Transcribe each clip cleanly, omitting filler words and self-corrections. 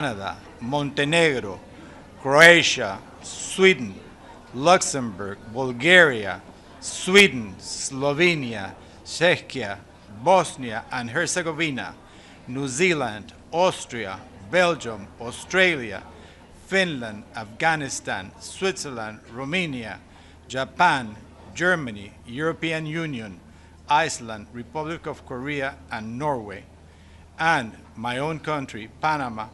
Canada, Montenegro, Croatia, Sweden, Luxembourg, Bulgaria, Sweden, Slovenia, Czechia, Bosnia and Herzegovina, New Zealand, Austria, Belgium, Australia, Finland, Afghanistan, Switzerland, Romania, Japan, Germany, European Union, Iceland, Republic of Korea, and Norway, and my own country, Panama,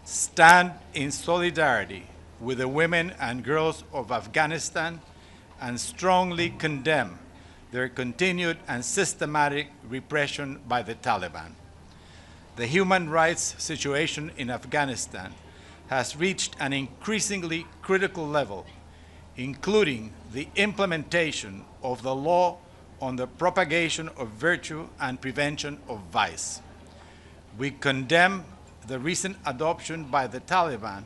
stand in solidarity with the women and girls of Afghanistan and strongly condemn their continued and systematic repression by the Taliban. The human rights situation in Afghanistan has reached an increasingly critical level, including the implementation of the law on the propagation of virtue and prevention of vice. We condemn the recent adoption by the Taliban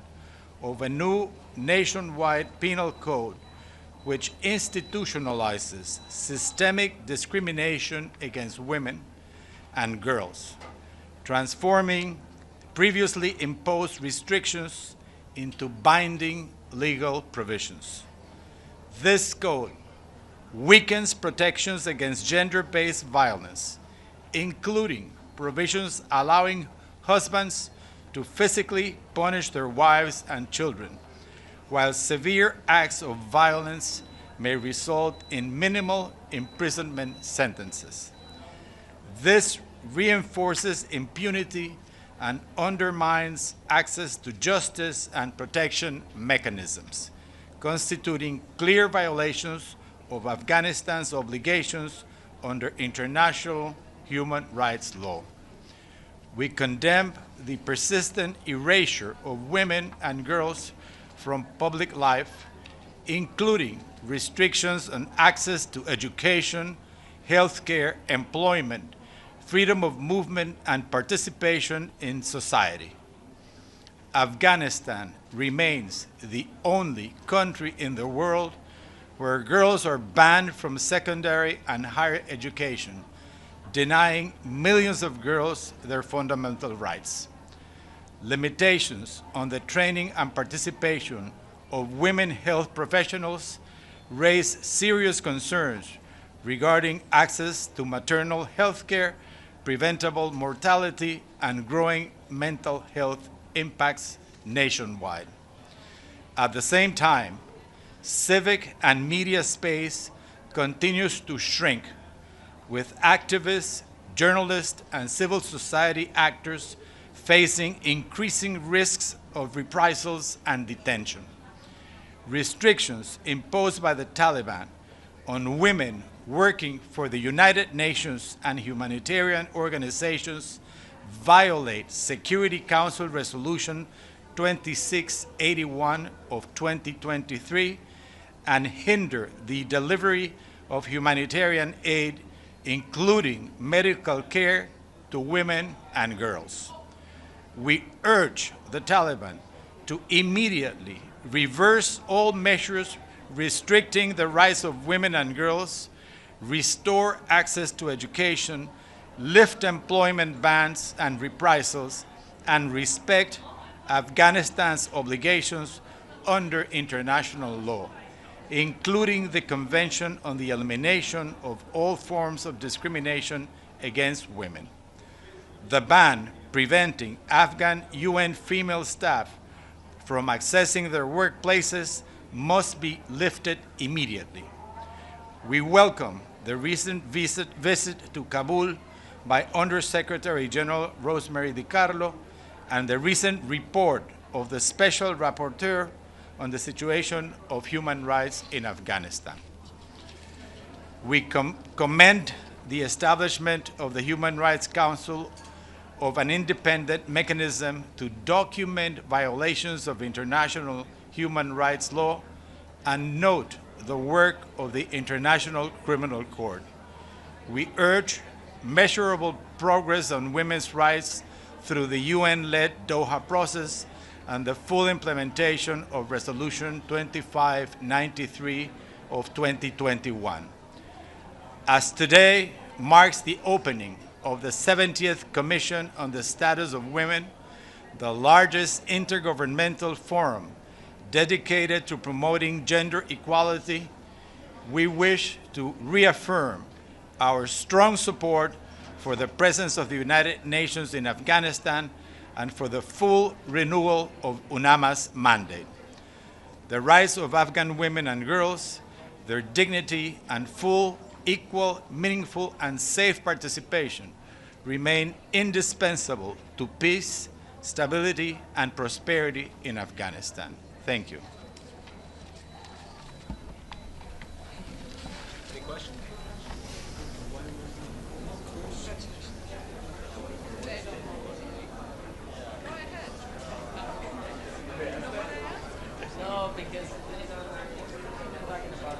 of a new nationwide penal code which institutionalizes systemic discrimination against women and girls, transforming previously imposed restrictions into binding legal provisions. This code weakens protections against gender-based violence, including provisions allowing husbands to physically punish their wives and children, while severe acts of violence may result in minimal imprisonment sentences. This reinforces impunity and undermines access to justice and protection mechanisms, constituting clear violations of Afghanistan's obligations under international human rights law. We condemn the persistent erasure of women and girls from public life, including restrictions on access to education, healthcare, employment, freedom of movement, and participation in society. Afghanistan remains the only country in the world where girls are banned from secondary and higher education, denying millions of girls their fundamental rights. Limitations on the training and participation of women health professionals raise serious concerns regarding access to maternal health care, preventable mortality, and growing mental health impacts nationwide. At the same time, civic and media space continues to shrink, with activists, journalists, and civil society actors facing increasing risks of reprisals and detention. Restrictions imposed by the Taliban on women working for the United Nations and humanitarian organizations violate Security Council Resolution 2681 of 2023 and hinder the delivery of humanitarian aid, including medical care to women and girls. We urge the Taliban to immediately reverse all measures restricting the rights of women and girls, restore access to education, lift employment bans and reprisals, and respect Afghanistan's obligations under international law, including the Convention on the Elimination of All Forms of Discrimination against Women. The ban preventing Afghan UN female staff from accessing their workplaces must be lifted immediately. We welcome the recent visit to Kabul by Undersecretary General Rosemary DiCarlo and the recent report of the Special Rapporteur on the situation of human rights in Afghanistan. We commend the establishment of the Human Rights Council of an independent mechanism to document violations of international human rights law and note the work of the International Criminal Court. We urge measurable progress on women's rights through the UN-led Doha process and the full implementation of Resolution 2593 of 2021. As today marks the opening of the 70th Commission on the Status of Women, the largest intergovernmental forum dedicated to promoting gender equality, we wish to reaffirm our strong support for the presence of the United Nations in Afghanistan and for the full renewal of UNAMA's mandate. The rights of Afghan women and girls, their dignity, and full, equal, meaningful, and safe participation remain indispensable to peace, stability, and prosperity in Afghanistan. Thank you. Any questions? No, because they're talking about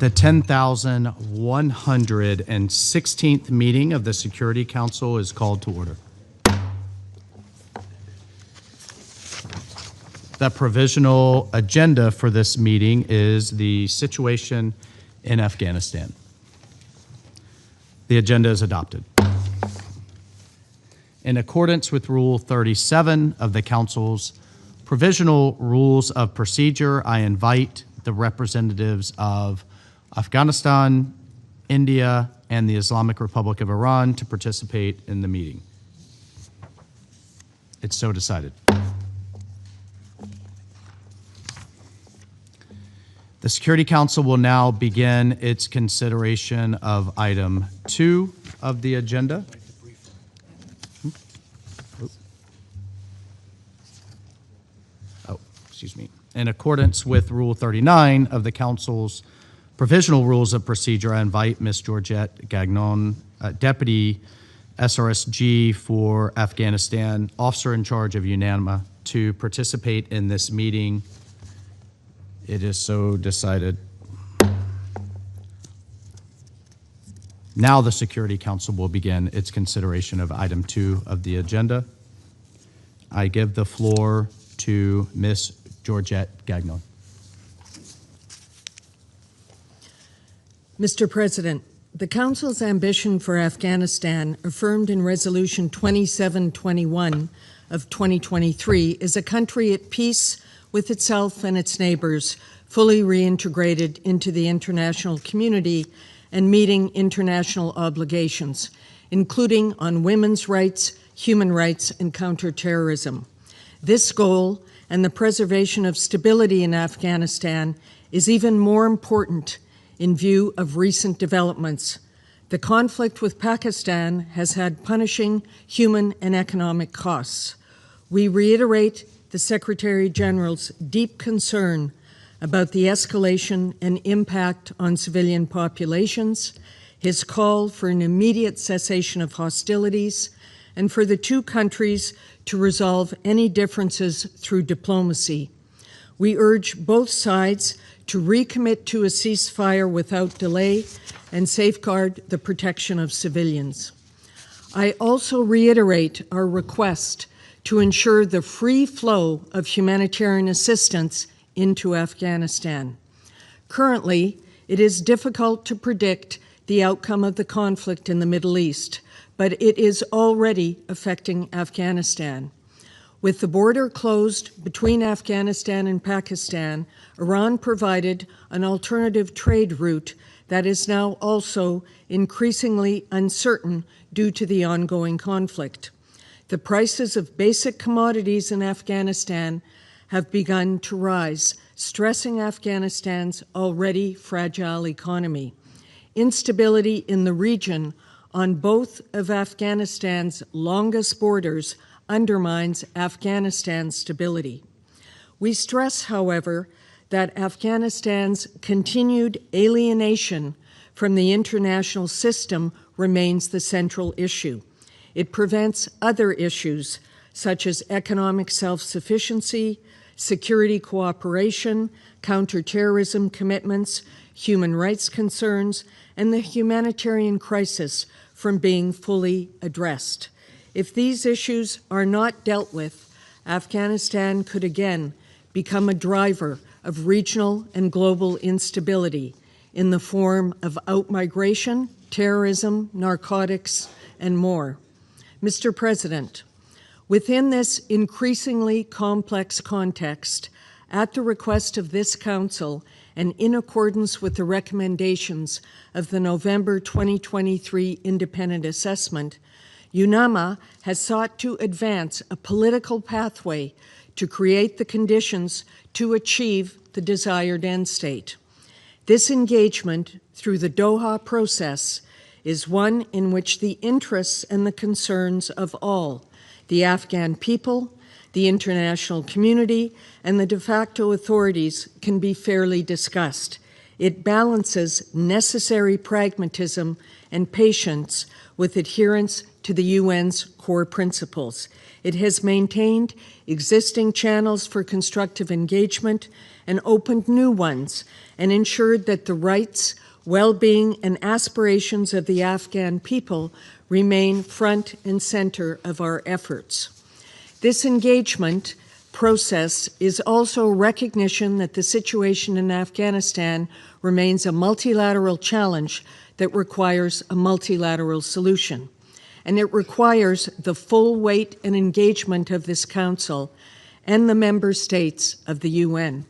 The 10,116th meeting of the Security Council is called to order. The provisional agenda for this meeting is the situation in Afghanistan. The agenda is adopted. In accordance with Rule 37 of the Council's Provisional Rules of Procedure, I invite the representatives of Afghanistan, India, and the Islamic Republic of Iran to participate in the meeting. It's so decided. The Security Council will now begin its consideration of item 2 of the agenda. In accordance with Rule 39 of the Council's Provisional Rules of Procedure, I invite Ms. Georgette Gagnon, Deputy SRSG for Afghanistan, Officer in Charge of UNAMA, to participate in this meeting. It is so decided. Now the Security Council will begin its consideration of item 2 of the agenda. I give the floor to Ms. Georgette Gagnon. Mr. President, the Council's ambition for Afghanistan, affirmed in Resolution 2721 of 2023, is a country at peace with itself and its neighbors, fully reintegrated into the international community and meeting international obligations, including on women's rights, human rights, and counterterrorism. This goal and the preservation of stability in Afghanistan is even more important in view of recent developments. The conflict with Pakistan has had punishing human and economic costs. We reiterate the Secretary General's deep concern about the escalation and impact on civilian populations, his call for an immediate cessation of hostilities, and for the two countries to resolve any differences through diplomacy. We urge both sides to recommit to a ceasefire without delay and safeguard the protection of civilians. I also reiterate our request to ensure the free flow of humanitarian assistance into Afghanistan. Currently, it is difficult to predict the outcome of the conflict in the Middle East, but it is already affecting Afghanistan. With the border closed between Afghanistan and Pakistan, Iran provided an alternative trade route that is now also increasingly uncertain due to the ongoing conflict. The prices of basic commodities in Afghanistan have begun to rise, stressing Afghanistan's already fragile economy. Instability in the region on both of Afghanistan's longest borders undermines Afghanistan's stability. We stress, however, that Afghanistan's continued alienation from the international system remains the central issue. It prevents other issues such as economic self-sufficiency, security cooperation, counterterrorism commitments, human rights concerns, and the humanitarian crisis from being fully addressed. If these issues are not dealt with, Afghanistan could again become a driver of regional and global instability in the form of outmigration, terrorism, narcotics, and more. Mr. President, within this increasingly complex context, at the request of this Council and in accordance with the recommendations of the November 2023 Independent Assessment, UNAMA has sought to advance a political pathway to create the conditions to achieve the desired end state. This engagement through the Doha process is one in which the interests and the concerns of all, the Afghan people, the international community, and the de facto authorities can be fairly discussed. It balances necessary pragmatism and patience with adherence to the UN's core principles. It has maintained existing channels for constructive engagement and opened new ones, and ensured that the rights, well-being, and aspirations of the Afghan people remain front and center of our efforts. This engagement process is also a recognition that the situation in Afghanistan remains a multilateral challenge that requires a multilateral solution. And it requires the full weight and engagement of this Council and the member states of the UN.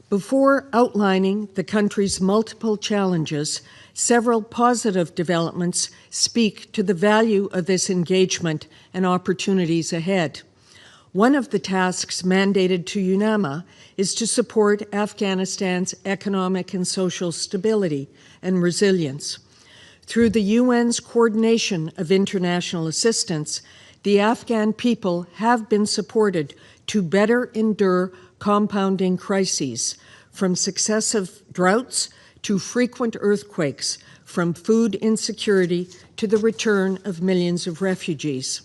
Before outlining the country's multiple challenges, several positive developments speak to the value of this engagement and opportunities ahead. One of the tasks mandated to UNAMA is to support Afghanistan's economic and social stability and resilience. Through the UN's coordination of international assistance, the Afghan people have been supported to better endure compounding crises, from successive droughts to frequent earthquakes, from food insecurity to the return of millions of refugees.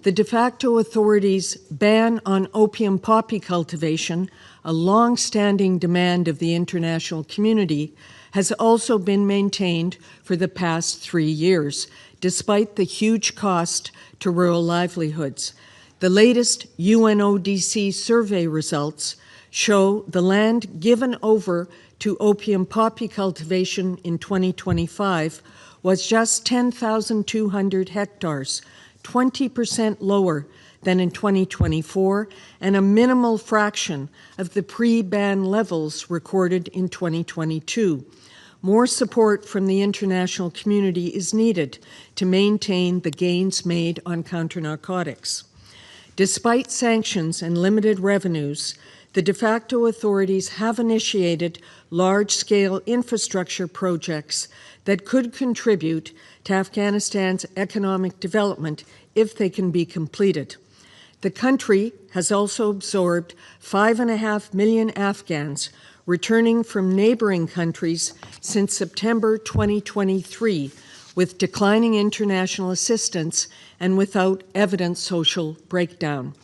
The de facto authorities' ban on opium poppy cultivation, a long-standing demand of the international community, has also been maintained for the past 3 years, despite the huge cost to rural livelihoods. The latest UNODC survey results show the land given over to opium poppy cultivation in 2025 was just 10,200 hectares, 20% lower than in 2024, and a minimal fraction of the pre-ban levels recorded in 2022. More support from the international community is needed to maintain the gains made on counter-narcotics. Despite sanctions and limited revenues, the de facto authorities have initiated large-scale infrastructure projects that could contribute to Afghanistan's economic development if they can be completed. The country has also absorbed 5.5 million Afghans returning from neighboring countries since September 2023, with declining international assistance and without evident social breakdown.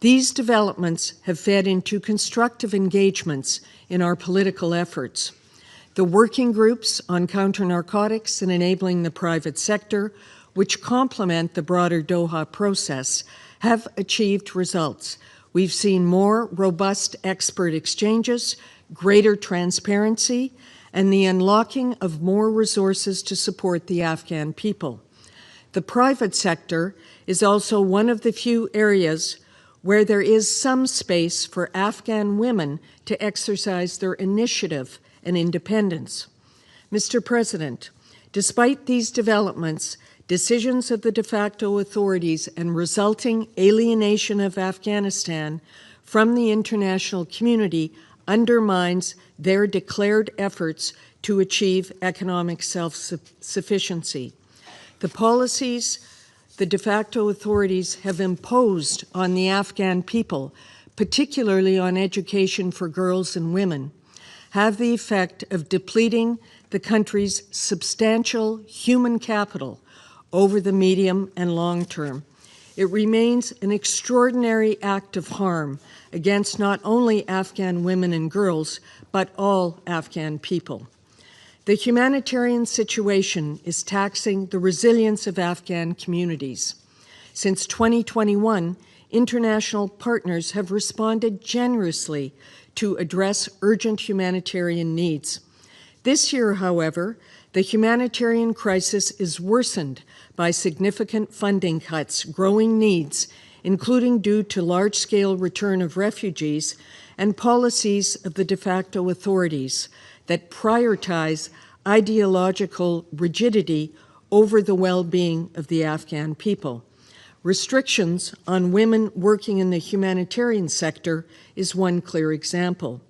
These developments have fed into constructive engagements in our political efforts. The working groups on counter-narcotics and enabling the private sector, which complement the broader Doha process, have achieved results. We've seen more robust expert exchanges, greater transparency, and the unlocking of more resources to support the Afghan people. The private sector is also one of the few areas where there is some space for Afghan women to exercise their initiative and independence. Mr. President, despite these developments, decisions of the de facto authorities and resulting alienation of Afghanistan from the international community undermines their declared efforts to achieve economic self-sufficiency. The policies the de facto authorities have imposed on the Afghan people, particularly on education for girls and women, have the effect of depleting the country's substantial human capital over the medium and long term. It remains an extraordinary act of harm against not only Afghan women and girls, but all Afghan people. The humanitarian situation is taxing the resilience of Afghan communities. Since 2021, international partners have responded generously to address urgent humanitarian needs. This year, however, the humanitarian crisis is worsened by significant funding cuts, growing needs, including due to large-scale return of refugees and policies of the de facto authorities that prioritize ideological rigidity over the well-being of the Afghan people. Restrictions on women working in the humanitarian sector is one clear example.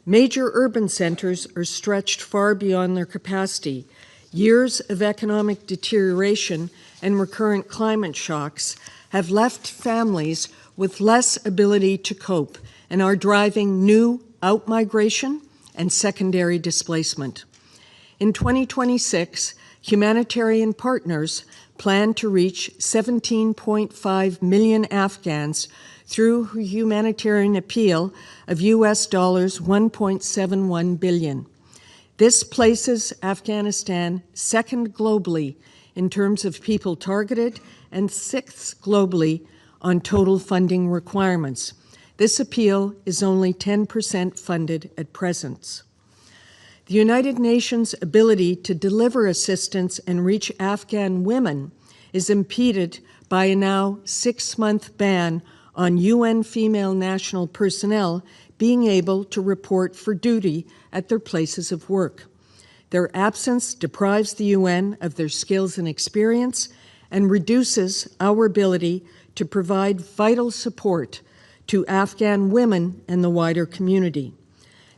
Major urban centers are stretched far beyond their capacity. Years of economic deterioration and recurrent climate shocks have left families with less ability to cope and are driving new outmigration and secondary displacement. In 2026, humanitarian partners plan to reach 17.5 million Afghans through humanitarian appeal of U.S. dollars 1.71 billion. This places Afghanistan second globally in terms of people targeted and sixth globally on total funding requirements. This appeal is only 10% funded at present. The United Nations' ability to deliver assistance and reach Afghan women is impeded by a now 6-month ban on UN female national personnel being able to report for duty at their places of work. Their absence deprives the UN of their skills and experience and reduces our ability to provide vital support to Afghan women and the wider community.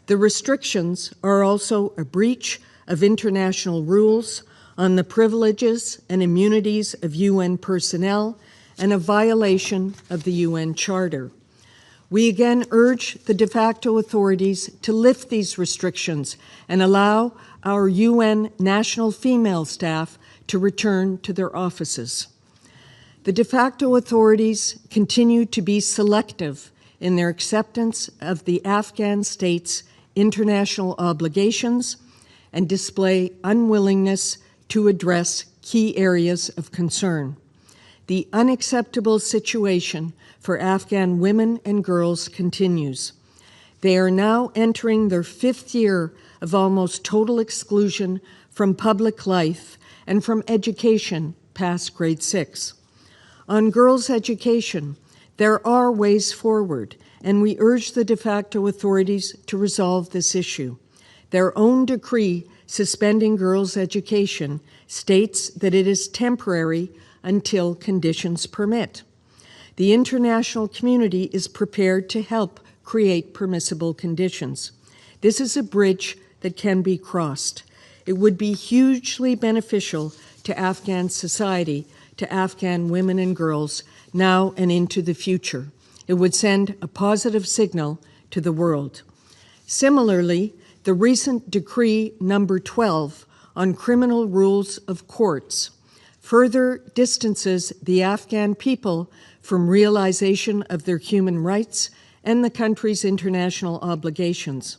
The restrictions are also a breach of international rules on the privileges and immunities of UN personnel and a violation of the UN Charter. We again urge the de facto authorities to lift these restrictions and allow our UN national female staff to return to their offices. The de facto authorities continue to be selective in their acceptance of the Afghan state's international obligations and display unwillingness to address key areas of concern. The unacceptable situation for Afghan women and girls continues. They are now entering their 5th year of almost total exclusion from public life and from education past grade 6. On girls' education, there are ways forward, and we urge the de facto authorities to resolve this issue. Their own decree suspending girls' education states that it is temporary until conditions permit. The international community is prepared to help create permissible conditions. This is a bridge that can be crossed. It would be hugely beneficial to Afghan society, to Afghan women and girls, now and into the future. It would send a positive signal to the world. Similarly, the recent Decree number 12 on criminal rules of courts further distances the Afghan people from realization of their human rights and the country's international obligations,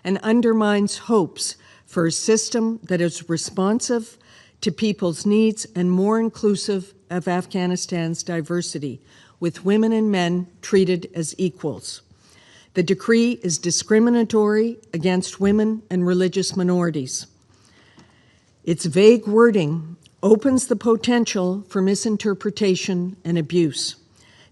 and undermines hopes for a system that is responsive to people's needs and more inclusive of Afghanistan's diversity, with women and men treated as equals. The decree is discriminatory against women and religious minorities. Its vague wording opens the potential for misinterpretation and abuse.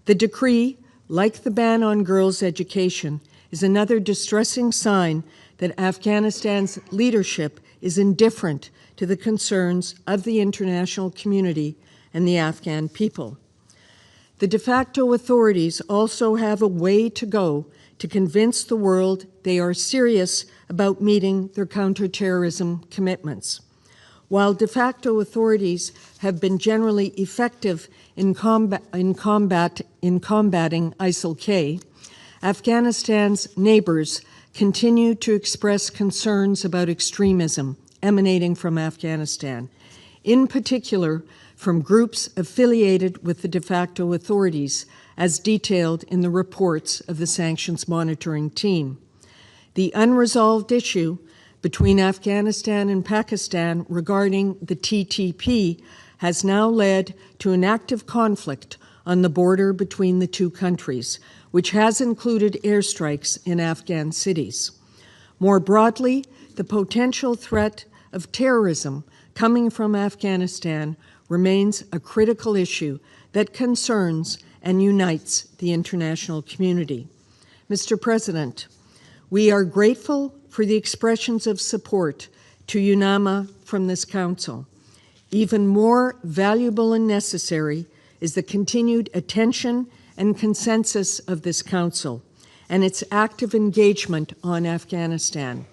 The decree, like the ban on girls' education, is another distressing sign that Afghanistan's leadership is indifferent to the concerns of the international community and the Afghan people. The de facto authorities also have a way to go to convince the world they are serious about meeting their counterterrorism commitments. While de facto authorities have been generally effective in combating ISIL-K, Afghanistan's neighbors continue to express concerns about extremism emanating from Afghanistan, in particular from groups affiliated with the de facto authorities, as detailed in the reports of the sanctions monitoring team. The unresolved issue between Afghanistan and Pakistan regarding the TTP has now led to an active conflict on the border between the two countries, which has included airstrikes in Afghan cities. More broadly, the potential threat of terrorism coming from Afghanistan remains a critical issue that concerns and unites the international community. Mr. President, we are grateful for the expressions of support to UNAMA from this Council. Even more valuable and necessary is the continued attention and consensus of this Council and its active engagement on Afghanistan.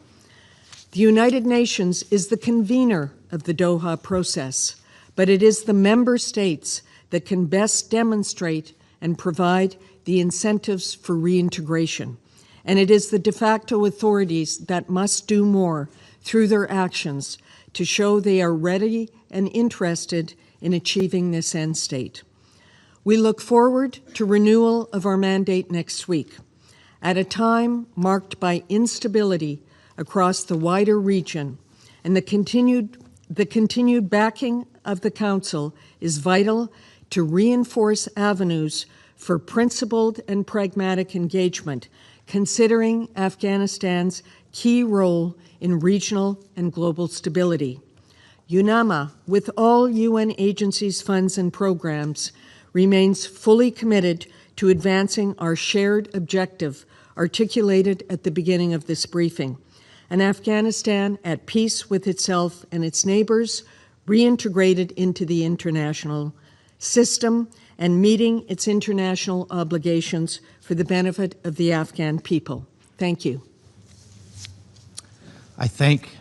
The United Nations is the convener of the Doha process, but it is the member states that can best demonstrate and provide the incentives for reintegration. and it is the de facto authorities that must do more through their actions to show they are ready and interested in achieving this end state. We look forward to renewal of our mandate next week, at a time marked by instability across the wider region, and the continued backing of the Council is vital to reinforce avenues for principled and pragmatic engagement, considering Afghanistan's key role in regional and global stability. UNAMA, with all UN agencies, funds, and programs, remains fully committed to advancing our shared objective articulated at the beginning of this briefing: an Afghanistan at peace with itself and its neighbors, reintegrated into the international system, and meeting its international obligations for the benefit of the Afghan people. Thank you. I thank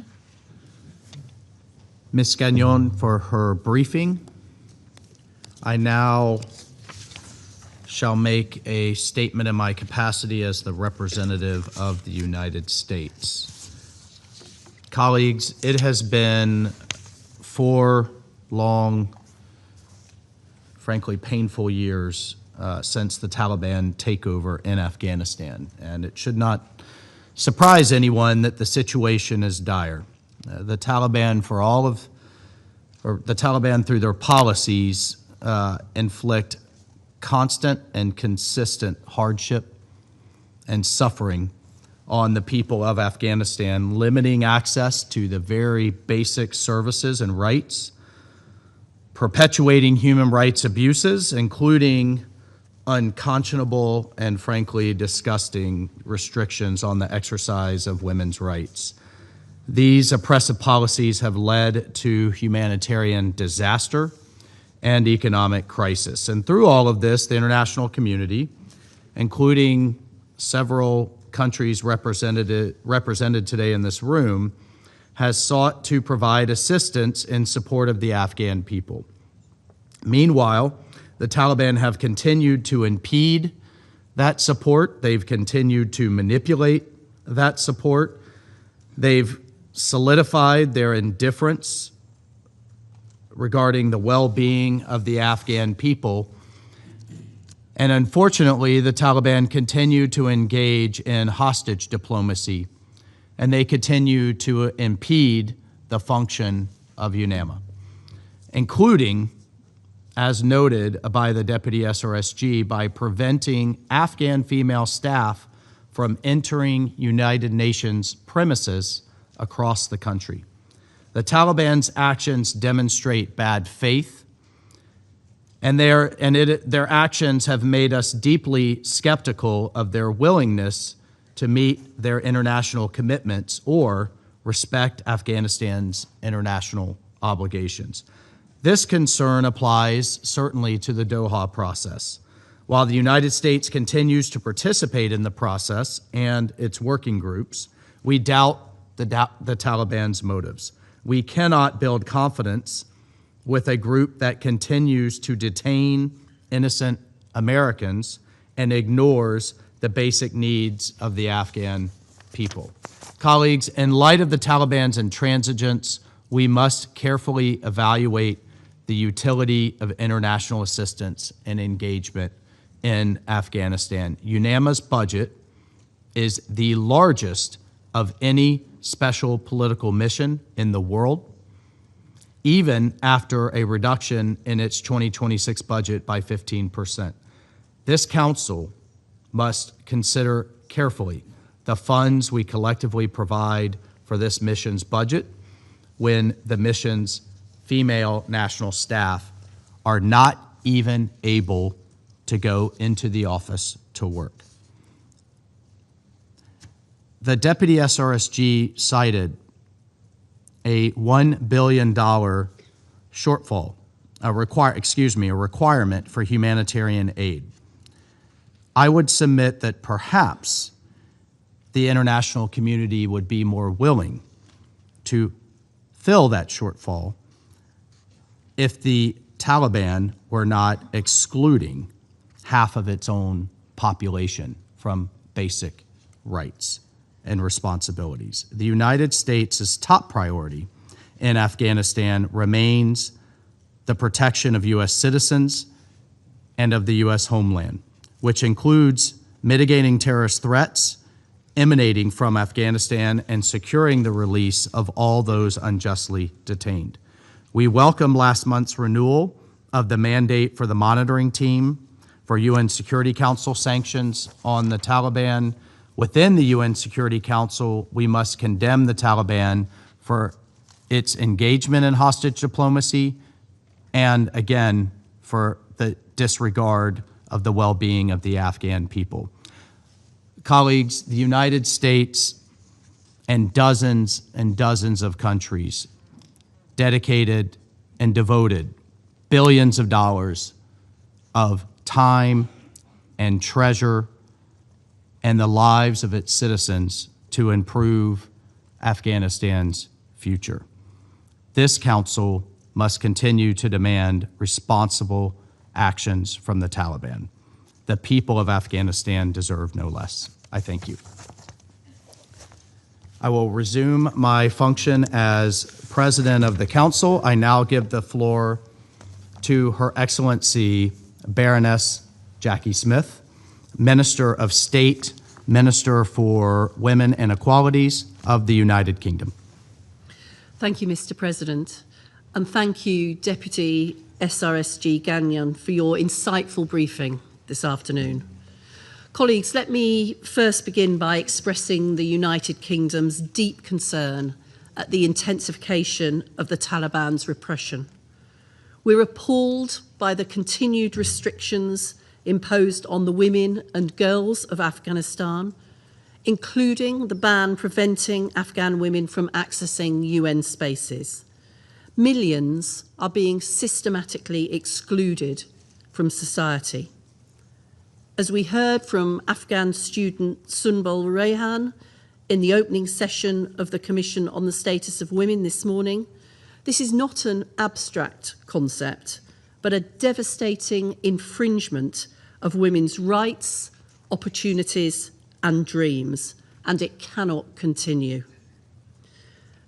Ms. Gagnon for her briefing. I now shall make a statement in my capacity as the representative of the United States. Colleagues, it has been 4 long, frankly painful years since the Taliban takeover in Afghanistan, and it should not surprise anyone that the situation is dire. The Taliban, through their policies, inflict constant and consistent hardship and suffering on the people of Afghanistan, limiting access to the very basic services and rights, perpetuating human rights abuses, including unconscionable and frankly disgusting restrictions on the exercise of women's rights. These oppressive policies have led to humanitarian disaster and economic crisis. And through all of this, the international community, including several countries represented today in this room, has sought to provide assistance in support of the Afghan people. Meanwhile, the Taliban have continued to impede that support. They've continued to manipulate that support. They've solidified their indifference regarding the well-being of the Afghan people. And unfortunately, the Taliban continue to engage in hostage diplomacy, and they continue to impede the function of UNAMA, including, as noted by the Deputy SRSG, by preventing Afghan female staff from entering United Nations premises across the country. The Taliban's actions demonstrate bad faith, and their actions have made us deeply skeptical of their willingness to meet their international commitments or respect Afghanistan's international obligations. This concern applies certainly to the Doha process. While the United States continues to participate in the process and its working groups, we doubt the Taliban's motives. We cannot build confidence with a group that continues to detain innocent Americans and ignores the basic needs of the Afghan people. Colleagues, in light of the Taliban's intransigence, we must carefully evaluate the utility of international assistance and engagement in Afghanistan. UNAMA's budget is the largest of any special political mission in the world, even after a reduction in its 2026 budget by 15%. This council must consider carefully the funds we collectively provide for this mission's budget when the mission's female national staff are not even able to go into the office to work. The Deputy SRSG cited a $1 billion shortfall, a requirement for humanitarian aid. I would submit that perhaps the international community would be more willing to fill that shortfall if the Taliban were not excluding half of its own population from basic rights and responsibilities. The United States' top priority in Afghanistan remains the protection of U.S. citizens and of the U.S. homeland, which includes mitigating terrorist threats emanating from Afghanistan and securing the release of all those unjustly detained. We welcome last month's renewal of the mandate for the monitoring team for UN Security Council sanctions on the Taliban. Within the UN Security Council, we must condemn the Taliban for its engagement in hostage diplomacy and, again, for the disregard of the well-being of the Afghan people. Colleagues, the United States and dozens of countries dedicated and devoted billions of dollars of time and treasure and the lives of its citizens to improve Afghanistan's future. This council must continue to demand responsible actions from the Taliban. The people of Afghanistan deserve no less. I thank you. I will resume my function as president of the council. I now give the floor to Her Excellency Baroness Jackie Smith, Minister of State, Minister for Women and Equalities of the United Kingdom. Thank you, Mr. President, and thank you, Deputy SRSG Gagnon, for your insightful briefing this afternoon. Colleagues, let me first begin by expressing the United Kingdom's deep concern at the intensification of the Taliban's repression. We're appalled by the continued restrictions imposed on the women and girls of Afghanistan, including the ban preventing Afghan women from accessing UN spaces. Millions are being systematically excluded from society. As we heard from Afghan student Sunbul Rayhan in the opening session of the Commission on the Status of Women this morning, this is not an abstract concept, but a devastating infringement of women's rights, opportunities, and dreams, and it cannot continue.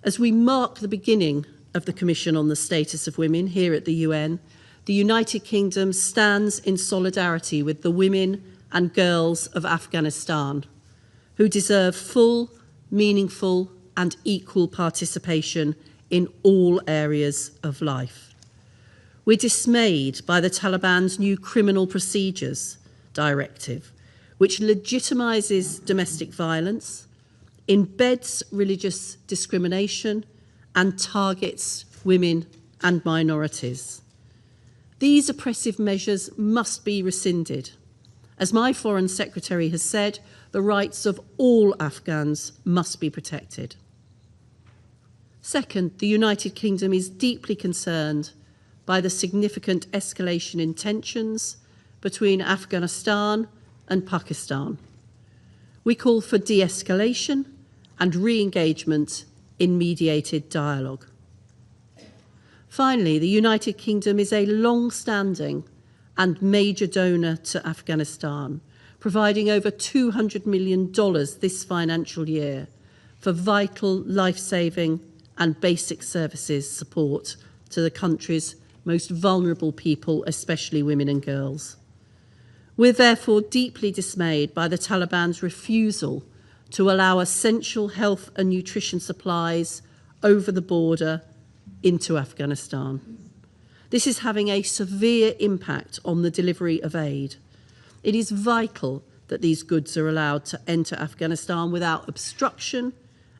As we mark the beginning of the Commission on the Status of Women here at the UN, the United Kingdom stands in solidarity with the women and girls of Afghanistan, who deserve full, meaningful, and equal participation in all areas of life. We're dismayed by the Taliban's new criminal procedures directive, which legitimises domestic violence, embeds religious discrimination, and targets women and minorities. These oppressive measures must be rescinded. As my Foreign Secretary has said, the rights of all Afghans must be protected. Second, the United Kingdom is deeply concerned by the significant escalation in tensions between Afghanistan and Pakistan. We call for de-escalation and re-engagement in mediated dialogue. Finally, the United Kingdom is a long-standing and major donor to Afghanistan, providing over $200 million this financial year for vital life-saving and basic services support to the country's most vulnerable people, especially women and girls. We're therefore deeply dismayed by the Taliban's refusal to allow essential health and nutrition supplies over the border into Afghanistan. This is having a severe impact on the delivery of aid. It is vital that these goods are allowed to enter Afghanistan without obstruction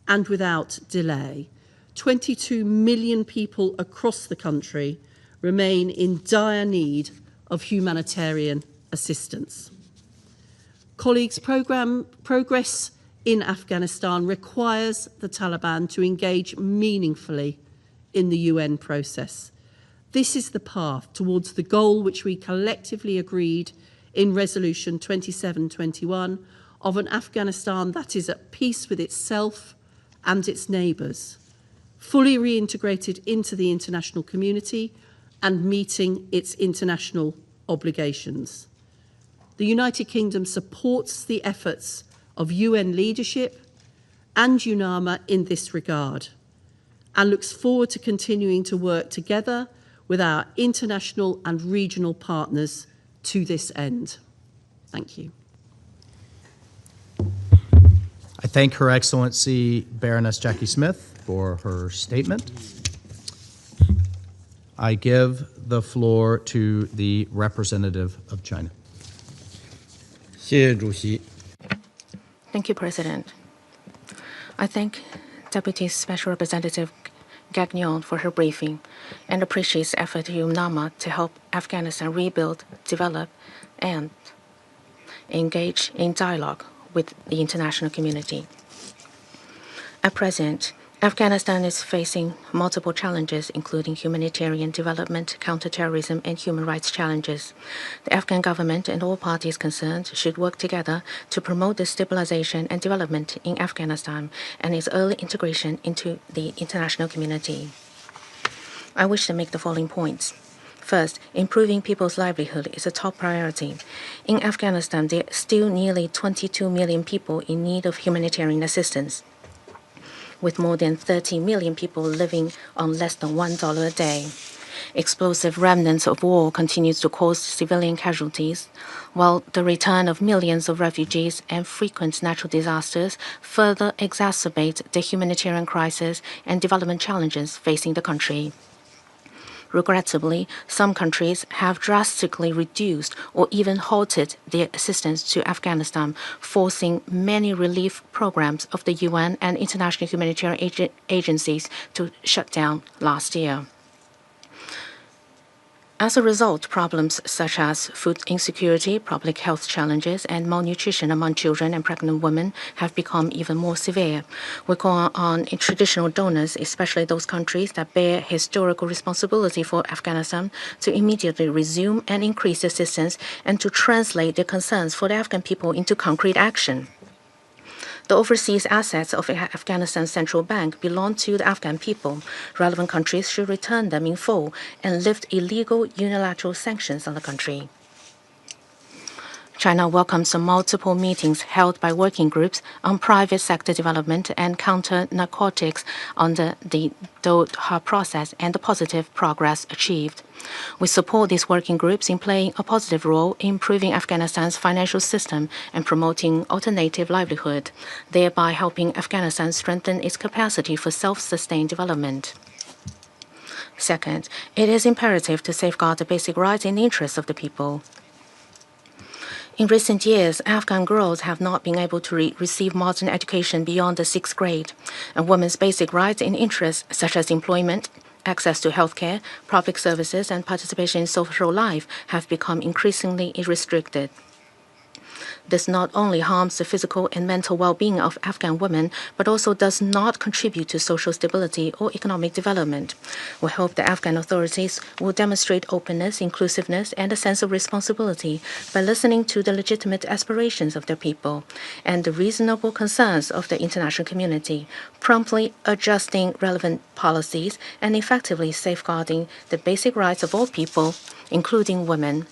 and without delay. 22 million people across the country remain in dire need of humanitarian assistance. Colleagues, progress in Afghanistan requires the Taliban to engage meaningfully in the UN process. This is the path towards the goal which we collectively agreed in Resolution 2721 of an Afghanistan that is at peace with itself and its neighbours, fully reintegrated into the international community and meeting its international obligations. The United Kingdom supports the efforts of UN leadership and UNAMA in this regard, and looks forward to continuing to work together with our international and regional partners to this end. Thank you. I thank Her Excellency Baroness Jackie Smith for her statement. I give the floor to the representative of China. 谢谢主席。 Thank you, President. I thank Deputy Special Representative Gagnon for her briefing and appreciates the effort of UNAMA to help Afghanistan rebuild, develop, and engage in dialogue with the international community. At present, Afghanistan is facing multiple challenges, including humanitarian development, counterterrorism, and human rights challenges. The Afghan government and all parties concerned should work together to promote the stabilization and development in Afghanistan and its early integration into the international community. I wish to make the following points. First, improving people's livelihood is a top priority. In Afghanistan, there are still nearly 22 million people in need of humanitarian assistance, with more than 30 million people living on less than $1 a day. Explosive remnants of war continues to cause civilian casualties, while the return of millions of refugees and frequent natural disasters further exacerbate the humanitarian crisis and development challenges facing the country. Regrettably, some countries have drastically reduced or even halted their assistance to Afghanistan, forcing many relief programs of the UN and international humanitarian agencies to shut down last year. As a result, problems such as food insecurity, public health challenges, and malnutrition among children and pregnant women have become even more severe. We call on traditional donors, especially those countries that bear historical responsibility for Afghanistan, to immediately resume and increase assistance and to translate their concerns for the Afghan people into concrete action. The overseas assets of Afghanistan's central bank belong to the Afghan people. Relevant countries should return them in full and lift illegal unilateral sanctions on the country. China welcomes multiple meetings held by working groups on private sector development and counter-narcotics under the Doha process and the positive progress achieved. We support these working groups in playing a positive role in improving Afghanistan's financial system and promoting alternative livelihood, thereby helping Afghanistan strengthen its capacity for self-sustained development. Second, it is imperative to safeguard the basic rights and interests of the people. In recent years, Afghan girls have not been able to receive modern education beyond the 6th grade, and women's basic rights and interests, such as employment, access to healthcare, public services, and participation in social life, have become increasingly restricted. This not only harms the physical and mental well-being of Afghan women, but also does not contribute to social stability or economic development. We hope the Afghan authorities will demonstrate openness, inclusiveness, and a sense of responsibility by listening to the legitimate aspirations of their people and the reasonable concerns of the international community, promptly adjusting relevant policies and effectively safeguarding the basic rights of all people, including women,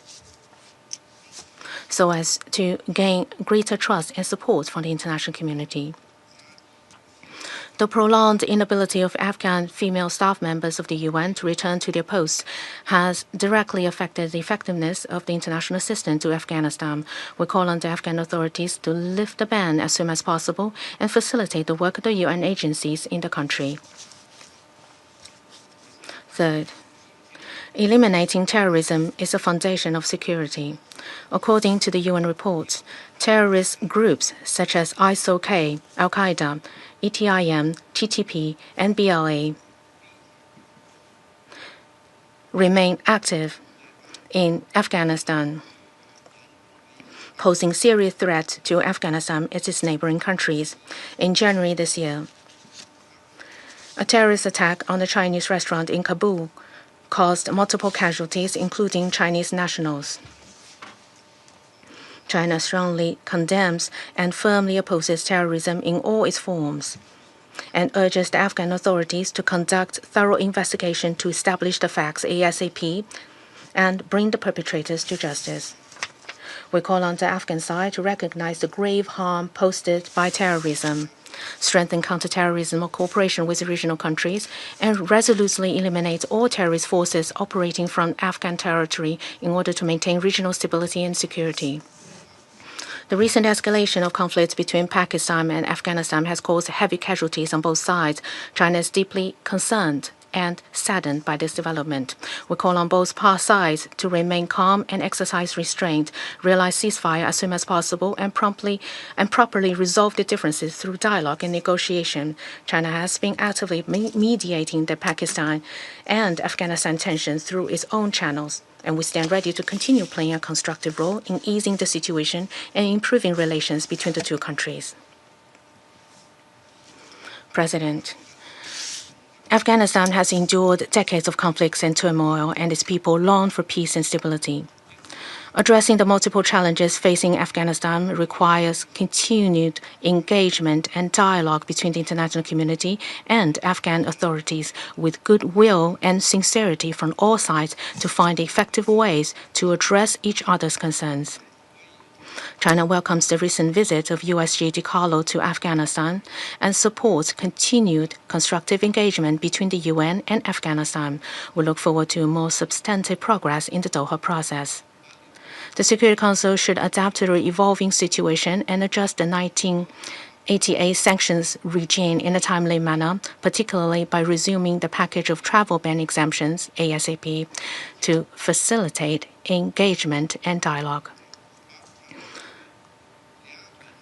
so as to gain greater trust and support from the international community. The prolonged inability of Afghan female staff members of the UN to return to their posts has directly affected the effectiveness of the international assistance to Afghanistan. We call on the Afghan authorities to lift the ban as soon as possible and facilitate the work of the UN agencies in the country. Third, eliminating terrorism is the foundation of security. According to the UN reports, terrorist groups such as ISIL-K, Al-Qaeda, ETIM, TTP, and BLA remain active in Afghanistan, posing serious threats to Afghanistan and its neighboring countries. In January this year, a terrorist attack on a Chinese restaurant in Kabul caused multiple casualties, including Chinese nationals. China strongly condemns and firmly opposes terrorism in all its forms and urges the Afghan authorities to conduct thorough investigation to establish the facts ASAP and bring the perpetrators to justice. We call on the Afghan side to recognize the grave harm posed by terrorism, strengthen counterterrorism cooperation with regional countries, and resolutely eliminate all terrorist forces operating from Afghan territory in order to maintain regional stability and security. The recent escalation of conflicts between Pakistan and Afghanistan has caused heavy casualties on both sides. China is deeply concerned and saddened by this development. We call on both sides to remain calm and exercise restraint, realize ceasefire as soon as possible, and properly resolve the differences through dialogue and negotiation. China has been actively mediating the Pakistan and Afghanistan tensions through its own channels, and we stand ready to continue playing a constructive role in easing the situation and improving relations between the two countries. President, Afghanistan has endured decades of conflicts and turmoil, and its people long for peace and stability. Addressing the multiple challenges facing Afghanistan requires continued engagement and dialogue between the international community and Afghan authorities, with goodwill and sincerity from all sides to find effective ways to address each other's concerns. China welcomes the recent visit of U.S. Giancarlo to Afghanistan and supports continued constructive engagement between the UN and Afghanistan. We look forward to more substantive progress in the Doha process. The Security Council should adapt to the evolving situation and adjust the 1988 sanctions regime in a timely manner, particularly by resuming the package of travel ban exemptions, ASAP, to facilitate engagement and dialogue.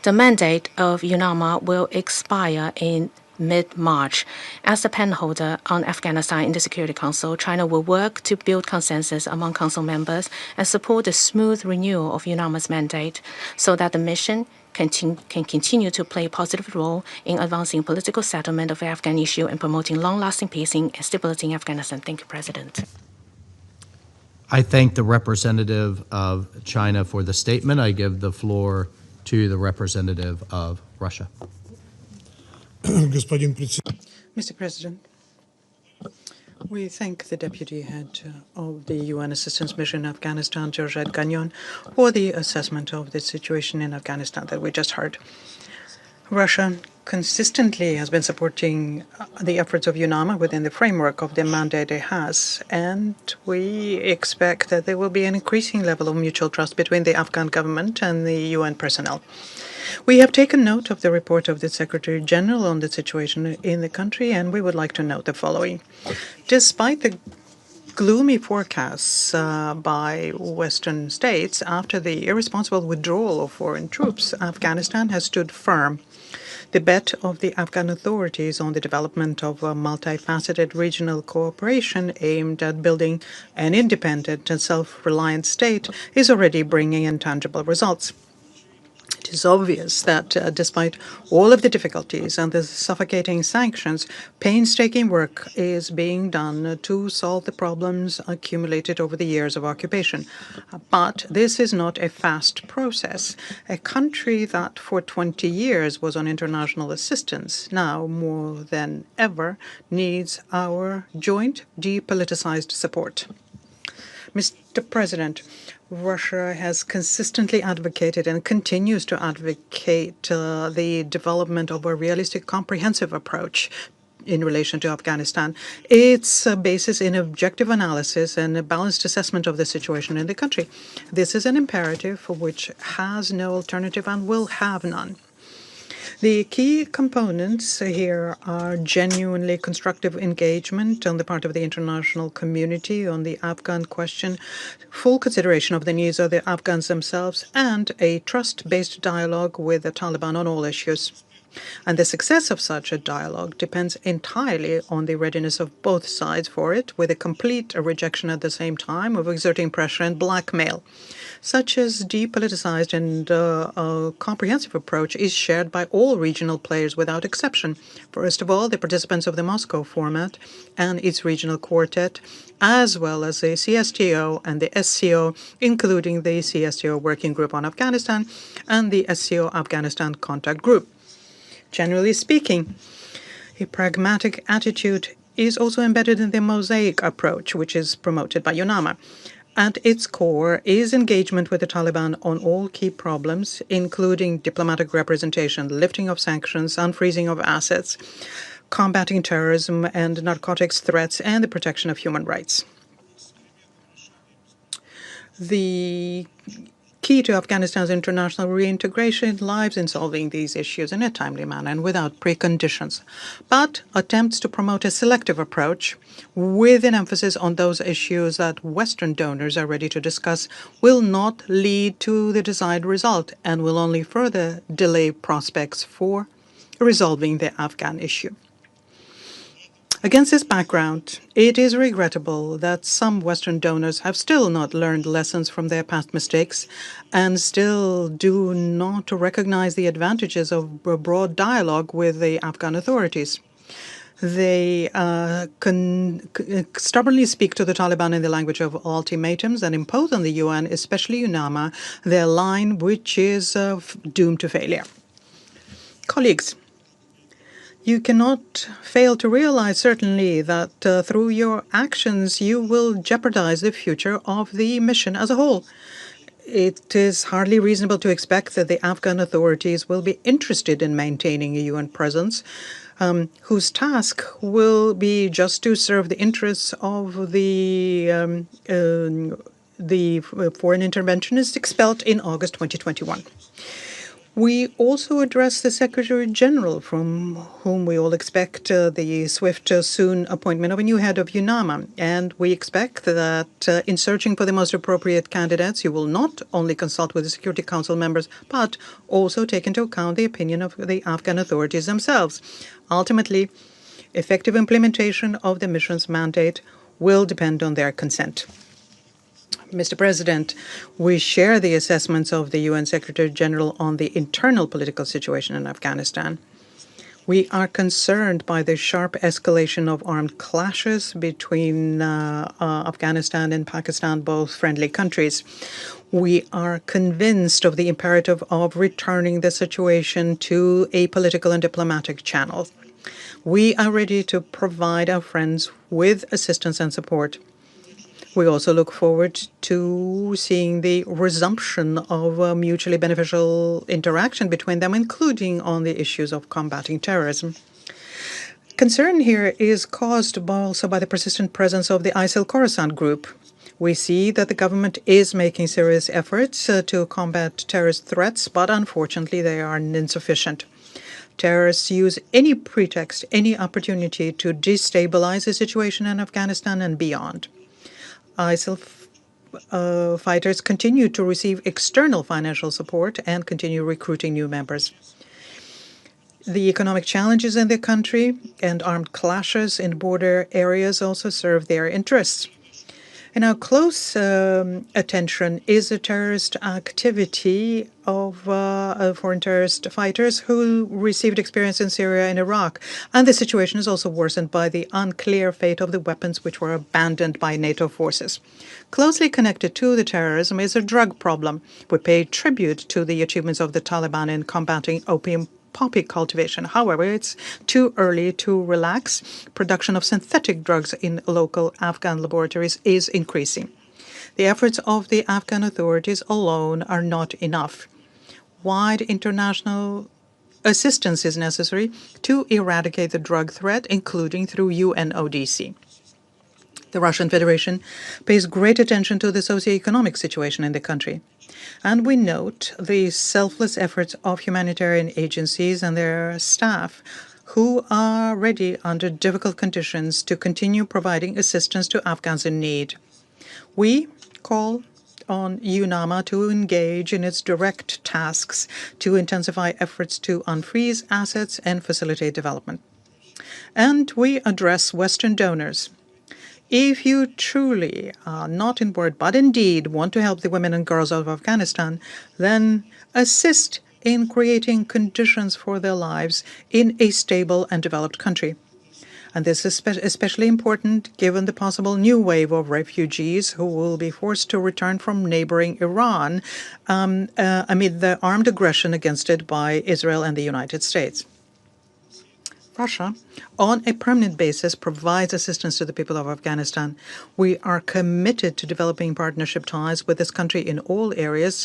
The mandate of UNAMA will expire in mid-March. As the penholder on Afghanistan in the Security Council, China will work to build consensus among Council members and support the smooth renewal of UNAMA's mandate so that the mission can continue to play a positive role in advancing political settlement of the Afghan issue and promoting long-lasting peace and stability in Afghanistan. Thank you, President. I thank the representative of China for the statement. I give the floor to the representative of Russia. Mr. President, we thank the Deputy Head of the UN Assistance Mission in Afghanistan, Georgette Gagnon, for the assessment of the situation in Afghanistan that we just heard. Russia consistently has been supporting the efforts of UNAMA within the framework of the mandate it has, and we expect that there will be an increasing level of mutual trust between the Afghan government and the UN personnel. We have taken note of the report of the Secretary General on the situation in the country, and we would like to note the following. Despite the gloomy forecasts by Western states after the irresponsible withdrawal of foreign troops, Afghanistan has stood firm. The bet of the Afghan authorities on the development of a multifaceted regional cooperation aimed at building an independent and self-reliant state is already bringing in tangible results. It is obvious that despite all of the difficulties and the suffocating sanctions, painstaking work is being done to solve the problems accumulated over the years of occupation. But this is not a fast process. A country that for 20 years was on international assistance now more than ever needs our joint depoliticized support. Mr. President, Russia has consistently advocated and continues to advocate the development of a realistic, comprehensive approach in relation to Afghanistan. Its basis in objective analysis and a balanced assessment of the situation in the country. This is an imperative for which has no alternative and will have none. The key components here are genuinely constructive engagement on the part of the international community on the Afghan question, full consideration of the needs of the Afghans themselves, and a trust-based dialogue with the Taliban on all issues. And the success of such a dialogue depends entirely on the readiness of both sides for it, with a complete rejection at the same time of exerting pressure and blackmail. Such a depoliticized and comprehensive approach is shared by all regional players without exception. First of all, the participants of the Moscow format and its regional quartet, as well as the CSTO and the SCO, including the CSTO Working Group on Afghanistan and the SCO Afghanistan Contact Group. Generally speaking, a pragmatic attitude is also embedded in the mosaic approach, which is promoted by UNAMA. At its core is engagement with the Taliban on all key problems, including diplomatic representation, lifting of sanctions, unfreezing of assets, combating terrorism and narcotics threats, and the protection of human rights. The key to Afghanistan's international reintegration lies in solving these issues in a timely manner and without preconditions. But attempts to promote a selective approach with an emphasis on those issues that Western donors are ready to discuss will not lead to the desired result and will only further delay prospects for resolving the Afghan issue. Against this background, it is regrettable that some Western donors have still not learned lessons from their past mistakes and still do not recognize the advantages of a broad dialogue with the Afghan authorities. They stubbornly speak to the Taliban in the language of ultimatums and impose on the UN, especially UNAMA, their line, which is doomed to failure. Colleagues, you cannot fail to realize, certainly, that through your actions you will jeopardize the future of the mission as a whole. It is hardly reasonable to expect that the Afghan authorities will be interested in maintaining a UN presence whose task will be just to serve the interests of the foreign interventionists expelled in August 2021. We also address the Secretary General, from whom we all expect the swift, soon appointment of a new head of UNAMA. And we expect that in searching for the most appropriate candidates, you will not only consult with the Security Council members, but also take into account the opinion of the Afghan authorities themselves. Ultimately, effective implementation of the mission's mandate will depend on their consent. Mr. President, we share the assessments of the UN Secretary General on the internal political situation in Afghanistan. We are concerned by the sharp escalation of armed clashes between Afghanistan and Pakistan, both friendly countries. We are convinced of the imperative of returning the situation to a political and diplomatic channel. We are ready to provide our friends with assistance and support. We also look forward to seeing the resumption of a mutually beneficial interaction between them, including on the issues of combating terrorism. Concern here is caused also by the persistent presence of the ISIL Khorasan group. We see that the government is making serious efforts to combat terrorist threats, but unfortunately they are insufficient. Terrorists use any pretext, any opportunity to destabilize the situation in Afghanistan and beyond. ISIL fighters continue to receive external financial support and continue recruiting new members. The economic challenges in the country and armed clashes in border areas also serve their interests. And our close attention is the terrorist activity of foreign terrorist fighters who received experience in Syria and Iraq. And the situation is also worsened by the unclear fate of the weapons which were abandoned by NATO forces. Closely connected to the terrorism is a drug problem. We pay tribute to the achievements of the Taliban in combating opium poppy cultivation. However, it's too early to relax. Production of synthetic drugs in local Afghan laboratories is increasing. The efforts of the Afghan authorities alone are not enough. Wide international assistance is necessary to eradicate the drug threat, including through UNODC. The Russian Federation pays great attention to the socioeconomic situation in the country. And we note the selfless efforts of humanitarian agencies and their staff who are ready under difficult conditions to continue providing assistance to Afghans in need. We call on UNAMA to engage in its direct tasks to intensify efforts to unfreeze assets and facilitate development. And we address Western donors. If you truly, not in word but in deed, want to help the women and girls of Afghanistan, then assist in creating conditions for their lives in a stable and developed country. And this is especially important given the possible new wave of refugees who will be forced to return from neighboring Iran amid the armed aggression against it by Israel and the United States. Russia, on a permanent basis, provides assistance to the people of Afghanistan. We are committed to developing partnership ties with this country in all areas,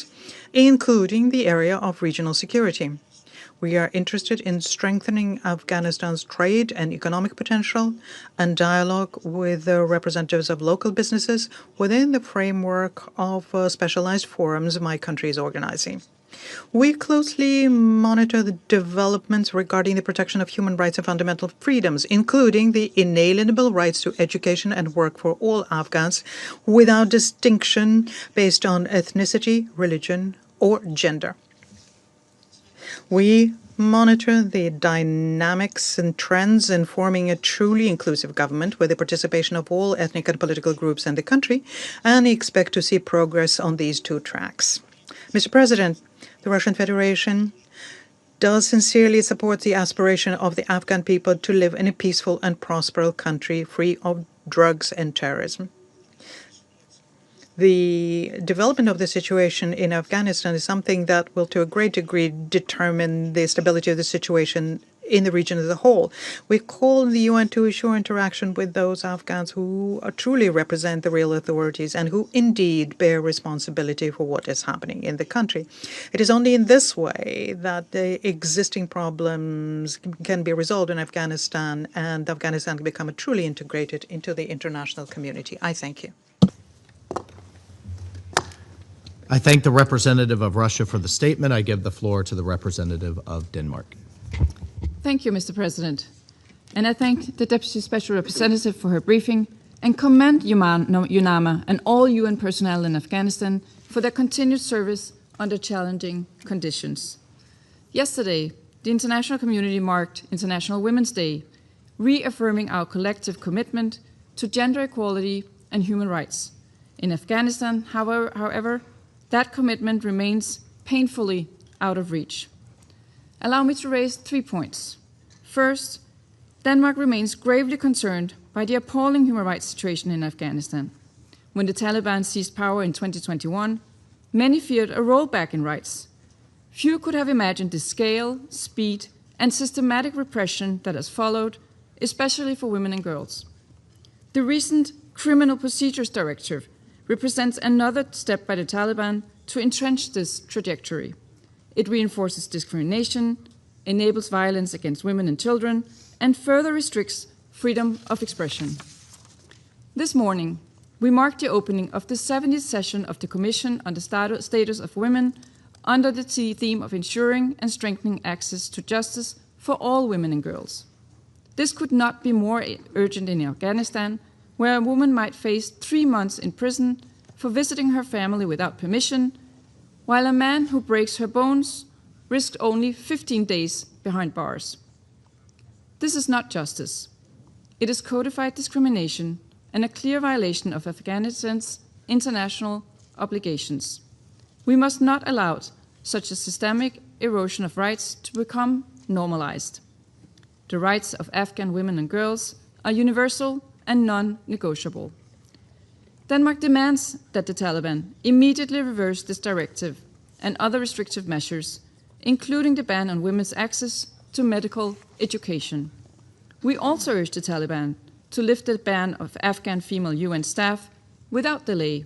including the area of regional security. We are interested in strengthening Afghanistan's trade and economic potential and dialogue with the representatives of local businesses within the framework of specialized forums my country is organizing. We closely monitor the developments regarding the protection of human rights and fundamental freedoms, including the inalienable rights to education and work for all Afghans without distinction based on ethnicity, religion, or gender. We monitor the dynamics and trends in forming a truly inclusive government with the participation of all ethnic and political groups in the country, and expect to see progress on these two tracks. Mr. President, the Russian Federation does sincerely support the aspiration of the Afghan people to live in a peaceful and prosperous country free of drugs and terrorism. The development of the situation in Afghanistan is something that will, to a great degree, determine the stability of the situation in the region as a whole. We call on the UN to ensure interaction with those Afghans who truly represent the real authorities and who indeed bear responsibility for what is happening in the country. It is only in this way that the existing problems can be resolved in Afghanistan and Afghanistan can become truly integrated into the international community. I thank you. I thank the representative of Russia for the statement. I give the floor to the representative of Denmark. Thank you, Mr. President. And I thank the Deputy Special Representative for her briefing and commend UNAMA and all UN personnel in Afghanistan for their continued service under challenging conditions. Yesterday, the international community marked International Women's Day, reaffirming our collective commitment to gender equality and human rights. In Afghanistan, however, that commitment remains painfully out of reach. Allow me to raise 3 points. First, Denmark remains gravely concerned by the appalling human rights situation in Afghanistan. When the Taliban seized power in 2021, many feared a rollback in rights. Few could have imagined the scale, speed, and systematic repression that has followed, especially for women and girls. The recent Criminal Procedures Directive represents another step by the Taliban to entrench this trajectory. It reinforces discrimination, enables violence against women and children, and further restricts freedom of expression. This morning, we marked the opening of the 70th session of the Commission on the Status of Women under the theme of ensuring and strengthening access to justice for all women and girls. This could not be more urgent in Afghanistan, where a woman might face 3 months in prison for visiting her family without permission, while a man who breaks her bones risked only 15 days behind bars. This is not justice. It is codified discrimination and a clear violation of Afghanistan's international obligations. We must not allow such a systemic erosion of rights to become normalized. The rights of Afghan women and girls are universal and non-negotiable. Denmark demands that the Taliban immediately reverse this directive and other restrictive measures, including the ban on women's access to medical education. We also urge the Taliban to lift the ban of Afghan female UN staff without delay.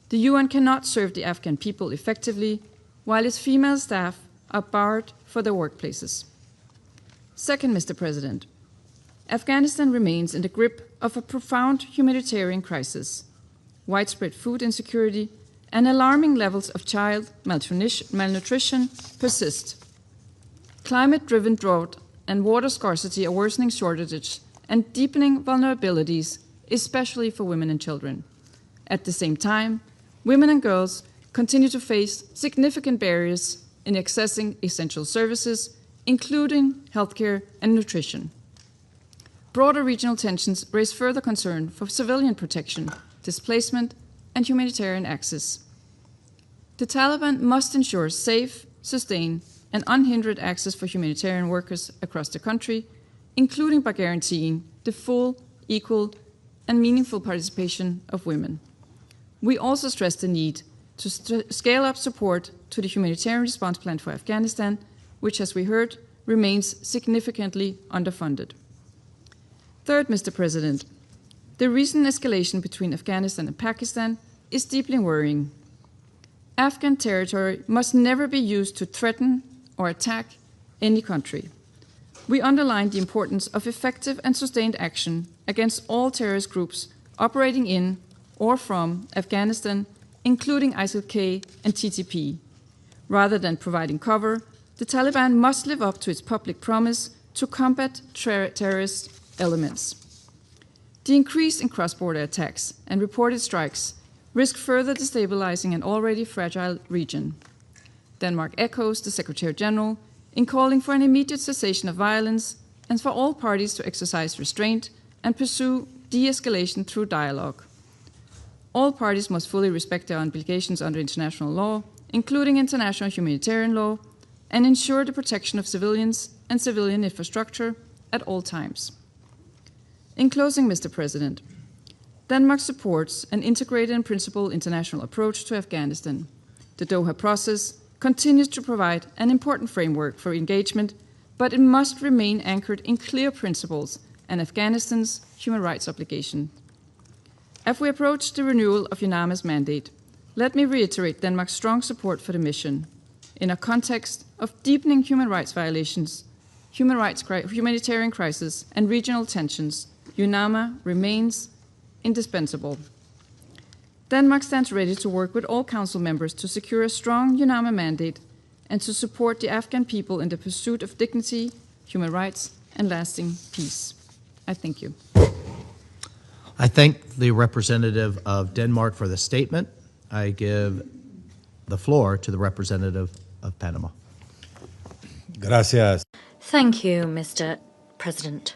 The UN cannot serve the Afghan people effectively while its female staff are barred for their workplaces. Second, Mr. President, Afghanistan remains in the grip of a profound humanitarian crisis. Widespread food insecurity and alarming levels of child malnutrition persist. Climate-driven drought and water scarcity are worsening shortages and deepening vulnerabilities, especially for women and children. At the same time, women and girls continue to face significant barriers in accessing essential services, including healthcare and nutrition. Broader regional tensions raise further concern for civilian protection, displacement, and humanitarian access. The Taliban must ensure safe, sustained, and unhindered access for humanitarian workers across the country, including by guaranteeing the full, equal, and meaningful participation of women. We also stress the need to scale up support to the Humanitarian Response Plan for Afghanistan, which, as we heard, remains significantly underfunded. Third, Mr. President, the recent escalation between Afghanistan and Pakistan is deeply worrying. Afghan territory must never be used to threaten or attack any country. We underline the importance of effective and sustained action against all terrorist groups operating in or from Afghanistan, including ISIL-K and TTP. Rather than providing cover, the Taliban must live up to its public promise to combat terrorist elements. The increase in cross-border attacks and reported strikes risk further destabilizing an already fragile region. Denmark echoes the Secretary-General in calling for an immediate cessation of violence and for all parties to exercise restraint and pursue de-escalation through dialogue. All parties must fully respect their obligations under international law, including international humanitarian law, and ensure the protection of civilians and civilian infrastructure at all times. In closing, Mr. President, Denmark supports an integrated and principled international approach to Afghanistan. The Doha process continues to provide an important framework for engagement, but it must remain anchored in clear principles and Afghanistan's human rights obligation. As we approach the renewal of UNAMA's mandate, let me reiterate Denmark's strong support for the mission. In a context of deepening human rights violations, humanitarian crisis, and regional tensions, UNAMA remains indispensable. Denmark stands ready to work with all Council members to secure a strong UNAMA mandate and to support the Afghan people in the pursuit of dignity, human rights, and lasting peace. I thank you. I thank the representative of Denmark for the statement. I give the floor to the representative of Panama. Gracias. Thank you, Mr. President.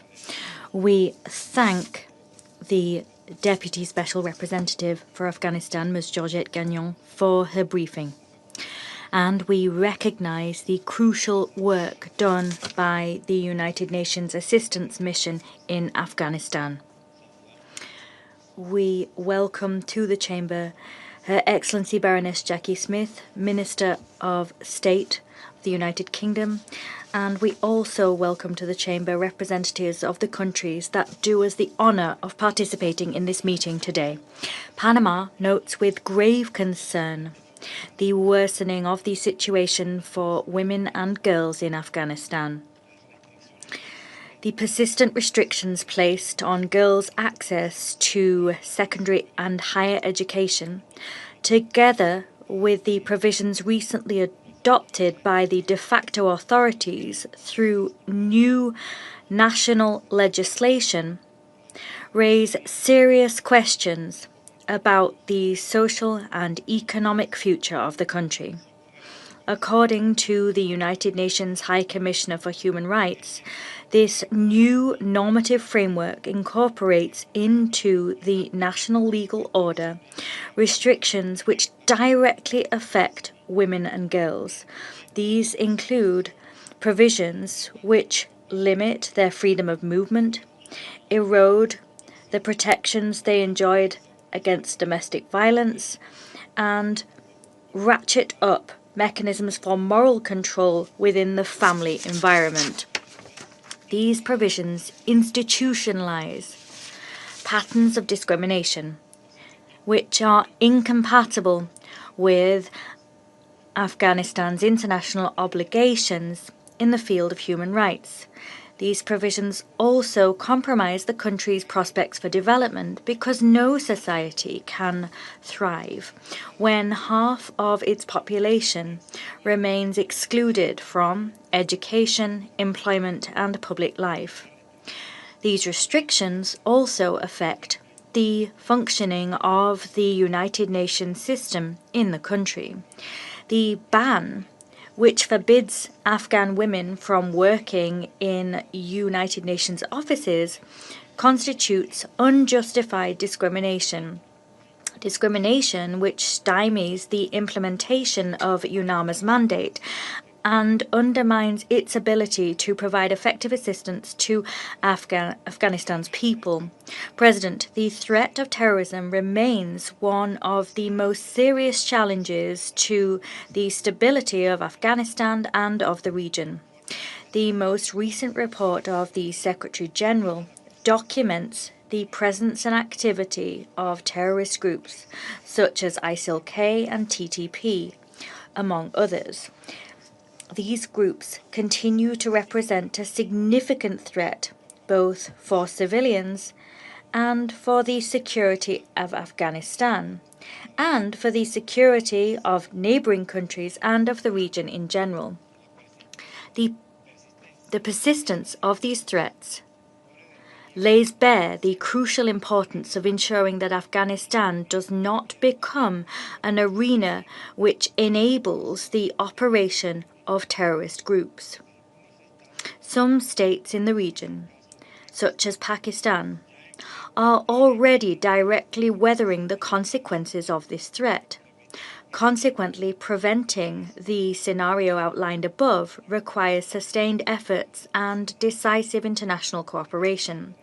We thank the Deputy Special Representative for Afghanistan, Ms. Georgette Gagnon, for her briefing. And we recognize the crucial work done by the United Nations Assistance Mission in Afghanistan. We welcome to the Chamber Her Excellency Baroness Jackie Smith, Minister of State of the United Kingdom, and we also welcome to the Chamber representatives of the countries that do us the honour of participating in this meeting today. Panama notes with grave concern the worsening of the situation for women and girls in Afghanistan. The persistent restrictions placed on girls' access to secondary and higher education, together with the provisions recently adopted by the de facto authorities through new national legislation, raise serious questions about the social and economic future of the country. According to the United Nations High Commissioner for Human Rights, this new normative framework incorporates into the national legal order restrictions which directly affect women and girls. These include provisions which limit their freedom of movement, erode the protections they enjoyed against domestic violence, and ratchet up mechanisms for moral control within the family environment. These provisions institutionalize patterns of discrimination which are incompatible with Afghanistan's international obligations in the field of human rights. These provisions also compromise the country's prospects for development because no society can thrive when half of its population remains excluded from education, employment, and public life. These restrictions also affect the functioning of the United Nations system in the country. The ban which forbids Afghan women from working in United Nations offices, constitutes unjustified discrimination. Discrimination which stymies the implementation of UNAMA's mandate and undermines its ability to provide effective assistance to Afghanistan's people. President, the threat of terrorism remains one of the most serious challenges to the stability of Afghanistan and of the region. The most recent report of the Secretary General documents the presence and activity of terrorist groups such as ISIL-K and TTP, among others. These groups continue to represent a significant threat both for civilians and for the security of Afghanistan, and for the security of neighbouring countries and of the region in general. The persistence of these threats lays bare the crucial importance of ensuring that Afghanistan does not become an arena which enables the operation of terrorist groups. Some states in the region, such as Pakistan, are already directly weathering the consequences of this threat. Consequently, preventing the scenario outlined above requires sustained efforts and decisive international cooperation.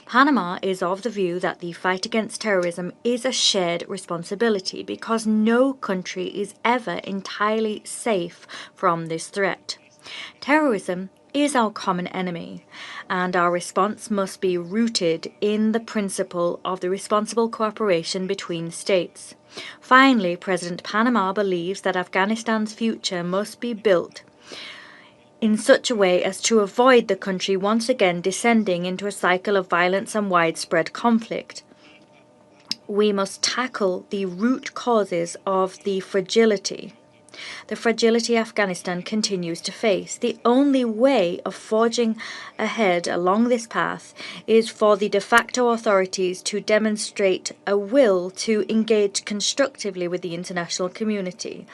Panama is of the view that the fight against terrorism is a shared responsibility because no country is ever entirely safe from this threat. Terrorism is our common enemy, and our response must be rooted in the principle of the responsible cooperation between states. Finally, President Panama believes that Afghanistan's future must be built in such a way as to avoid the country once again descending into a cycle of violence and widespread conflict. We must tackle the root causes of the fragility Afghanistan continues to face. The only way of forging ahead along this path is for the de facto authorities to demonstrate a will to engage constructively with the international community.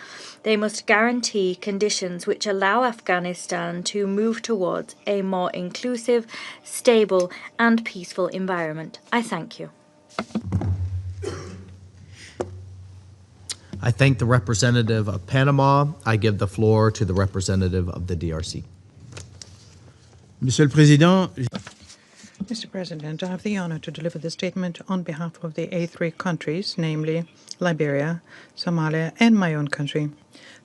They must guarantee conditions which allow Afghanistan to move towards a more inclusive, stable, and peaceful environment. I thank you. I thank the representative of Panama. I give the floor to the representative of the DRC. Monsieur le Président, Mr. President, I have the honor to deliver the statement on behalf of the A3 countries, namely Liberia, Somalia, and my own country,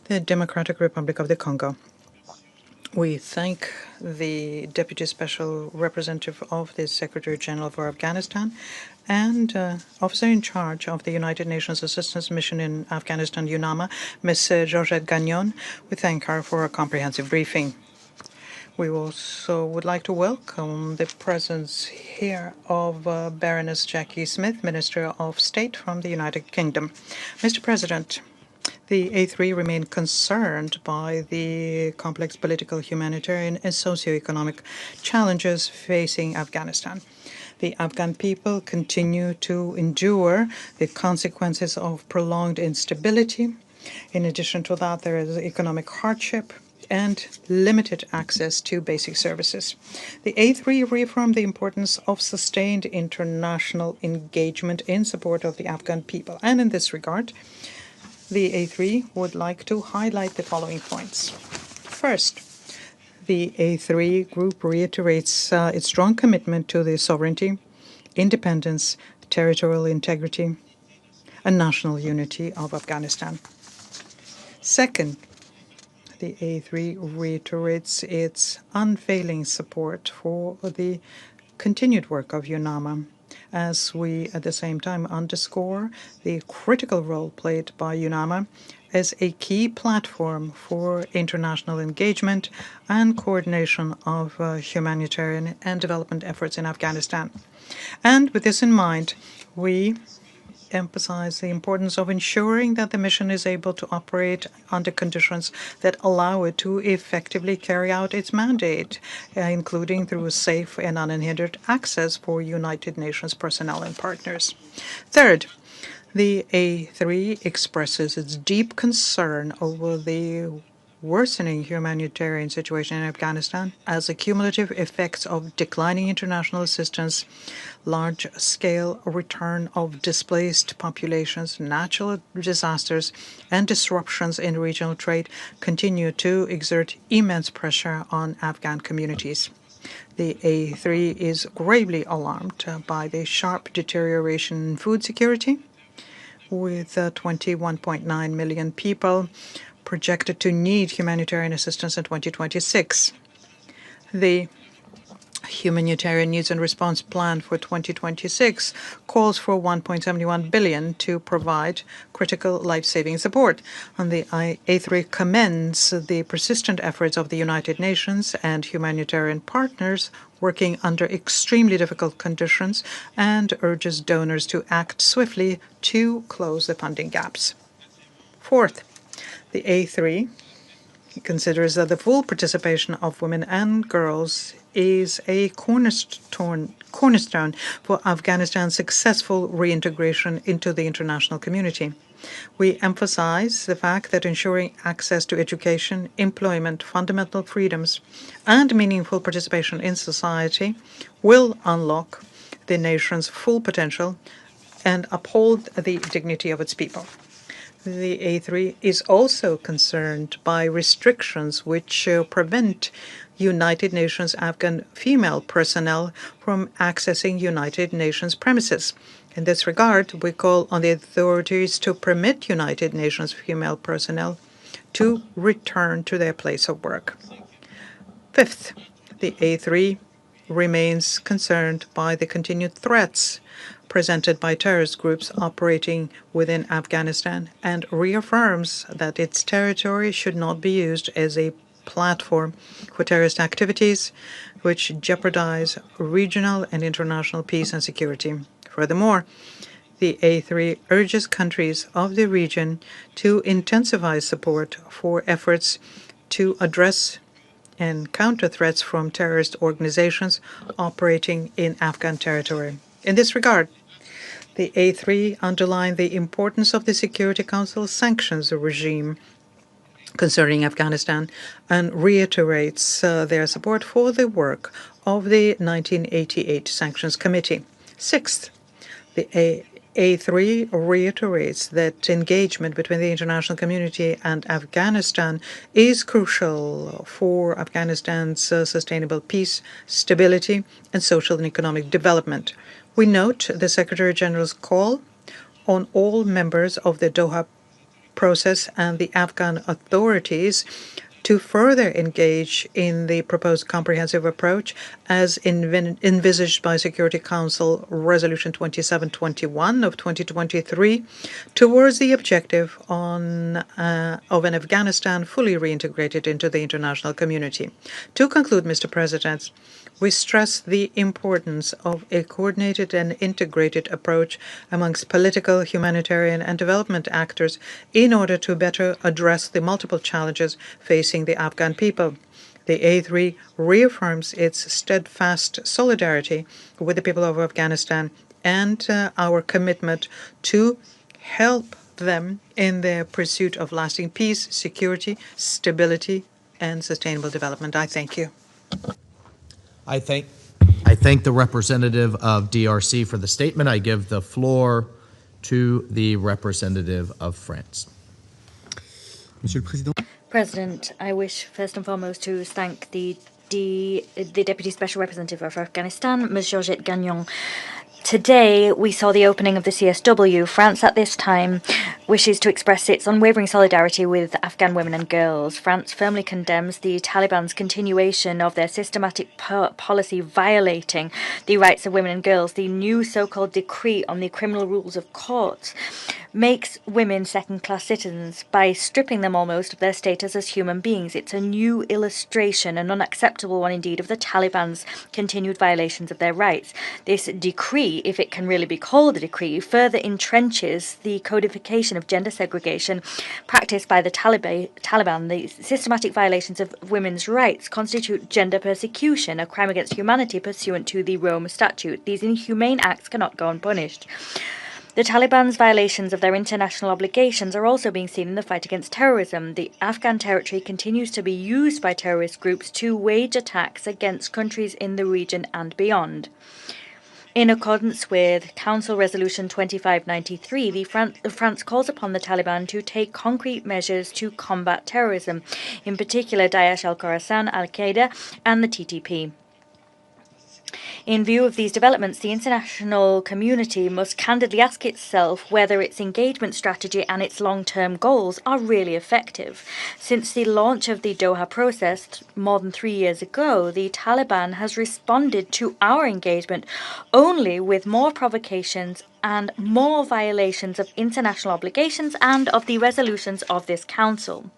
the Democratic Republic of the Congo. We thank the Deputy Special Representative of the Secretary General for Afghanistan and Officer in charge of the United Nations Assistance Mission in Afghanistan, UNAMA, Ms. Georgette Gagnon. We thank her for a comprehensive briefing. We also would like to welcome the presence here of Baroness Jackie Smith, Minister of State from the United Kingdom. Mr. President, the A3 remain concerned by the complex political, humanitarian, and socioeconomic challenges facing Afghanistan. The Afghan people continue to endure the consequences of prolonged instability. In addition to that, there is economic hardship and limited access to basic services. The A3 reaffirmed the importance of sustained international engagement in support of the Afghan people. And in this regard, the A3 would like to highlight the following points. First, the A3 group reiterates its strong commitment to the sovereignty, independence, territorial integrity, and national unity of Afghanistan. Second, the A3 reiterates its unfailing support for the continued work of UNAMA, as we at the same time underscore the critical role played by UNAMA as a key platform for international engagement and coordination of humanitarian and development efforts in Afghanistan. And with this in mind, we emphasize the importance of ensuring that the mission is able to operate under conditions that allow it to effectively carry out its mandate, including through safe and unhindered access for United Nations personnel and partners. Third, the A3 expresses its deep concern over the worsening humanitarian situation in Afghanistan as the cumulative effects of declining international assistance, large-scale return of displaced populations, natural disasters, and disruptions in regional trade continue to exert immense pressure on Afghan communities. The A3 is gravely alarmed by the sharp deterioration in food security, with 21.9 million people projected to need humanitarian assistance in 2026. The Humanitarian Needs and Response Plan for 2026 calls for 1.71 billion to provide critical life-saving support. And the A3 commends the persistent efforts of the United Nations and humanitarian partners working under extremely difficult conditions and urges donors to act swiftly to close the funding gaps. Fourth, the A3 considers that the full participation of women and girls is a cornerstone for Afghanistan's successful reintegration into the international community. We emphasize the fact that ensuring access to education, employment, fundamental freedoms, and meaningful participation in society will unlock the nation's full potential and uphold the dignity of its people. The A3 is also concerned by restrictions which prevent United Nations Afghan female personnel from accessing United Nations premises. In this regard, we call on the authorities to permit United Nations female personnel to return to their place of work. Fifth, the A3 remains concerned by the continued threats presented by terrorist groups operating within Afghanistan and reaffirms that its territory should not be used as a platform for terrorist activities which jeopardize regional and international peace and security. Furthermore, the A3 urges countries of the region to intensify support for efforts to address and counter threats from terrorist organizations operating in Afghan territory. In this regard, the A3 underlined the importance of the Security Council sanctions regime concerning Afghanistan and reiterates their support for the work of the 1988 Sanctions Committee. Sixth, the A3 reiterates that engagement between the international community and Afghanistan is crucial for Afghanistan's sustainable peace, stability, and social and economic development. We note the Secretary General's call on all members of the Doha process and the Afghan authorities to further engage in the proposed comprehensive approach as envisaged by Security Council Resolution 2721 of 2023 towards the objective of an Afghanistan fully reintegrated into the international community. To conclude, Mr. President, we stress the importance of a coordinated and integrated approach amongst political, humanitarian, and development actors in order to better address the multiple challenges facing the Afghan people. The A3 reaffirms its steadfast solidarity with the people of Afghanistan and our commitment to help them in their pursuit of lasting peace, security, stability, and sustainable development. I thank you. I thank the representative of DRC for the statement. I give the floor to the representative of France. Monsieur le Président. President, I wish first and foremost to thank the Deputy Special Representative of Afghanistan, Ms. Georgette Gagnon. Today, we saw the opening of the CSW. France at this time wishes to express its unwavering solidarity with Afghan women and girls. France firmly condemns the Taliban's continuation of their systematic policy violating the rights of women and girls. The new so-called decree on the criminal rules of courts makes women second-class citizens by stripping them almost of their status as human beings. It's a new illustration, an unacceptable one indeed, of the Taliban's continued violations of their rights. This decree, if it can really be called a decree, further entrenches the codification of gender segregation practiced by the Taliban. The systematic violations of women's rights constitute gender persecution, a crime against humanity pursuant to the Rome Statute. These inhumane acts cannot go unpunished. The Taliban's violations of their international obligations are also being seen in the fight against terrorism. The Afghan territory continues to be used by terrorist groups to wage attacks against countries in the region and beyond. In accordance with Council Resolution 2593, France calls upon the Taliban to take concrete measures to combat terrorism, in particular Daesh al-Khorasan, Al-Qaeda, and the TTP. In view of these developments, the international community must candidly ask itself whether its engagement strategy and its long-term goals are really effective. Since the launch of the Doha process more than 3 years ago, the Taliban has responded to our engagement only with more provocations and more violations of international obligations and of the resolutions of this Council.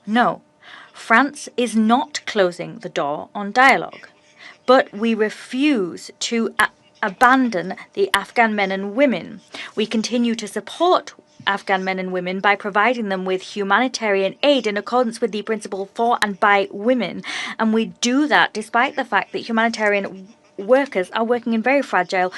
No, France is not closing the door on dialogue, but we refuse to abandon the Afghan men and women. We continue to support Afghan men and women by providing them with humanitarian aid in accordance with the principle for and by women, and we do that despite the fact that humanitarian workers are working in very fragile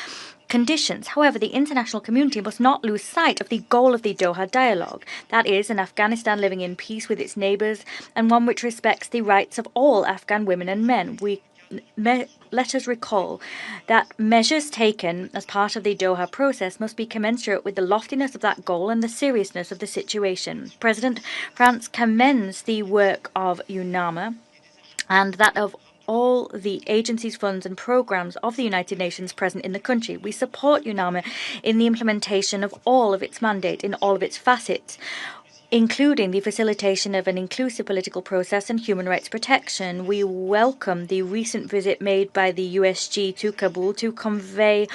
conditions. However, the international community must not lose sight of the goal of the Doha dialogue. That is, an Afghanistan living in peace with its neighbours and one which respects the rights of all Afghan women and men. Let us recall that measures taken as part of the Doha process must be commensurate with the loftiness of that goal and the seriousness of the situation. President France commends the work of UNAMA and that of all the agencies, funds and programs of the United Nations present in the country. We support UNAMA in the implementation of all of its mandate in all of its facets, including the facilitation of an inclusive political process and human rights protection. We welcome the recent visit made by the USG to Kabul to convey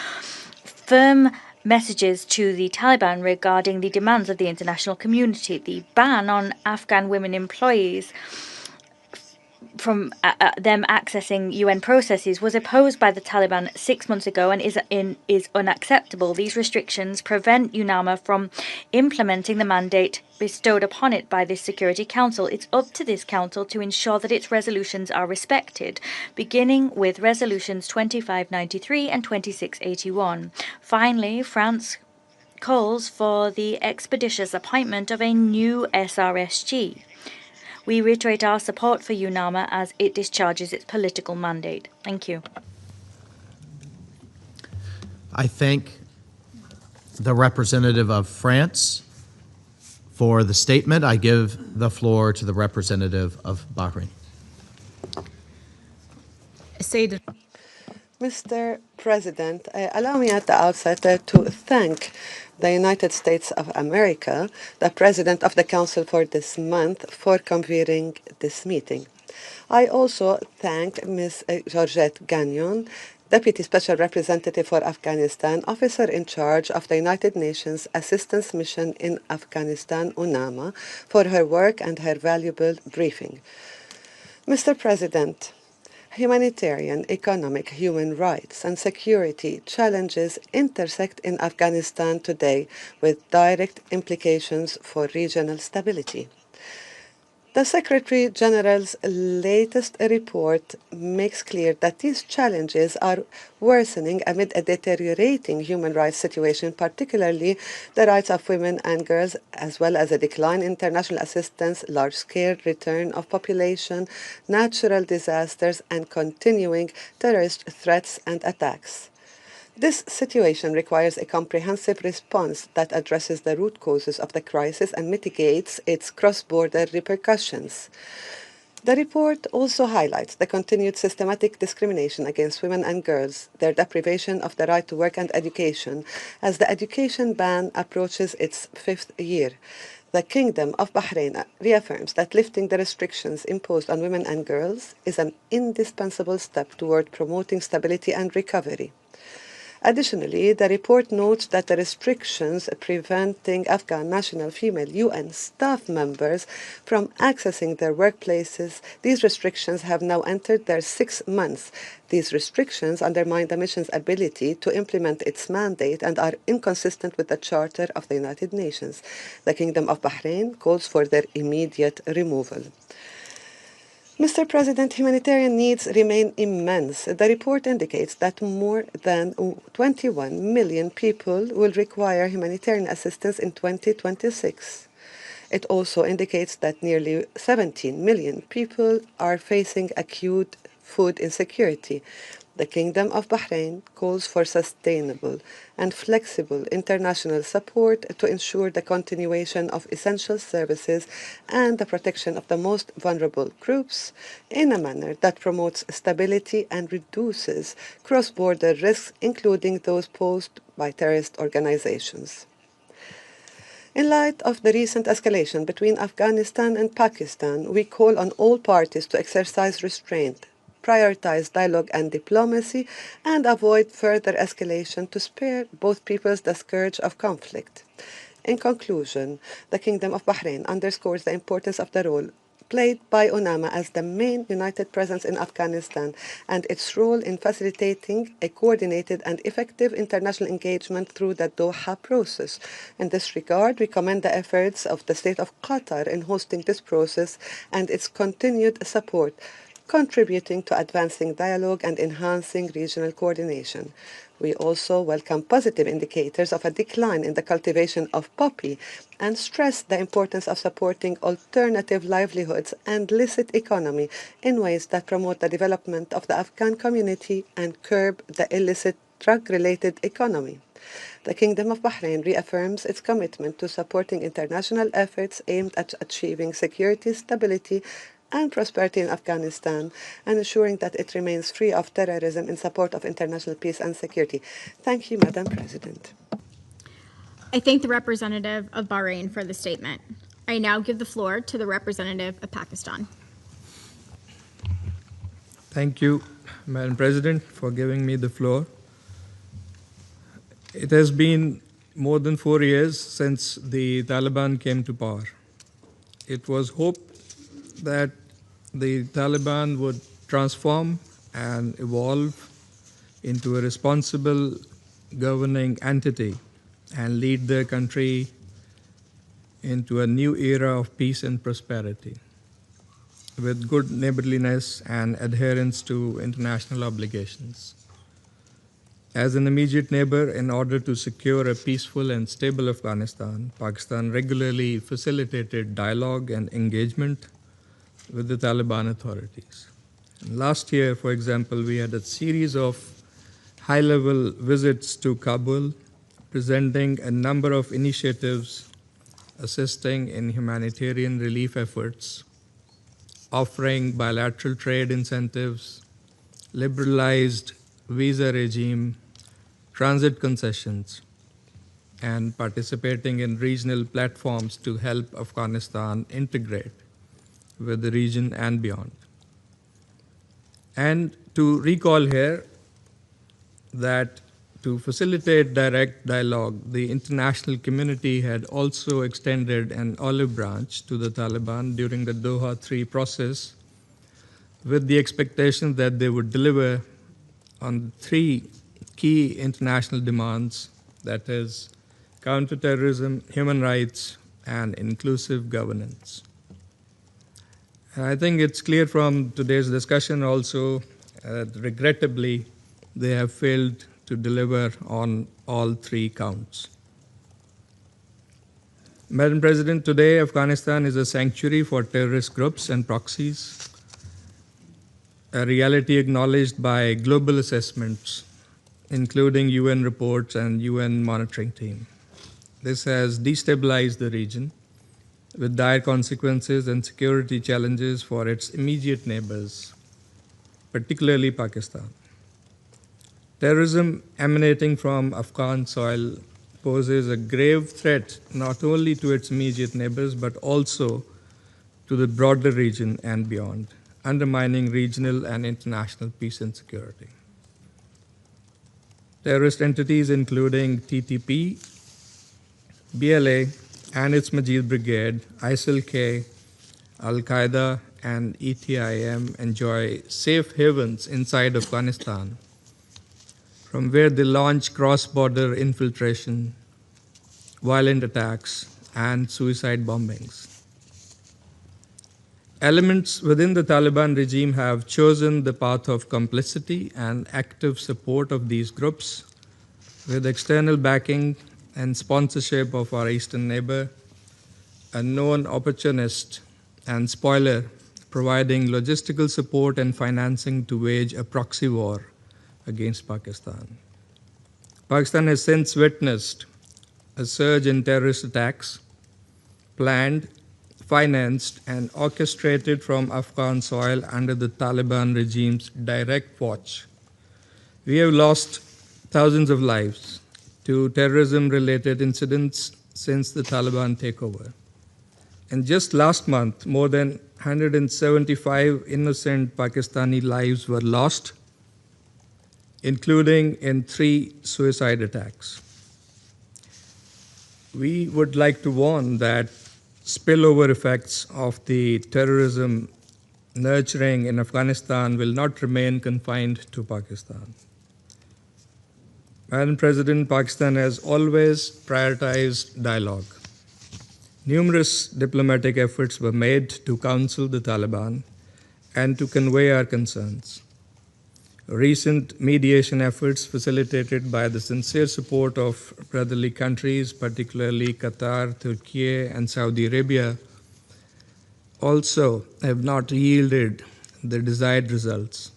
firm messages to the Taliban regarding the demands of the international community. The ban on Afghan women employees from them accessing UN processes was opposed by the Taliban 6 months ago and is unacceptable. These restrictions prevent UNAMA from implementing the mandate bestowed upon it by this Security Council. It's up to this Council to ensure that its resolutions are respected, beginning with resolutions 2593 and 2681. Finally, France calls for the expeditious appointment of a new SRSG. We reiterate our support for UNAMA as it discharges its political mandate. Thank you. I thank the representative of France for the statement. I give the floor to the representative of Bahrain. Mr. President, allow me at the outset to thank the United States of America, the President of the Council for this month, for convening this meeting. I also thank Ms. Georgette Gagnon, Deputy Special Representative for Afghanistan, Officer in charge of the United Nations Assistance Mission in Afghanistan, UNAMA, for her work and her valuable briefing. Mr. President, humanitarian, economic, human rights, and security challenges intersect in Afghanistan today with direct implications for regional stability. The Secretary General's latest report makes clear that these challenges are worsening amid a deteriorating human rights situation, particularly the rights of women and girls, as well as a decline in international assistance, large-scale return of population, natural disasters, and continuing terrorist threats and attacks. This situation requires a comprehensive response that addresses the root causes of the crisis and mitigates its cross-border repercussions. The report also highlights the continued systematic discrimination against women and girls, their deprivation of the right to work and education, as the education ban approaches its 5th year. The Kingdom of Bahrain reaffirms that lifting the restrictions imposed on women and girls is an indispensable step toward promoting stability and recovery. Additionally, the report notes that the restrictions preventing Afghan national female UN staff members from accessing their workplaces, these restrictions have now entered their 6th month. These restrictions undermine the mission's ability to implement its mandate and are inconsistent with the Charter of the United Nations. The Kingdom of Bahrain calls for their immediate removal. Mr. President, humanitarian needs remain immense. The report indicates that more than 21 million people will require humanitarian assistance in 2026. It also indicates that nearly 17 million people are facing acute food insecurity. The Kingdom of Bahrain calls for sustainable and flexible international support to ensure the continuation of essential services and the protection of the most vulnerable groups in a manner that promotes stability and reduces cross-border risks, including those posed by terrorist organizations. In light of the recent escalation between Afghanistan and Pakistan, we call on all parties to exercise restraint, prioritize dialogue and diplomacy, and avoid further escalation to spare both peoples the scourge of conflict. In conclusion, the Kingdom of Bahrain underscores the importance of the role played by UNAMA as the main united presence in Afghanistan and its role in facilitating a coordinated and effective international engagement through the Doha process. In this regard, we commend the efforts of the State of Qatar in hosting this process and its continued support, contributing to advancing dialogue and enhancing regional coordination. We also welcome positive indicators of a decline in the cultivation of poppy and stress the importance of supporting alternative livelihoods and licit economy in ways that promote the development of the Afghan community and curb the illicit drug-related economy. The Kingdom of Bahrain reaffirms its commitment to supporting international efforts aimed at achieving security, stability, and prosperity in Afghanistan, and ensuring that it remains free of terrorism in support of international peace and security. Thank you, Madam President. I thank the representative of Bahrain for the statement. I now give the floor to the representative of Pakistan. Thank you, Madam President, for giving me the floor. It has been more than 4 years since the Taliban came to power. It was hoped that the Taliban would transform and evolve into a responsible governing entity and lead their country into a new era of peace and prosperity with good neighborliness and adherence to international obligations. As an immediate neighbor, in order to secure a peaceful and stable Afghanistan, Pakistan regularly facilitated dialogue and engagement with the Taliban authorities. And last year, for example, we had a series of high-level visits to Kabul, presenting a number of initiatives assisting in humanitarian relief efforts, offering bilateral trade incentives, liberalized visa regime, transit concessions, and participating in regional platforms to help Afghanistan integrate with the region and beyond. And to recall here that to facilitate direct dialogue, the international community had also extended an olive branch to the Taliban during the Doha III process with the expectation that they would deliver on 3 key international demands, that is, counterterrorism, human rights, and inclusive governance. I think it's clear from today's discussion also that regrettably they have failed to deliver on all 3 counts. Madam President, today Afghanistan is a sanctuary for terrorist groups and proxies, a reality acknowledged by global assessments, including UN reports and UN monitoring team. This has destabilized the region with dire consequences and security challenges for its immediate neighbors, particularly Pakistan. Terrorism emanating from Afghan soil poses a grave threat not only to its immediate neighbors but also to the broader region and beyond, undermining regional and international peace and security. Terrorist entities including TTP, BLA, and its Majid Brigade, ISIL-K, Al-Qaeda, and ETIM enjoy safe havens inside Afghanistan, from where they launch cross-border infiltration, violent attacks, and suicide bombings. Elements within the Taliban regime have chosen the path of complicity and active support of these groups, with external backing and sponsorship of our eastern neighbor, a known opportunist and spoiler, providing logistical support and financing to wage a proxy war against Pakistan. Pakistan has since witnessed a surge in terrorist attacks, planned, financed, and orchestrated from Afghan soil under the Taliban regime's direct watch. We have lost thousands of lives to terrorism-related incidents since the Taliban takeover. And just last month, more than 175 innocent Pakistani lives were lost, including in 3 suicide attacks. We would like to warn that spillover effects of the terrorism nurturing in Afghanistan will not remain confined to Pakistan. Madam President, Pakistan has always prioritized dialogue. Numerous diplomatic efforts were made to counsel the Taliban and to convey our concerns. Recent mediation efforts facilitated by the sincere support of brotherly countries, particularly Qatar, Turkey, and Saudi Arabia, also have not yielded the desired results.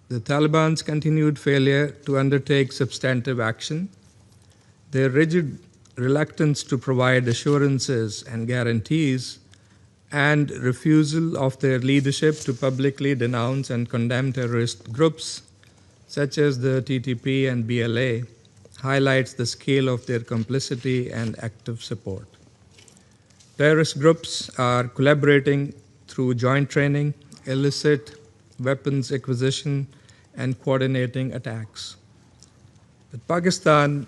The Taliban's continued failure to undertake substantive action, their rigid reluctance to provide assurances and guarantees, and refusal of their leadership to publicly denounce and condemn terrorist groups such as the TTP and BLA highlights the scale of their complicity and active support. Terrorist groups are collaborating through joint training, illicit weapons acquisition, and coordinating attacks. But Pakistan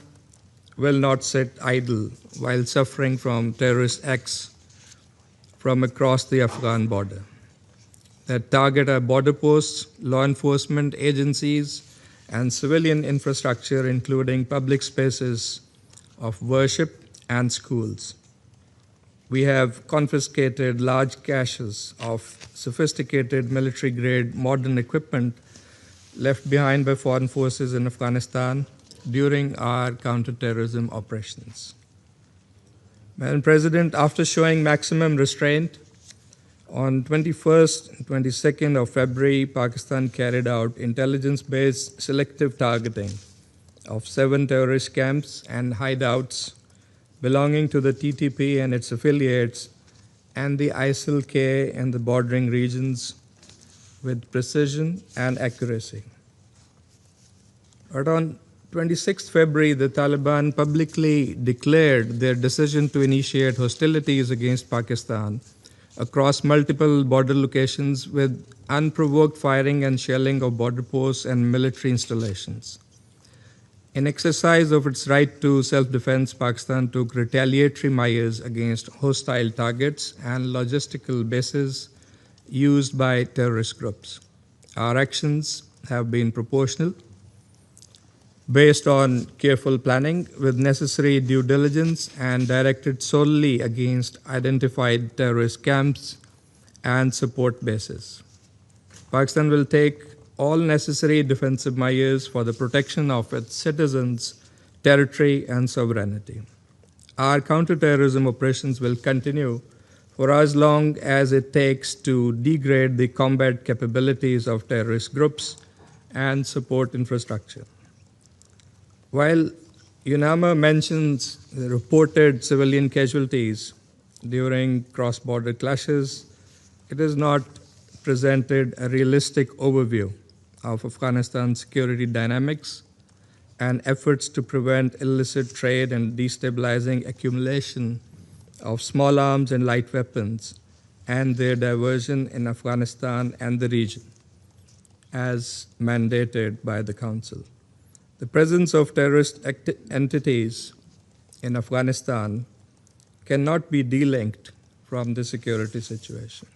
will not sit idle while suffering from terrorist acts from across the Afghan border that target our border posts, law enforcement agencies, and civilian infrastructure, including public spaces of worship and schools. We have confiscated large caches of sophisticated military-grade modern equipment left behind by foreign forces in Afghanistan during our counterterrorism operations. Madam President, after showing maximum restraint, on 21st and 22nd of February, Pakistan carried out intelligence-based selective targeting of 7 terrorist camps and hideouts belonging to the TTP and its affiliates and the ISIL-K and the bordering regions with precision and accuracy. But on 26th February, the Taliban publicly declared their decision to initiate hostilities against Pakistan across multiple border locations with unprovoked firing and shelling of border posts and military installations. In exercise of its right to self-defense, Pakistan took retaliatory measures against hostile targets and logistical bases used by terrorist groups. Our actions have been proportional, based on careful planning with necessary due diligence and directed solely against identified terrorist camps and support bases. Pakistan will take all necessary defensive measures for the protection of its citizens, territory, and sovereignty. Our counterterrorism operations will continue for as long as it takes to degrade the combat capabilities of terrorist groups and support infrastructure. While UNAMA mentions the reported civilian casualties during cross-border clashes, it has not presented a realistic overview of Afghanistan's security dynamics and efforts to prevent illicit trade and destabilizing accumulation of small arms and light weapons and their diversion in Afghanistan and the region, as mandated by the Council. The presence of terrorist entities in Afghanistan cannot be delinked from the security situation.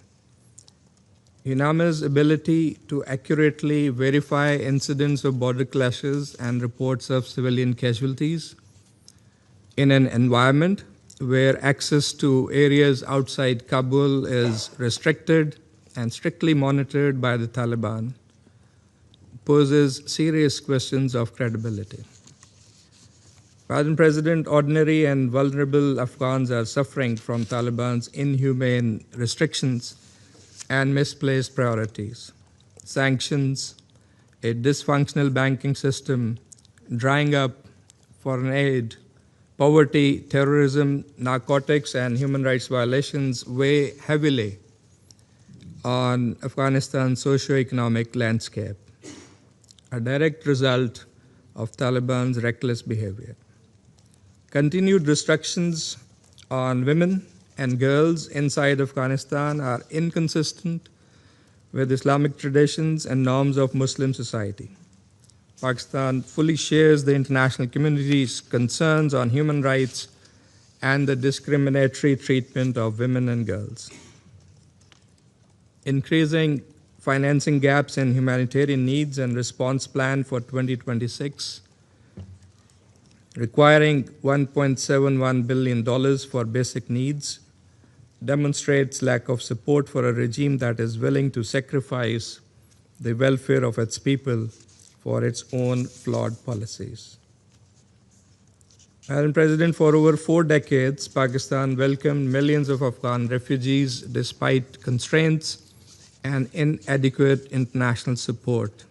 UNAMA's ability to accurately verify incidents of border clashes and reports of civilian casualties in an environment where access to areas outside Kabul is restricted and strictly monitored by the Taliban poses serious questions of credibility. Madam President, ordinary and vulnerable Afghans are suffering from Taliban's inhumane restrictions and misplaced priorities, sanctions, a dysfunctional banking system, drying up foreign aid, poverty, terrorism, narcotics, and human rights violations weigh heavily on Afghanistan's socio-economic landscape, a direct result of Taliban's reckless behavior. Continued restrictions on women and girls inside Afghanistan are inconsistent with Islamic traditions and norms of Muslim society. Pakistan fully shares the international community's concerns on human rights and the discriminatory treatment of women and girls. Increasing financing gaps in humanitarian needs and response plan for 2026, requiring $1.71 billion for basic needs, demonstrates lack of support for a regime that is willing to sacrifice the welfare of its people for its own flawed policies. Madam President, for over 4 decades, Pakistan welcomed millions of Afghan refugees despite constraints and inadequate international support,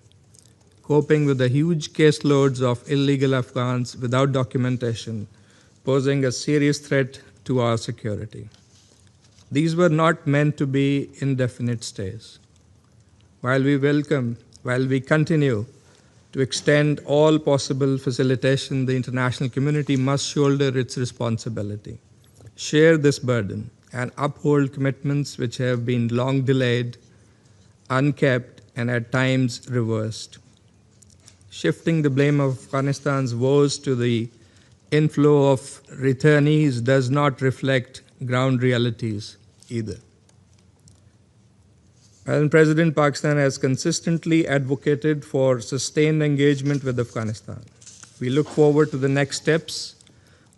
coping with the huge caseloads of illegal Afghans without documentation, posing a serious threat to our security. These were not meant to be indefinite stays. While we continue to extend all possible facilitation, the international community must shoulder its responsibility, share this burden, and uphold commitments which have been long delayed, unkept, and at times reversed. Shifting the blame of Afghanistan's woes to the inflow of returnees does not reflect ground realities either. Madam President, Pakistan has consistently advocated for sustained engagement with Afghanistan. We look forward to the next steps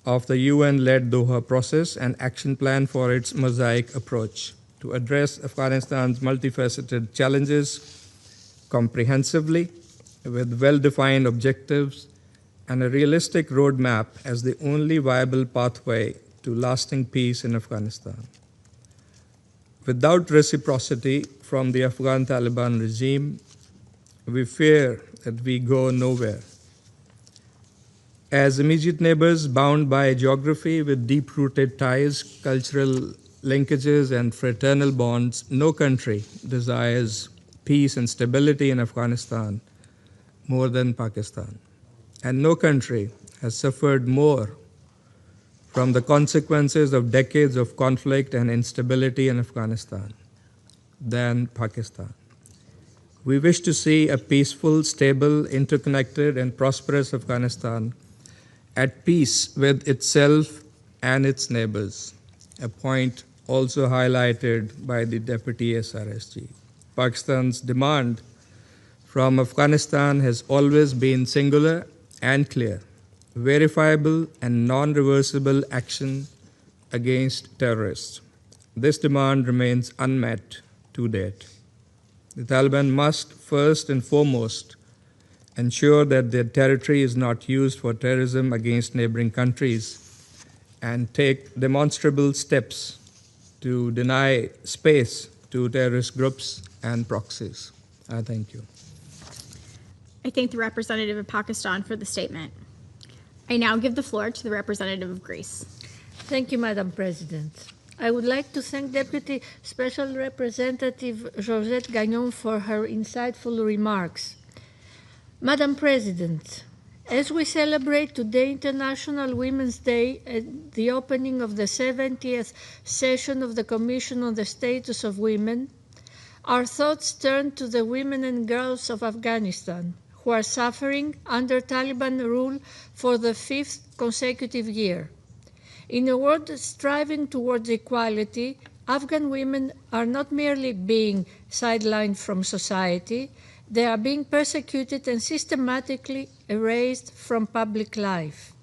of the UN-led Doha process and action plan for its mosaic approach to address Afghanistan's multifaceted challenges comprehensively with well-defined objectives and a realistic roadmap as the only viable pathway to lasting peace in Afghanistan. Without reciprocity from the Afghan Taliban regime, we fear that we go nowhere. As immediate neighbors bound by geography with deep-rooted ties, cultural linkages, and fraternal bonds, no country desires peace and stability in Afghanistan more than Pakistan. And no country has suffered more from the consequences of decades of conflict and instability in Afghanistan than Pakistan. We wish to see a peaceful, stable, interconnected, and prosperous Afghanistan at peace with itself and its neighbors, a point also highlighted by the Deputy SRSG. Pakistan's demand from Afghanistan has always been singular and clear: verifiable and non-reversible action against terrorists. This demand remains unmet to date. The Taliban must first and foremost ensure that their territory is not used for terrorism against neighboring countries and take demonstrable steps to deny space to terrorist groups and proxies. I thank you. I thank the representative of Pakistan for the statement. I now give the floor to the representative of Greece. Thank you, Madam President. I would like to thank Deputy Special Representative Georgette Gagnon for her insightful remarks. Madam President, as we celebrate today International Women's Day and the opening of the 70th session of the Commission on the Status of Women, our thoughts turn to the women and girls of Afghanistan who are suffering under Taliban rule for the 5th consecutive year. In a world striving towards equality, Afghan women are not merely being sidelined from society, they are being persecuted and systematically erased from public life.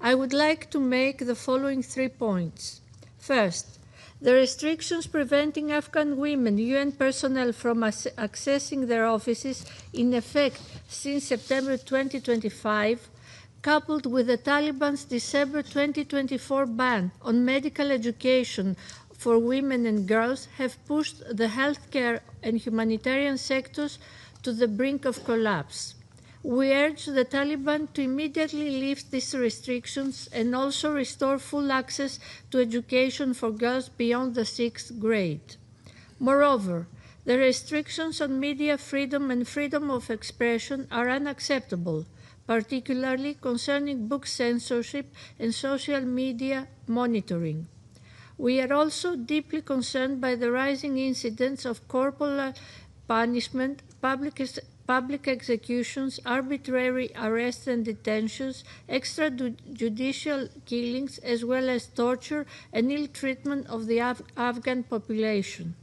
I would like to make the following 3 points. First, the restrictions preventing Afghan women, UN personnel from accessing their offices in effect since September 2025, coupled with the Taliban's December 2024 ban on medical education for women and girls, have pushed the healthcare and humanitarian sectors to the brink of collapse. We urge the Taliban to immediately lift these restrictions and also restore full access to education for girls beyond the 6th grade. Moreover, the restrictions on media freedom and freedom of expression are unacceptable, particularly concerning book censorship and social media monitoring. We are also deeply concerned by the rising incidence of corporal punishment, public executions, arbitrary arrests and detentions, extrajudicial killings, as well as torture and ill treatment of the Afghan population.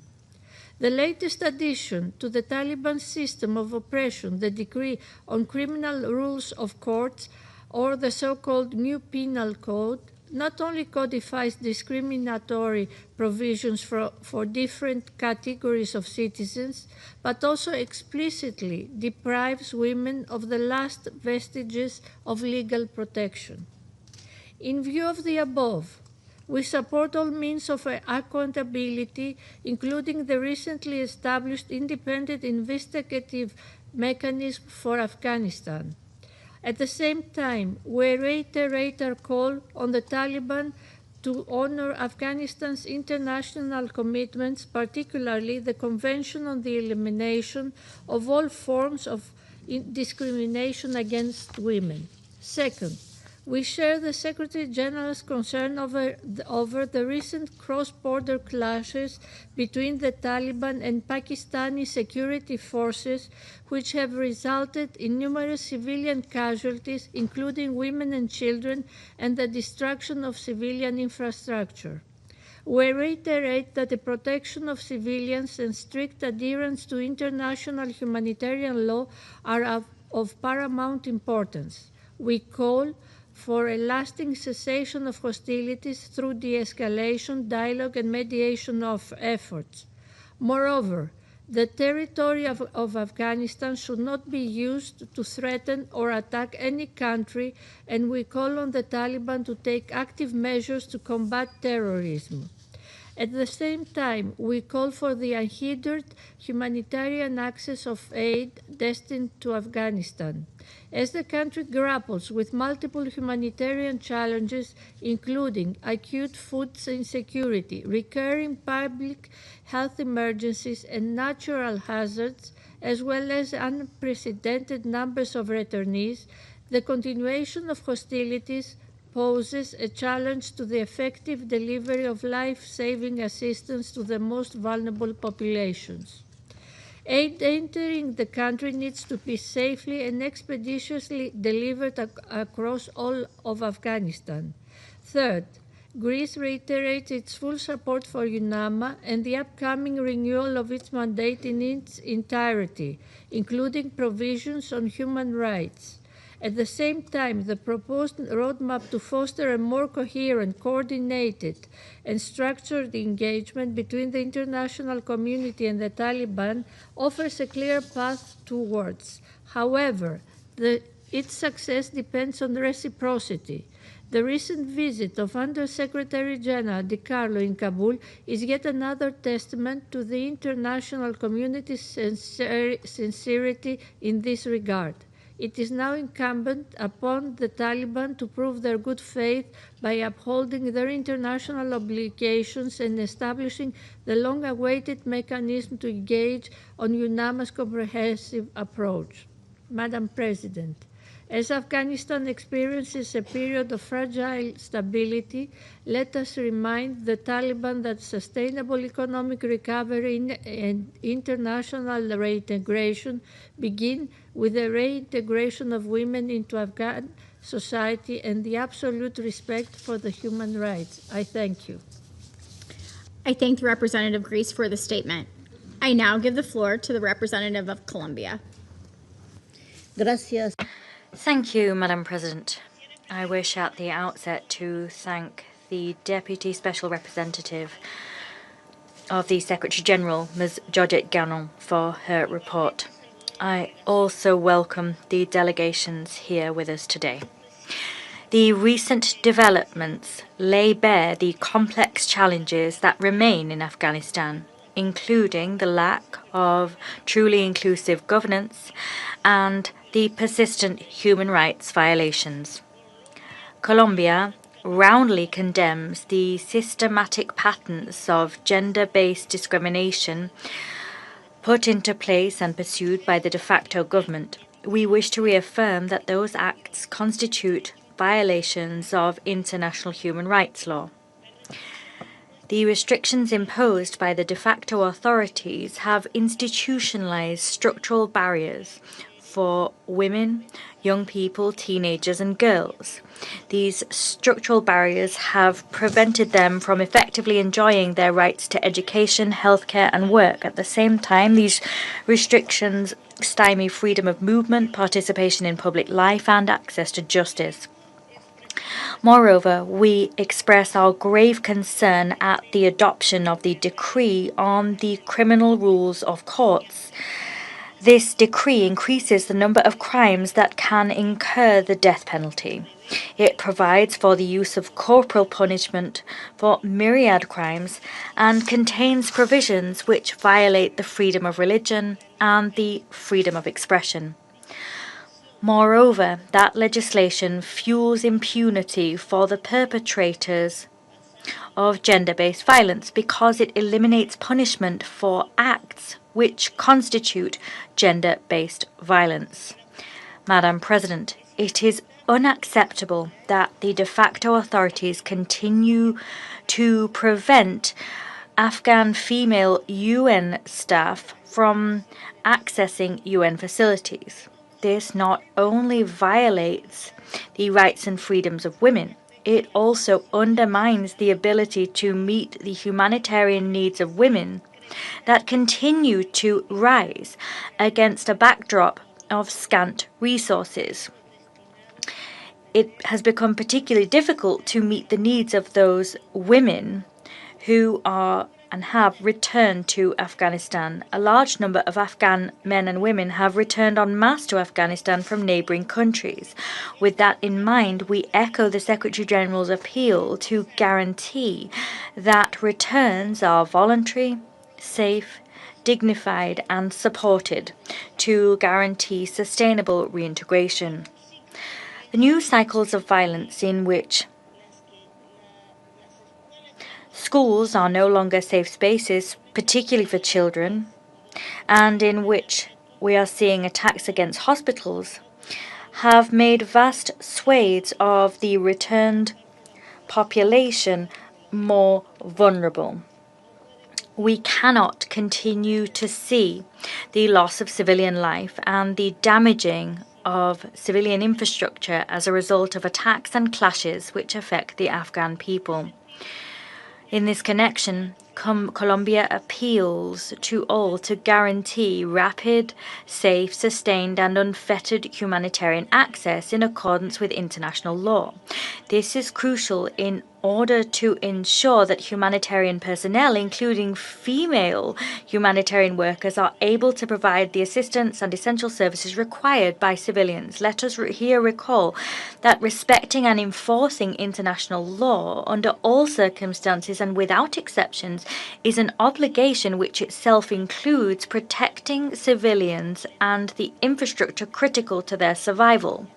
The latest addition to the Taliban system of oppression, the Decree on Criminal Rules of Courts, or the so-called New Penal Code, not only codifies discriminatory provisions for different categories of citizens, but also explicitly deprives women of the last vestiges of legal protection. In view of the above, we support all means of accountability, including the recently established independent investigative mechanism for Afghanistan. At the same time, we reiterate our call on the Taliban to honor Afghanistan's international commitments, particularly the Convention on the Elimination of All Forms of Discrimination Against Women. Second, we share the Secretary General's concern over the recent cross-border clashes between the Taliban and Pakistani security forces, which have resulted in numerous civilian casualties, including women and children, and the destruction of civilian infrastructure. We reiterate that the protection of civilians and strict adherence to international humanitarian law are of paramount importance. We call for a lasting cessation of hostilities through de-escalation, dialogue, and mediation of efforts. Moreover, the territory of Afghanistan should not be used to threaten or attack any country, and we call on the Taliban to take active measures to combat terrorism. At the same time, we call for the unhindered humanitarian access of aid destined to Afghanistan. As the country grapples with multiple humanitarian challenges, including acute food insecurity, recurring public health emergencies, and natural hazards, as well as unprecedented numbers of returnees, the continuation of hostilities poses a challenge to the effective delivery of life-saving assistance to the most vulnerable populations. Aid entering the country needs to be safely and expeditiously delivered across all of Afghanistan. Third, Greece reiterates its full support for UNAMA and the upcoming renewal of its mandate in its entirety, including provisions on human rights. At the same time, the proposed roadmap to foster a more coherent, coordinated, and structured engagement between the international community and the Taliban offers a clear path towards. However, its success depends on reciprocity. The recent visit of Under-Secretary General Di Carlo in Kabul is yet another testament to the international community's sincerity in this regard. It is now incumbent upon the Taliban to prove their good faith by upholding their international obligations and establishing the long-awaited mechanism to engage on UNAMA's comprehensive approach. Madam President, as Afghanistan experiences a period of fragile stability, let us remind the Taliban that sustainable economic recovery and international reintegration begin with the reintegration of women into Afghan society and the absolute respect for the human rights. I thank you. I thank the representative of Greece for the statement. I now give the floor to the representative of Colombia. Gracias. Thank you, Madam President. I wish at the outset to thank the Deputy Special Representative of the Secretary General, Ms. Georgette Gagnon, for her report. I also welcome the delegations here with us today. The recent developments lay bare the complex challenges that remain in Afghanistan including the lack of truly inclusive governance and the persistent human rights violations. Colombia roundly condemns the systematic patterns of gender-based discrimination put into place and pursued by the de facto government. We wish to reaffirm that those acts constitute violations of international human rights law. The restrictions imposed by the de facto authorities have institutionalized structural barriers for women, young people, teenagers, and girls. These structural barriers have prevented them from effectively enjoying their rights to education, healthcare, and work. At the same time, these restrictions stymie freedom of movement, participation in public life, and access to justice. Moreover, we express our grave concern at the adoption of the decree on the criminal rules of courts. This decree increases the number of crimes that can incur the death penalty. It provides for the use of corporal punishment for myriad crimes and contains provisions which violate the freedom of religion and the freedom of expression. Moreover, that legislation fuels impunity for the perpetrators of gender-based violence because it eliminates punishment for acts which constitute gender-based violence. Madam President, it is unacceptable that the de facto authorities continue to prevent Afghan female UN staff from accessing UN facilities. This not only violates the rights and freedoms of women, it also undermines the ability to meet the humanitarian needs of women that continue to rise against a backdrop of scant resources. It has become particularly difficult to meet the needs of those women who are and have returned to Afghanistan. A large number of Afghan men and women have returned en masse to Afghanistan from neighbouring countries. With that in mind, we echo the Secretary General's appeal to guarantee that returns are voluntary, safe, dignified, and supported to guarantee sustainable reintegration. The new cycles of violence in which schools are no longer safe spaces, particularly for children, and in which we are seeing attacks against hospitals, have made vast swathes of the returned population more vulnerable. We cannot continue to see the loss of civilian life and the damaging of civilian infrastructure as a result of attacks and clashes which affect the Afghan people. In this connection, Colombia appeals to all to guarantee rapid, safe, sustained and unfettered humanitarian access in accordance with international law. This is crucial in order to ensure that humanitarian personnel, including female humanitarian workers, are able to provide the assistance and essential services required by civilians. Let us here recall that respecting and enforcing international law under all circumstances and without exceptions is an obligation which itself includes protecting civilians and the infrastructure critical to their survival.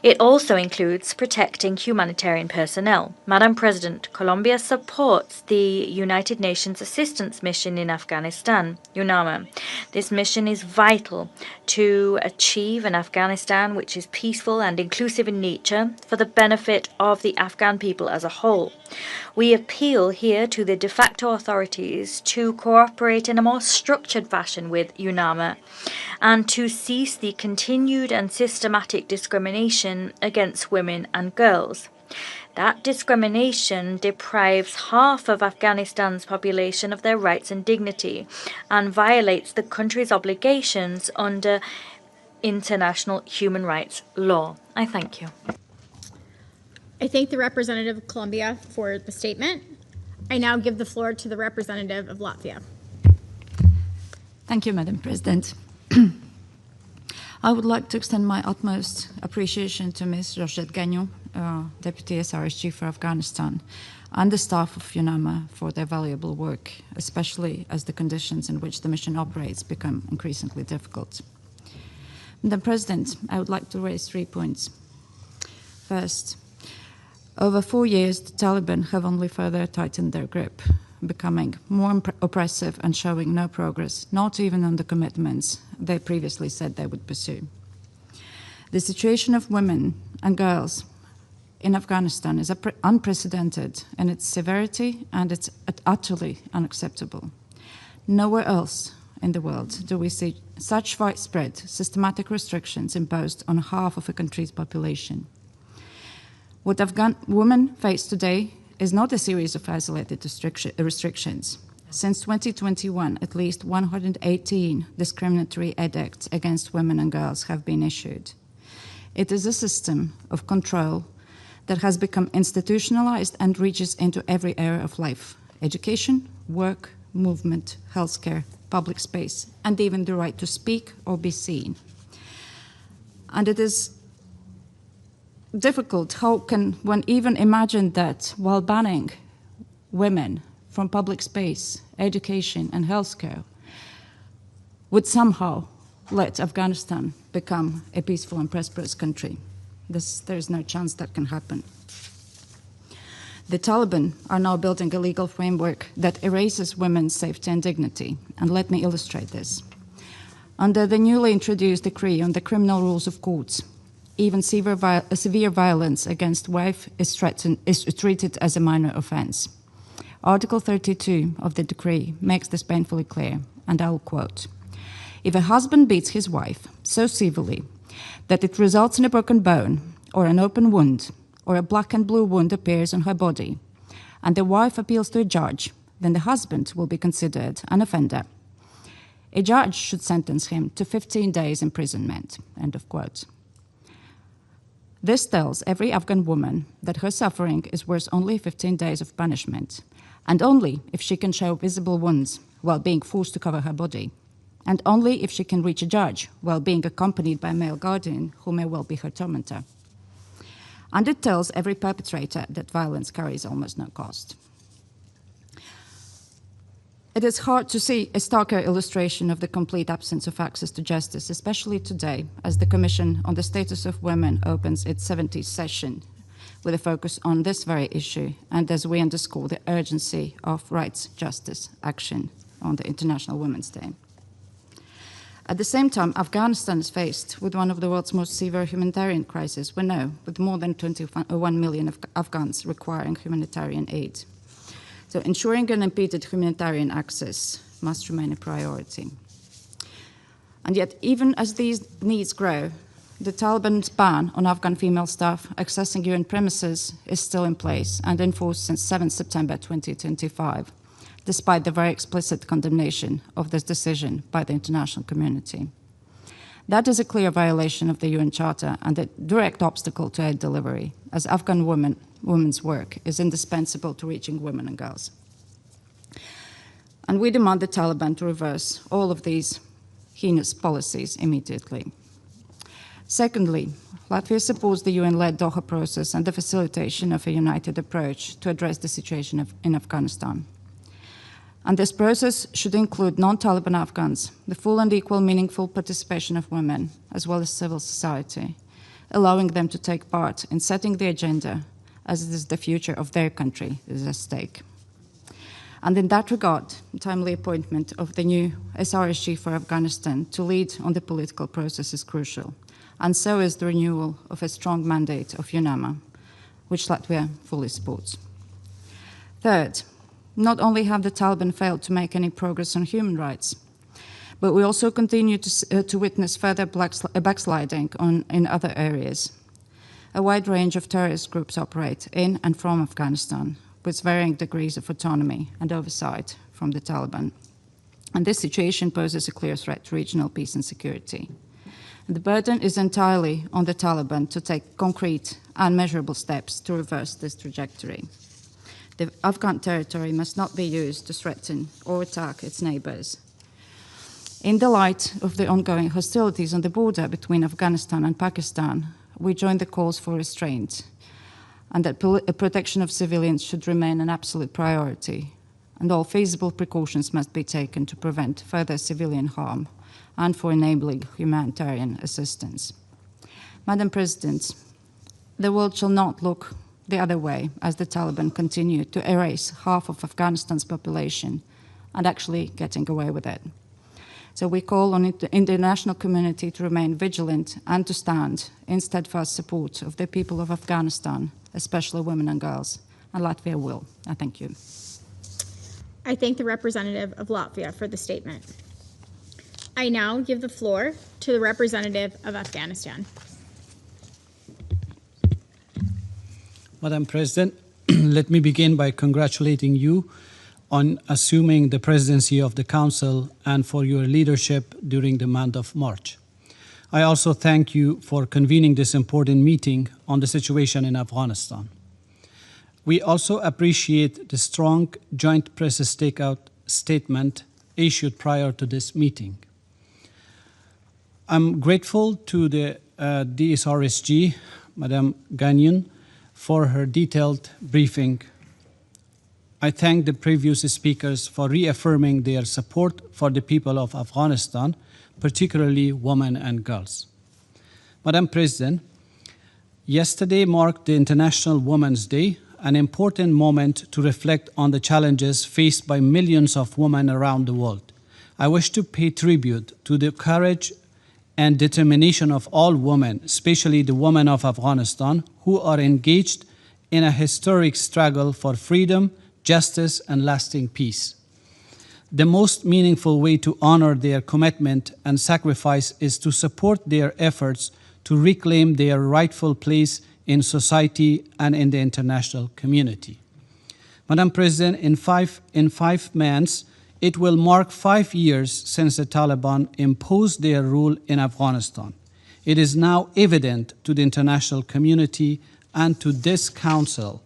It also includes protecting humanitarian personnel. Madam President, Colombia supports the United Nations Assistance Mission in Afghanistan, UNAMA. This mission is vital to achieve an Afghanistan which is peaceful and inclusive in nature for the benefit of the Afghan people as a whole. We appeal here to the de facto authorities to cooperate in a more structured fashion with UNAMA and to cease the continued and systematic discrimination against women and girls. That discrimination deprives half of Afghanistan's population of their rights and dignity and violates the country's obligations under international human rights law. I thank you. I thank the representative of Colombia for the statement. I now give the floor to the representative of Latvia. Thank you, Madam President. I would like to extend my utmost appreciation to Ms. Georgette Gagnon, Deputy SRSG for Afghanistan, and the staff of UNAMA for their valuable work, especially as the conditions in which the mission operates become increasingly difficult. Madam President, I would like to raise 3 points. First, over 4 years, the Taliban have only further tightened their grip, becoming more oppressive and showing no progress, not even on the commitments they previously said they would pursue. The situation of women and girls in Afghanistan is unprecedented in its severity, and it's utterly unacceptable. Nowhere else in the world do we see such widespread, systematic restrictions imposed on half of a country's population. What Afghan women face today is not a series of isolated restrictions. Since 2021, at least 118 discriminatory edicts against women and girls have been issued. It is a system of control that has become institutionalized and reaches into every area of life: education, work, movement, healthcare, public space, and even the right to speak or be seen. And it is difficult, how can one even imagine that while banning women from public space, education, and healthcare would somehow let Afghanistan become a peaceful and prosperous country? There is no chance that can happen. The Taliban are now building a legal framework that erases women's safety and dignity, and let me illustrate this. Under the newly introduced decree on the criminal rules of courts, even severe violence against wife is treated as a minor offense. Article 32 of the decree makes this painfully clear, and I'll quote: "If a husband beats his wife so severely that it results in a broken bone or an open wound, or a black and blue wound appears on her body, and the wife appeals to a judge, then the husband will be considered an offender. A judge should sentence him to 15 days imprisonment," end of quote. This tells every Afghan woman that her suffering is worth only 15 days of punishment, and only if she can show visible wounds while being forced to cover her body, and only if she can reach a judge while being accompanied by a male guardian who may well be her tormentor. And it tells every perpetrator that violence carries almost no cost. It is hard to see a starker illustration of the complete absence of access to justice, especially today, as the Commission on the Status of Women opens its 70th session with a focus on this very issue, and as we underscore the urgency of rights, justice, action on the International Women's Day. At the same time, Afghanistan is faced with one of the world's most severe humanitarian crises, we know, with more than 21 million Afghans requiring humanitarian aid. So ensuring unimpeded humanitarian access must remain a priority. And yet, even as these needs grow, the Taliban's ban on Afghan female staff accessing UN premises is still in place and in force since 7 September 2025, despite the very explicit condemnation of this decision by the international community. That is a clear violation of the UN Charter and a direct obstacle to aid delivery, as Afghan women's work is indispensable to reaching women and girls. And we demand the Taliban to reverse all of these heinous policies immediately. Secondly, Latvia supports the UN-led Doha process and the facilitation of a united approach to address the situation in Afghanistan. And this process should include non-Taliban Afghans, the full and equal meaningful participation of women, as well as civil society, allowing them to take part in setting the agenda, as it is the future of their country that is at stake. And in that regard, the timely appointment of the new SRSG for Afghanistan to lead on the political process is crucial, and so is the renewal of a strong mandate of UNAMA, which Latvia fully supports. Third, not only have the Taliban failed to make any progress on human rights, but we also continue to witness further backsliding in other areas. A wide range of terrorist groups operate in and from Afghanistan, with varying degrees of autonomy and oversight from the Taliban. And this situation poses a clear threat to regional peace and security. And the burden is entirely on the Taliban to take concrete and measurable steps to reverse this trajectory. The Afghan territory must not be used to threaten or attack its neighbors. In the light of the ongoing hostilities on the border between Afghanistan and Pakistan, we join the calls for restraint and that protection of civilians should remain an absolute priority, and all feasible precautions must be taken to prevent further civilian harm and for enabling humanitarian assistance. Madam President, the world shall not look the other way as the Taliban continue to erase half of Afghanistan's population and actually getting away with it. So we call on the international community to remain vigilant and to stand in steadfast support of the people of Afghanistan, especially women and girls, and Latvia will. I thank you. I thank the representative of Latvia for the statement. I now give the floor to the representative of Afghanistan. Madam President, let me begin by congratulating you on assuming the presidency of the Council and for your leadership during the month of March. I also thank you for convening this important meeting on the situation in Afghanistan. We also appreciate the strong joint press statement issued prior to this meeting. I'm grateful to the DSRSG, Madam Gagnon, for her detailed briefing. I thank the previous speakers for reaffirming their support for the people of Afghanistan, particularly women and girls. Madam President, yesterday marked the International Women's Day, an important moment to reflect on the challenges faced by millions of women around the world. I wish to pay tribute to the courage and determination of all women, especially the women of Afghanistan, who are engaged in a historic struggle for freedom, justice, and lasting peace. The most meaningful way to honor their commitment and sacrifice is to support their efforts to reclaim their rightful place in society and in the international community. Madam President, in five months, it will mark 5 years since the Taliban imposed their rule in Afghanistan. It is now evident to the international community and to this Council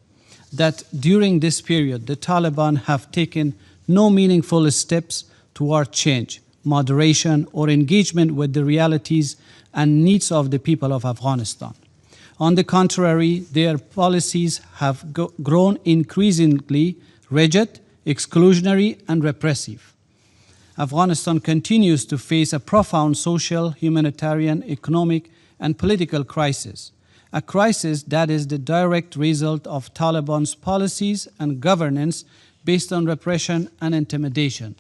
that during this period, the Taliban have taken no meaningful steps toward change, moderation, or engagement with the realities and needs of the people of Afghanistan. On the contrary, their policies have grown increasingly rigid, exclusionary, and repressive. Afghanistan continues to face a profound social, humanitarian, economic, and political crisis, a crisis that is the direct result of Taliban's policies and governance based on repression and intimidation.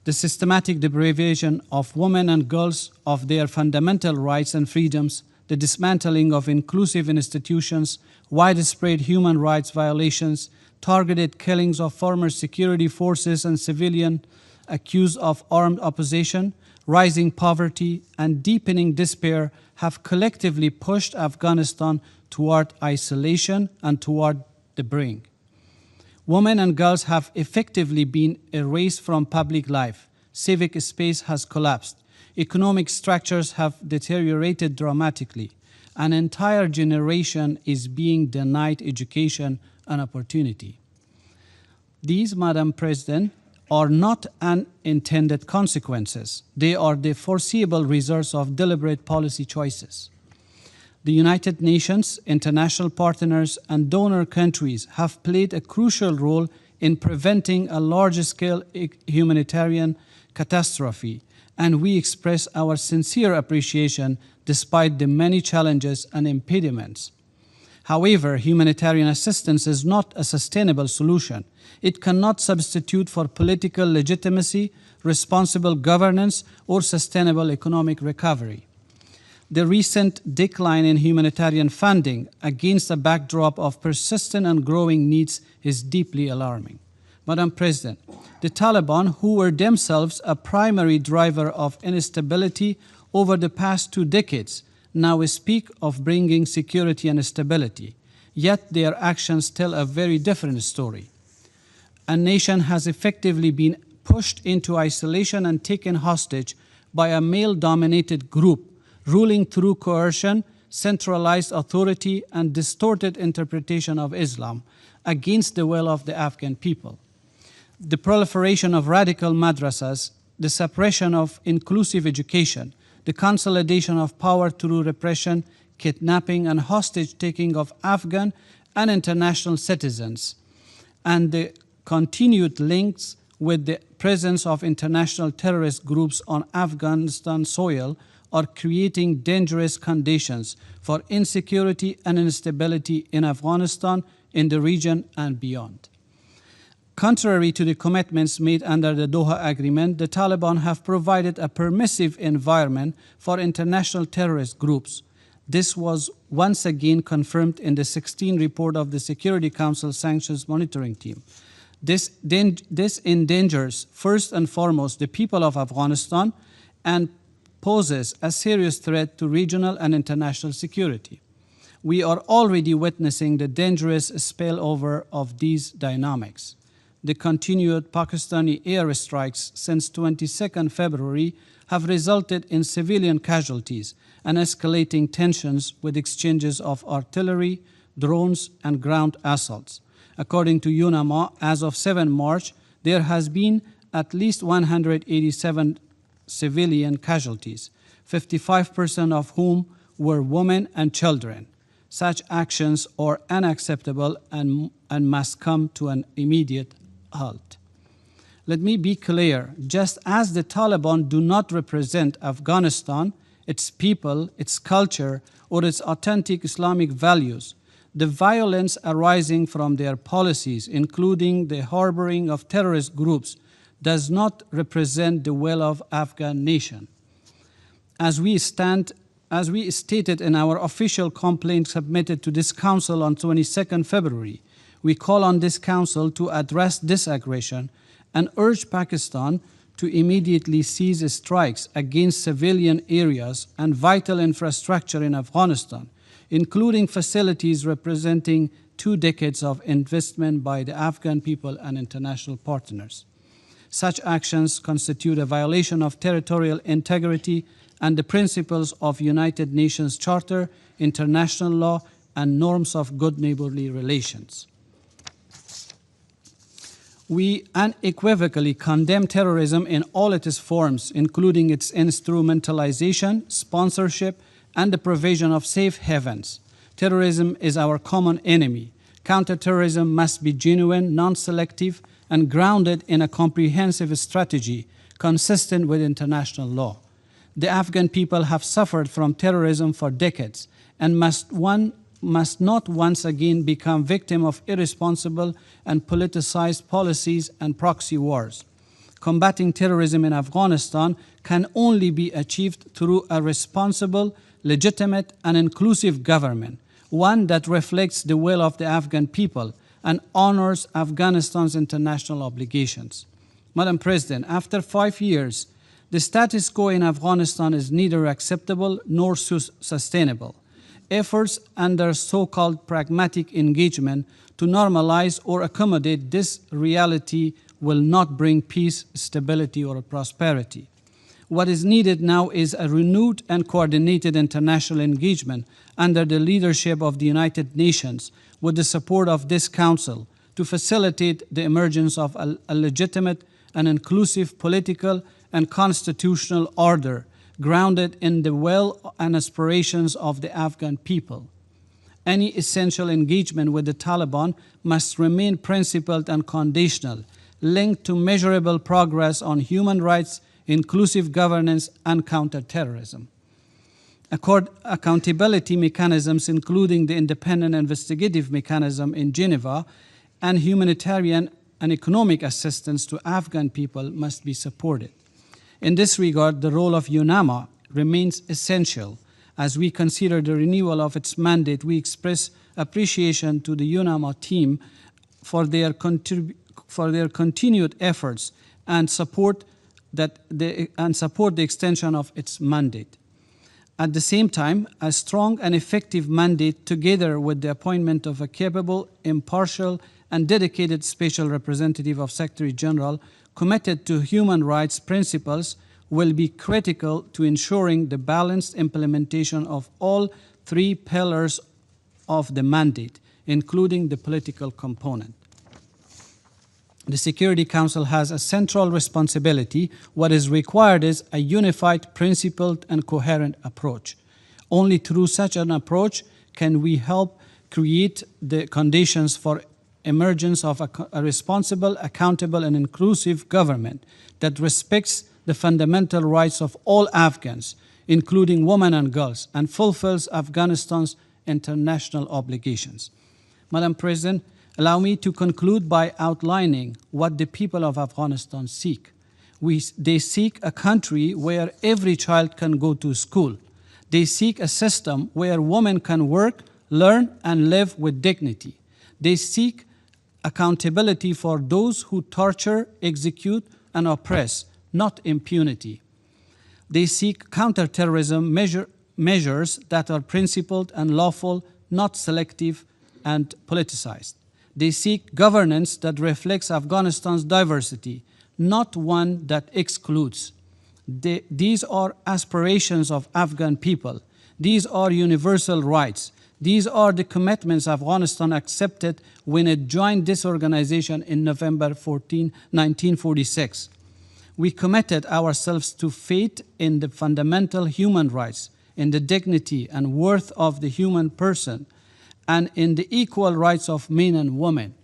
The systematic deprivation of women and girls of their fundamental rights and freedoms, the dismantling of inclusive institutions, widespread human rights violations, targeted killings of former security forces and civilians accused of armed opposition, rising poverty, and deepening despair have collectively pushed Afghanistan toward isolation and toward the brink. Women and girls have effectively been erased from public life. Civic space has collapsed. Economic structures have deteriorated dramatically. An entire generation is being denied education and opportunity. These, Madam President, are not unintended consequences. They are the foreseeable results of deliberate policy choices. The United Nations, international partners, and donor countries have played a crucial role in preventing a large-scale humanitarian catastrophe, and we express our sincere appreciation despite the many challenges and impediments. However, humanitarian assistance is not a sustainable solution. It cannot substitute for political legitimacy, responsible governance, or sustainable economic recovery. The recent decline in humanitarian funding against a backdrop of persistent and growing needs is deeply alarming. Madam President, the Taliban, who were themselves a primary driver of instability over the past 2 decades, now speak of bringing security and stability, yet their actions tell a very different story. A nation has effectively been pushed into isolation and taken hostage by a male-dominated group, ruling through coercion, centralized authority, and distorted interpretation of Islam against the will of the Afghan people. The proliferation of radical madrasas, the suppression of inclusive education, the consolidation of power through repression, kidnapping and hostage-taking of Afghan and international citizens, and the continued links with the presence of international terrorist groups on Afghanistan soil are creating dangerous conditions for insecurity and instability in Afghanistan, in the region, and beyond. Contrary to the commitments made under the Doha Agreement, the Taliban have provided a permissive environment for international terrorist groups. This was once again confirmed in the 2016 report of the Security Council Sanctions Monitoring Team. This endangers, first and foremost, the people of Afghanistan and poses a serious threat to regional and international security. We are already witnessing the dangerous spillover of these dynamics. The continued Pakistani airstrikes since 22nd February have resulted in civilian casualties and escalating tensions with exchanges of artillery, drones, and ground assaults. According to UNAMA, as of 7 March, there has been at least 187 civilian casualties, 55% of whom were women and children. Such actions are unacceptable and must come to an immediate halt. Let me be clear, just as the Taliban do not represent Afghanistan, its people, its culture, or its authentic Islamic values, the violence arising from their policies, including the harboring of terrorist groups, does not represent the will of Afghan nation. As we stated in our official complaint submitted to this Council on 22nd February, we call on this Council to address this aggression and urge Pakistan to immediately cease strikes against civilian areas and vital infrastructure in Afghanistan, including facilities representing 2 decades of investment by the Afghan people and international partners. Such actions constitute a violation of territorial integrity and the principles of United Nations Charter, international law, and norms of good neighborly relations. We unequivocally condemn terrorism in all its forms, including its instrumentalization, sponsorship, and the provision of safe havens. Terrorism is our common enemy. Counterterrorism must be genuine, non-selective, and grounded in a comprehensive strategy consistent with international law. The Afghan people have suffered from terrorism for decades and must not once again become victim of irresponsible and politicized policies and proxy wars. Combating terrorism in Afghanistan can only be achieved through a responsible, legitimate, and inclusive government, one that reflects the will of the Afghan people and honors Afghanistan's international obligations. Madam President, after 5 years, the status quo in Afghanistan is neither acceptable nor sustainable. Efforts under so-called pragmatic engagement to normalize or accommodate this reality will not bring peace, stability, or prosperity. What is needed now is a renewed and coordinated international engagement under the leadership of the United Nations with the support of this Council to facilitate the emergence of a legitimate and inclusive political and constitutional order grounded in the will and aspirations of the Afghan people. Any essential engagement with the Taliban must remain principled and conditional, linked to measurable progress on human rights, inclusive governance, and counterterrorism. Accountability mechanisms, including the independent investigative mechanism in Geneva, and humanitarian and economic assistance to Afghan people must be supported. In this regard, the role of UNAMA remains essential. As we consider the renewal of its mandate, we express appreciation to the UNAMA team for their continued efforts and support the extension of its mandate. At the same time, a strong and effective mandate, together with the appointment of a capable, impartial, and dedicated special representative of Secretary General committed to human rights principles, will be critical to ensuring the balanced implementation of all 3 pillars of the mandate, including the political component. The Security Council has a central responsibility. What is required is a unified, principled, and coherent approach. Only through such an approach can we help create the conditions for emergence of a responsible, accountable, and inclusive government that respects the fundamental rights of all Afghans, including women and girls, and fulfills Afghanistan's international obligations. Madam President, allow me to conclude by outlining what the people of Afghanistan seek. They seek a country where every child can go to school. They seek a system where women can work, learn, and live with dignity. They seek accountability for those who torture, execute, and oppress, not impunity. They seek counterterrorism measures that are principled and lawful, not selective and politicized. They seek governance that reflects Afghanistan's diversity, not one that excludes. These are aspirations of Afghan people. These are universal rights. These are the commitments Afghanistan accepted when it joined this organization in November 14, 1946. We committed ourselves to faith in the fundamental human rights, in the dignity and worth of the human person, and in the equal rights of men and women.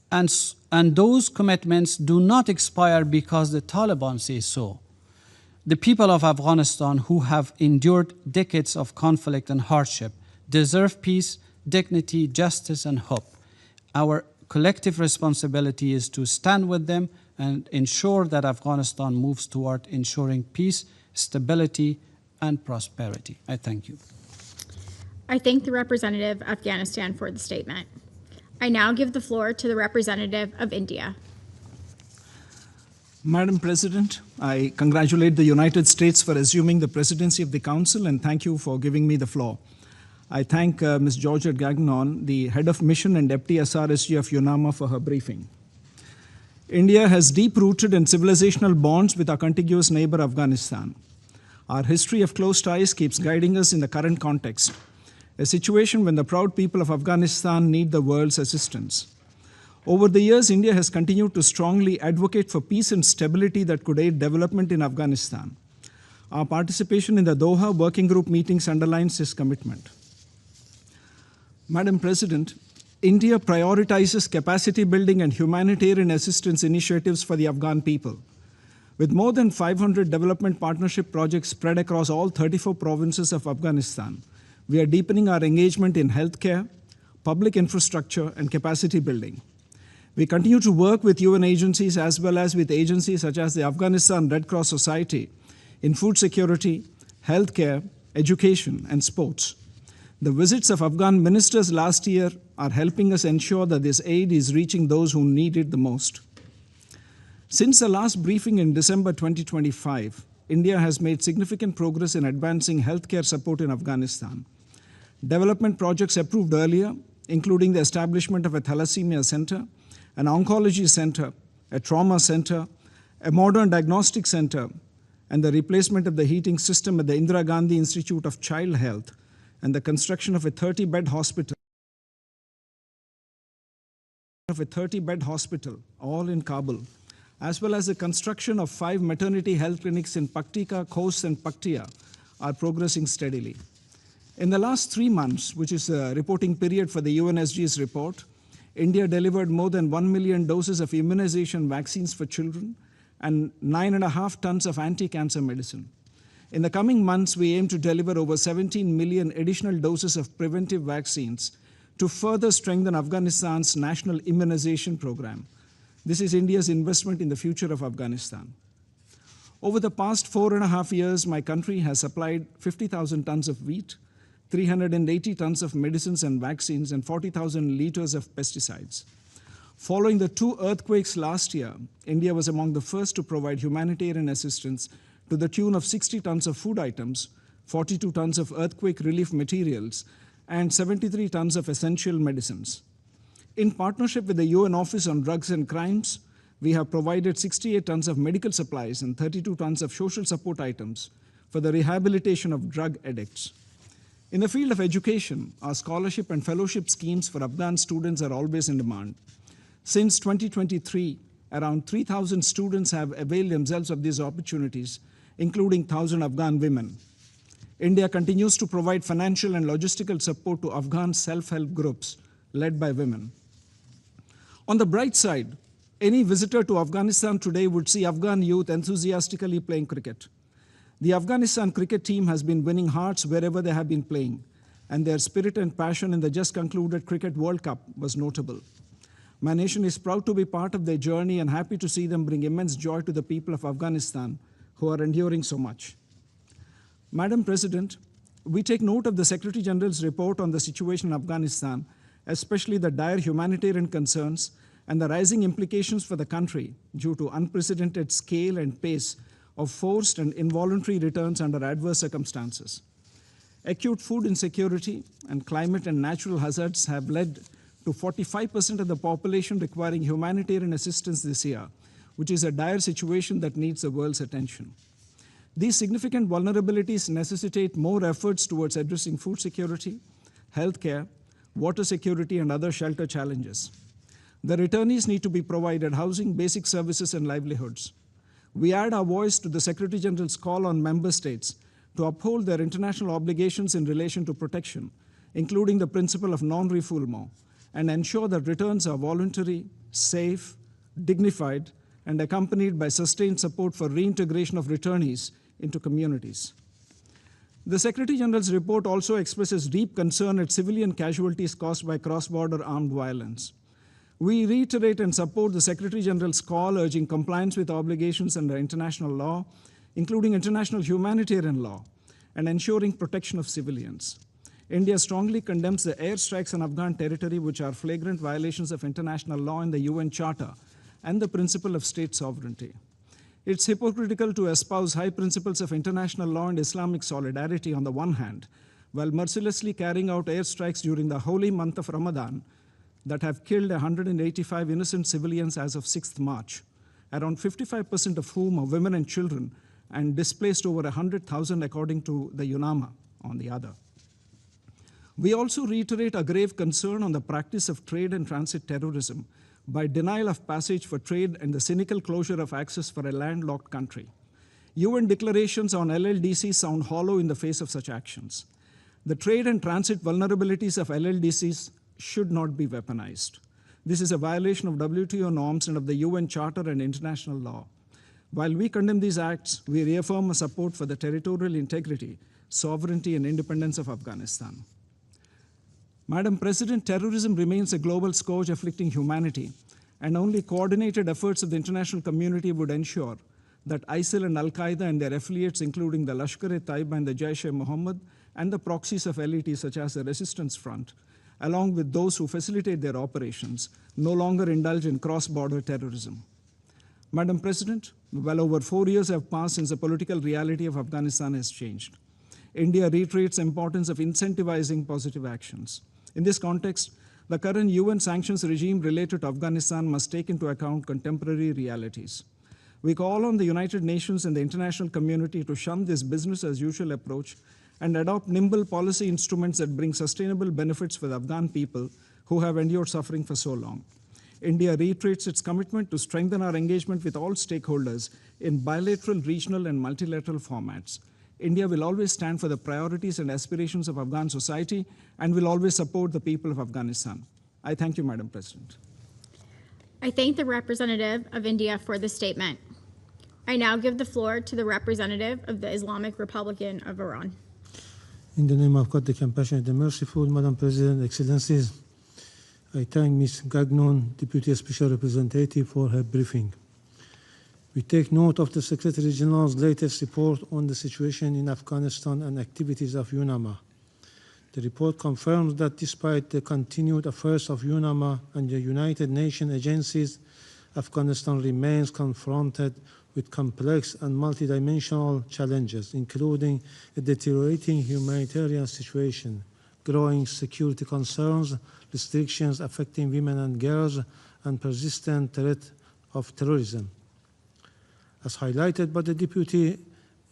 And those commitments do not expire because the Taliban says so. The people of Afghanistan who have endured decades of conflict and hardship deserve peace, dignity, justice, and hope. Our collective responsibility is to stand with them and ensure that Afghanistan moves toward ensuring peace, stability, and prosperity. I thank you. I thank the representative of Afghanistan for the statement. I now give the floor to the representative of India. Madam President, I congratulate the United States for assuming the presidency of the Council, and thank you for giving me the floor. I thank Ms. Georgette Gagnon, the head of mission and deputy SRSG of UNAMA, for her briefing. India has deep-rooted and civilizational bonds with our contiguous neighbor Afghanistan. Our history of close ties keeps guiding us in the current context, a situation when the proud people of Afghanistan need the world's assistance. Over the years, India has continued to strongly advocate for peace and stability that could aid development in Afghanistan. Our participation in the Doha Working Group meetings underlines this commitment. Madam President, India prioritizes capacity building and humanitarian assistance initiatives for the Afghan people. With more than 500 development partnership projects spread across all 34 provinces of Afghanistan, we are deepening our engagement in healthcare, public infrastructure, and capacity building. We continue to work with UN agencies as well as with agencies such as the Afghanistan Red Cross Society in food security, healthcare, education, and sports. The visits of Afghan ministers last year are helping us ensure that this aid is reaching those who need it the most. Since the last briefing in December 2025, India has made significant progress in advancing healthcare support in Afghanistan. Development projects approved earlier, including the establishment of a thalassemia center, an oncology center, a trauma center, a modern diagnostic center, and the replacement of the heating system at the Indira Gandhi Institute of Child Health, and the construction of a 30-bed hospital, all in Kabul, as well as the construction of 5 maternity health clinics in Paktika, Khos, and Paktia, are progressing steadily. In the last 3 months, which is the reporting period for the UNSG's report, India delivered more than 1 million doses of immunization vaccines for children and 9.5 tons of anti-cancer medicine. In the coming months, we aim to deliver over 17 million additional doses of preventive vaccines to further strengthen Afghanistan's national immunization program. This is India's investment in the future of Afghanistan. Over the past 4.5 years, my country has supplied 50,000 tons of wheat, 380 tons of medicines and vaccines, and 40,000 liters of pesticides. Following the 2 earthquakes last year, India was among the first to provide humanitarian assistance to the tune of 60 tons of food items, 42 tons of earthquake relief materials, and 73 tons of essential medicines. In partnership with the UN Office on Drugs and Crimes, we have provided 68 tons of medical supplies and 32 tons of social support items for the rehabilitation of drug addicts. In the field of education, our scholarship and fellowship schemes for Afghan students are always in demand. Since 2023, around 3,000 students have availed themselves of these opportunities, including 1,000 Afghan women. India continues to provide financial and logistical support to Afghan self-help groups led by women. On the bright side, any visitor to Afghanistan today would see Afghan youth enthusiastically playing cricket. The Afghanistan cricket team has been winning hearts wherever they have been playing, and their spirit and passion in the just concluded Cricket World Cup was notable. My nation is proud to be part of their journey and happy to see them bring immense joy to the people of Afghanistan who are enduring so much. Madam President, we take note of the Secretary General's report on the situation in Afghanistan, especially the dire humanitarian concerns and the rising implications for the country due to unprecedented scale and pace of forced and involuntary returns under adverse circumstances. Acute food insecurity and climate and natural hazards have led to 45% of the population requiring humanitarian assistance this year, which is a dire situation that needs the world's attention. These significant vulnerabilities necessitate more efforts towards addressing food security, healthcare, water security, and other shelter challenges. The returnees need to be provided housing, basic services, and livelihoods. We add our voice to the Secretary General's call on member states to uphold their international obligations in relation to protection, including the principle of non-refoulement, and ensure that returns are voluntary, safe, dignified, and accompanied by sustained support for reintegration of returnees into communities. The Secretary General's report also expresses deep concern at civilian casualties caused by cross-border armed violence. We reiterate and support the Secretary General's call urging compliance with obligations under international law, including international humanitarian law, and ensuring protection of civilians. India strongly condemns the airstrikes on Afghan territory, which are flagrant violations of international law and the UN Charter and the principle of state sovereignty. It's hypocritical to espouse high principles of international law and Islamic solidarity on the one hand, while mercilessly carrying out airstrikes during the holy month of Ramadan that have killed 185 innocent civilians as of 6th March, around 55% of whom are women and children, and displaced over 100,000 according to the UNAMA on the other. We also reiterate a grave concern on the practice of trade and transit terrorism by denial of passage for trade and the cynical closure of access for a landlocked country. UN declarations on LLDCs sound hollow in the face of such actions. The trade and transit vulnerabilities of LLDCs should not be weaponized. This is a violation of WTO norms and of the UN Charter and international law. While we condemn these acts, we reaffirm our support for the territorial integrity, sovereignty, and independence of Afghanistan. Madam President, terrorism remains a global scourge afflicting humanity, and only coordinated efforts of the international community would ensure that ISIL and Al-Qaeda and their affiliates, including the Lashkar-e-Taiba and the Jaish-e-Mohammed, and the proxies of LET such as the Resistance Front, along with those who facilitate their operations, no longer indulge in cross-border terrorism. Madam President, well over 4 years have passed since the political reality of Afghanistan has changed. India reiterates the importance of incentivizing positive actions. In this context, the current UN sanctions regime related to Afghanistan must take into account contemporary realities. We call on the United Nations and the international community to shun this business-as-usual approach and adopt nimble policy instruments that bring sustainable benefits for the Afghan people who have endured suffering for so long. India reiterates its commitment to strengthen our engagement with all stakeholders in bilateral, regional, and multilateral formats. India will always stand for the priorities and aspirations of Afghan society and will always support the people of Afghanistan. I thank you, Madam President. I thank the representative of India for the statement. I now give the floor to the representative of the Islamic Republic of Iran. In the name of God, the compassionate and merciful, Madam President, Excellencies, I thank Ms. Gagnon, Deputy Special Representative, for her briefing. We take note of the Secretary General's latest report on the situation in Afghanistan and activities of UNAMA. The report confirms that despite the continued efforts of UNAMA and the United Nations agencies, Afghanistan remains confronted with complex and multidimensional challenges, including a deteriorating humanitarian situation, growing security concerns, restrictions affecting women and girls, and persistent threat of terrorism. As highlighted by the Deputy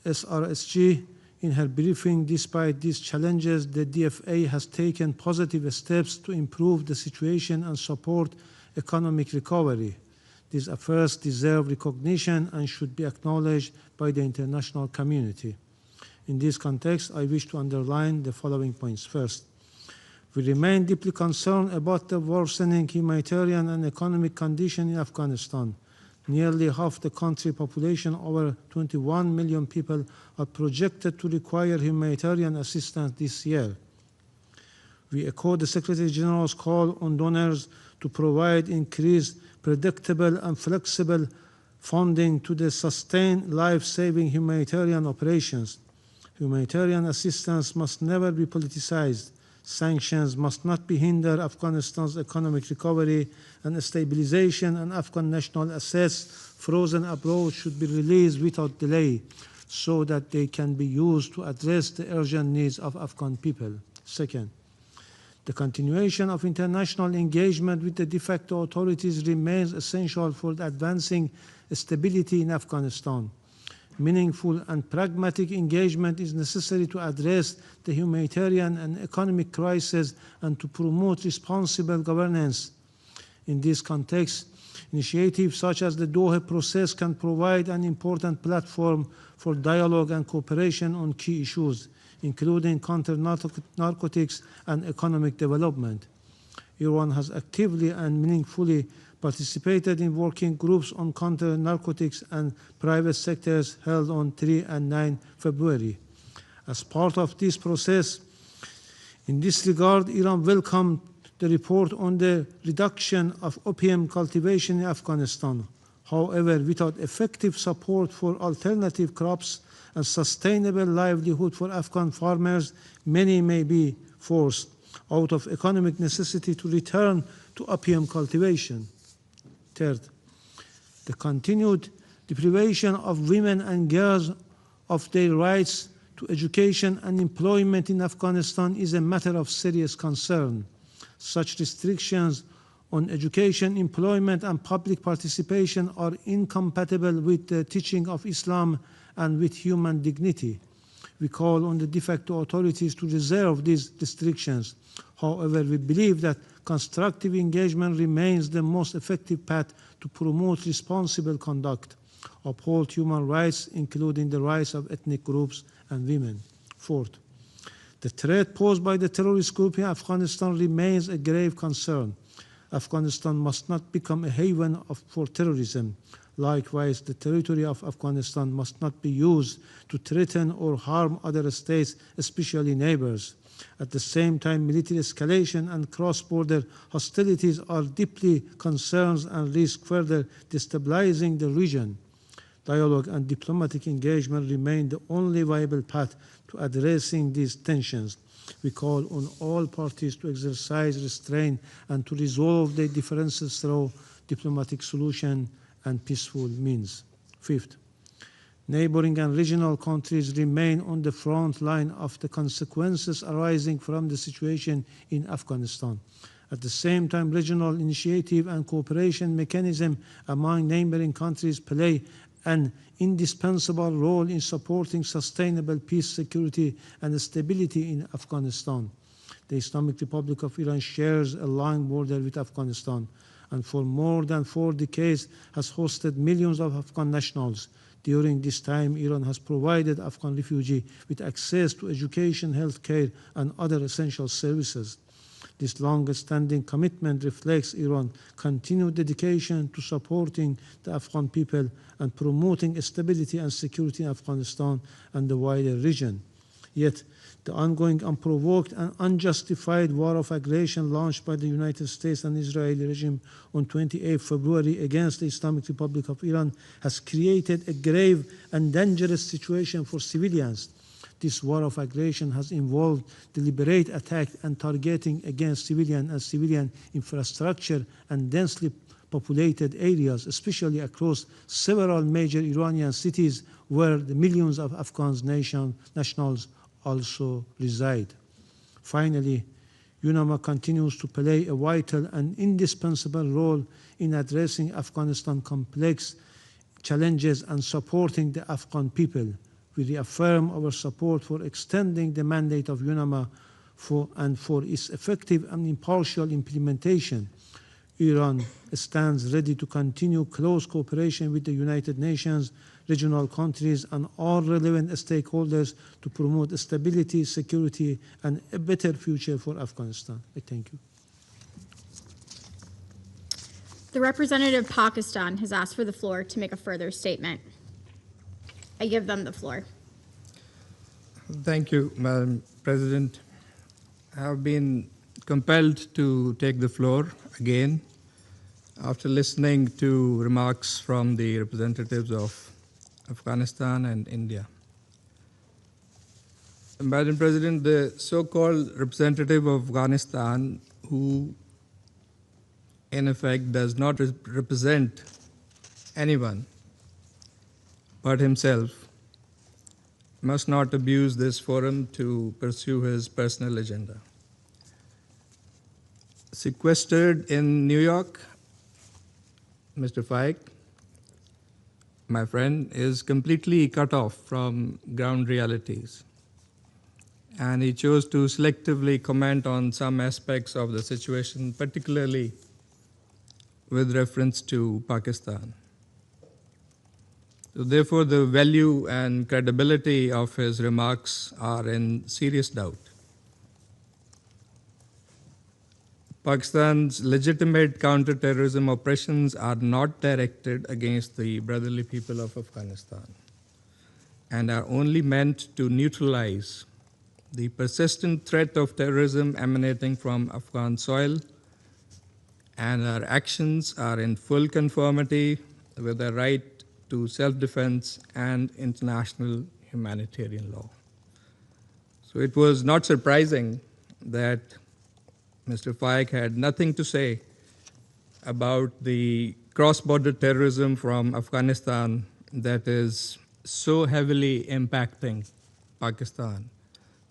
SRSG in her briefing, despite these challenges, the DFA has taken positive steps to improve the situation and support economic recovery. These efforts deserve recognition and should be acknowledged by the international community. In this context, I wish to underline the following points. First, we remain deeply concerned about the worsening humanitarian and economic condition in Afghanistan. Nearly half the country's population, over 21 million people, are projected to require humanitarian assistance this year. We echo the Secretary General's call on donors to provide increased, predictable, and flexible funding to the sustained life-saving humanitarian operations. Humanitarian assistance must never be politicized. Sanctions must not hinder Afghanistan's economic recovery and stabilization, and Afghan national assets frozen abroad should be released without delay so that they can be used to address the urgent needs of Afghan people. Second, the continuation of international engagement with the de facto authorities remains essential for advancing stability in Afghanistan. Meaningful and pragmatic engagement is necessary to address the humanitarian and economic crisis and to promote responsible governance. In this context, initiatives such as the Doha process can provide an important platform for dialogue and cooperation on key issues, including counter-narcotics and economic development. Iran has actively and meaningfully participated in working groups on counter-narcotics and private sectors held on 3 and 9 February. As part of this process, in this regard, Iran welcomed the report on the reduction of opium cultivation in Afghanistan. However, without effective support for alternative crops and sustainable livelihood for Afghan farmers, many may be forced out of economic necessity to return to opium cultivation. Third, the continued deprivation of women and girls of their rights to education and employment in Afghanistan is a matter of serious concern. Such restrictions on education, employment, and public participation are incompatible with the teaching of Islam and with human dignity. We call on the de facto authorities to reserve these restrictions. However, we believe that constructive engagement remains the most effective path to promote responsible conduct, uphold human rights, including the rights of ethnic groups and women. Fourth, the threat posed by the terrorist group in Afghanistan remains a grave concern. Afghanistan must not become a haven for terrorism. Likewise, the territory of Afghanistan must not be used to threaten or harm other states, especially neighbors. At the same time, military escalation and cross-border hostilities are deeply concerns and risk further destabilizing the region. Dialogue and diplomatic engagement remain the only viable path to addressing these tensions. We call on all parties to exercise restraint and to resolve their differences through diplomatic solution and peaceful means. Fifth, neighboring and regional countries remain on the front line of the consequences arising from the situation in Afghanistan. At the same time, regional initiative and cooperation mechanism among neighboring countries play an indispensable role in supporting sustainable peace, security, and stability in Afghanistan. The Islamic Republic of Iran shares a long border with Afghanistan, and for more than 4 decades has hosted millions of Afghan nationals. During this time, Iran has provided Afghan refugees with access to education, healthcare, and other essential services. This long-standing commitment reflects Iran's continued dedication to supporting the Afghan people and promoting stability and security in Afghanistan and the wider region. Yet, the ongoing unprovoked and unjustified war of aggression launched by the United States and Israeli regime on 28 February against the Islamic Republic of Iran has created a grave and dangerous situation for civilians. This war of aggression has involved deliberate attack and targeting against civilian and civilian infrastructure and densely populated areas, especially across several major Iranian cities where the millions of Afghan nationals also reside. Finally, UNAMA continues to play a vital and indispensable role in addressing Afghanistan's complex challenges and supporting the Afghan people. We reaffirm our support for extending the mandate of UNAMA for its effective and impartial implementation. Iran stands ready to continue close cooperation with the United Nations, regional countries, and all relevant stakeholders to promote stability, security, and a better future for Afghanistan. I thank you. The representative of Pakistan has asked for the floor to make a further statement. I give them the floor. Thank you, Madam President. I have been compelled to take the floor again after listening to remarks from the representatives of Afghanistan and India. Madam President, the so-called representative of Afghanistan, who in effect does not represent anyone but himself, must not abuse this forum to pursue his personal agenda. Sequestered in New York, Mr. Faik, my friend, is completely cut off from ground realities. And he chose to selectively comment on some aspects of the situation, particularly with reference to Pakistan. So therefore, the value and credibility of his remarks are in serious doubt. Pakistan's legitimate counter-terrorism operations are not directed against the brotherly people of Afghanistan and are only meant to neutralize the persistent threat of terrorism emanating from Afghan soil, and our actions are in full conformity with the right to self-defense and international humanitarian law. So it was not surprising that Mr. Faik had nothing to say about the cross-border terrorism from Afghanistan that is so heavily impacting Pakistan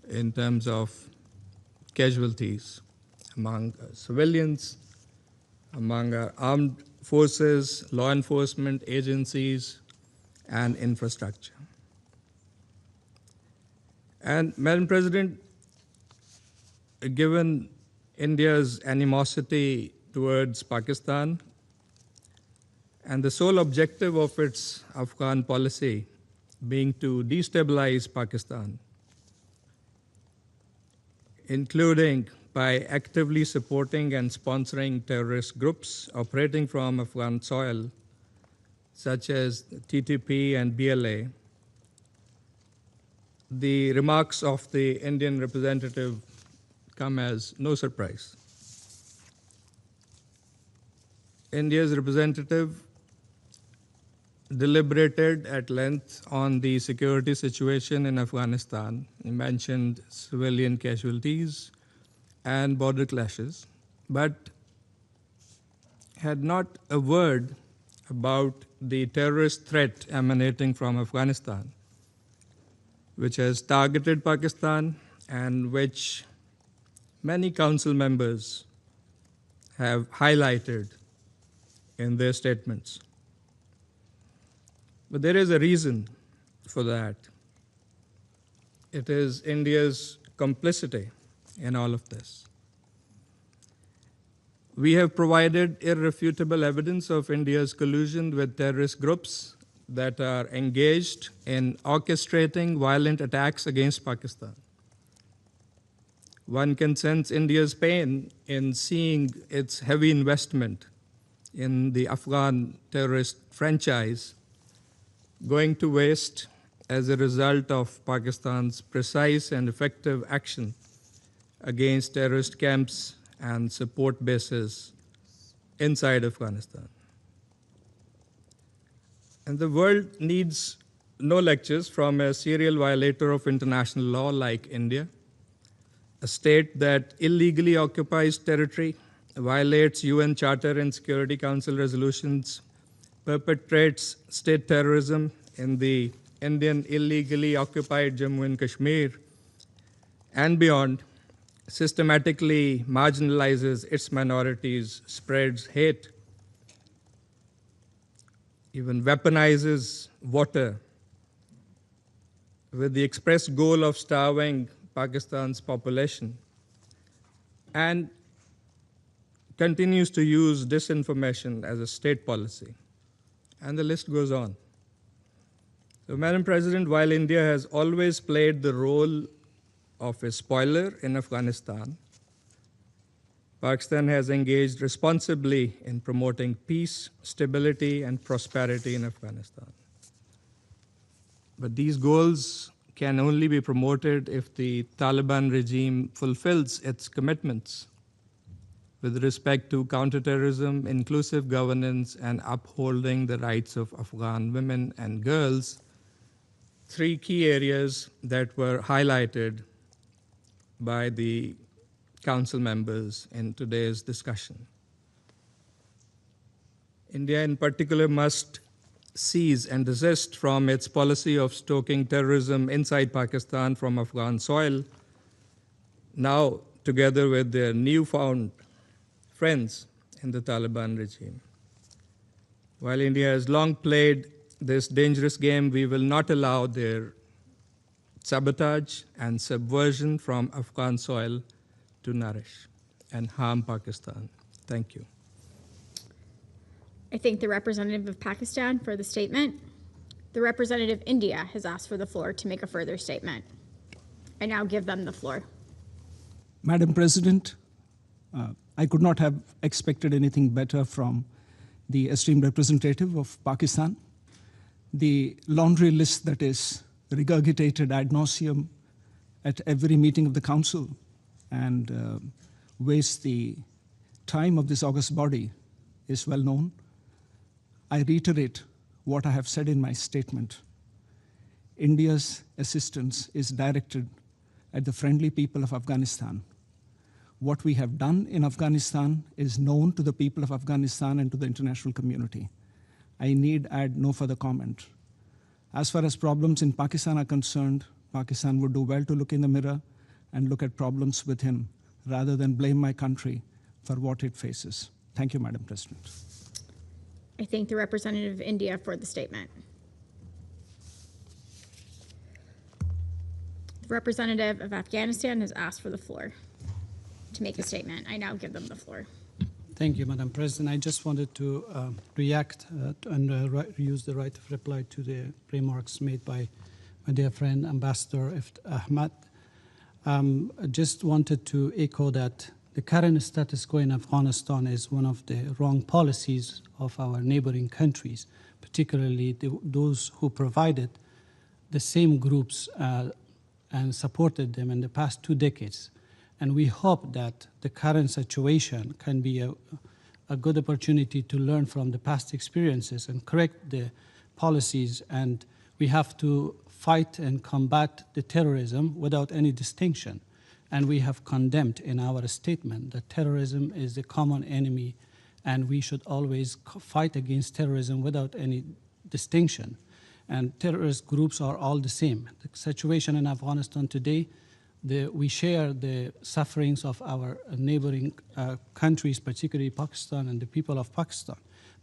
in terms of casualties among civilians, among our armed forces, law enforcement agencies, and infrastructure. And Madam President, given India's animosity towards Pakistan and the sole objective of its Afghan policy being to destabilize Pakistan, including by actively supporting and sponsoring terrorist groups operating from Afghan soil, such as TTP and BLA, the remarks of the Indian representative come as no surprise. India's representative deliberated at length on the security situation in Afghanistan. He mentioned civilian casualties and border clashes, but had not a word about the terrorist threat emanating from Afghanistan, which has targeted Pakistan and which many council members have highlighted in their statements. But there is a reason for that. It is India's complicity in all of this. We have provided irrefutable evidence of India's collusion with terrorist groups that are engaged in orchestrating violent attacks against Pakistan. One can sense India's pain in seeing its heavy investment in the Afghan terrorist franchise going to waste as a result of Pakistan's precise and effective action against terrorist camps and support bases inside Afghanistan. And the world needs no lectures from a serial violator of international law like India, a state that illegally occupies territory, violates UN Charter and Security Council resolutions, perpetrates state terrorism in the Indian illegally occupied Jammu and Kashmir, and beyond, systematically marginalizes its minorities, spreads hate, even weaponizes water with the express goal of starving Pakistan's population, and continues to use disinformation as a state policy. And the list goes on. So, Madam President, while India has always played the role of a spoiler in Afghanistan, Pakistan has engaged responsibly in promoting peace, stability, and prosperity in Afghanistan. But these goals can only be promoted if the Taliban regime fulfills its commitments with respect to counterterrorism, inclusive governance, and upholding the rights of Afghan women and girls, three key areas that were highlighted by the Council members in today's discussion. India in particular must cease and desist from its policy of stoking terrorism inside Pakistan from Afghan soil, now together with their newfound friends in the Taliban regime. While India has long played this dangerous game, we will not allow their sabotage and subversion from Afghan soil to nourish and harm Pakistan. Thank you. I thank the representative of Pakistan for the statement. The representative of India has asked for the floor to make a further statement. I now give them the floor. Madam President, I could not have expected anything better from the esteemed representative of Pakistan. The laundry list that is regurgitated ad nauseum at every meeting of the Council and wastes the time of this august body is well known. I reiterate what I have said in my statement. India's assistance is directed at the friendly people of Afghanistan. What we have done in Afghanistan is known to the people of Afghanistan and to the international community. I need add no further comment. As far as problems in Pakistan are concerned, Pakistan would do well to look in the mirror and look at problems within, rather than blame my country for what it faces. Thank you, Madam President. I thank the representative of India for the statement. The representative of Afghanistan has asked for the floor to make a statement. I now give them the floor. Thank you, Madam President. I just wanted to react and use the right of reply to the remarks made by my dear friend, Ambassador Ahmad. I just wanted to echo that the current status quo in Afghanistan is one of the wrong policies of our neighboring countries, particularly those who provided the same groups and supported them in the past 2 decades. And we hope that the current situation can be a good opportunity to learn from the past experiences and correct the policies. And we have to fight and combat the terrorism without any distinction. And we have condemned in our statement that terrorism is the common enemy, and we should always fight against terrorism without any distinction. And terrorist groups are all the same. The situation in Afghanistan today, we share the sufferings of our neighboring countries, particularly Pakistan and the people of Pakistan.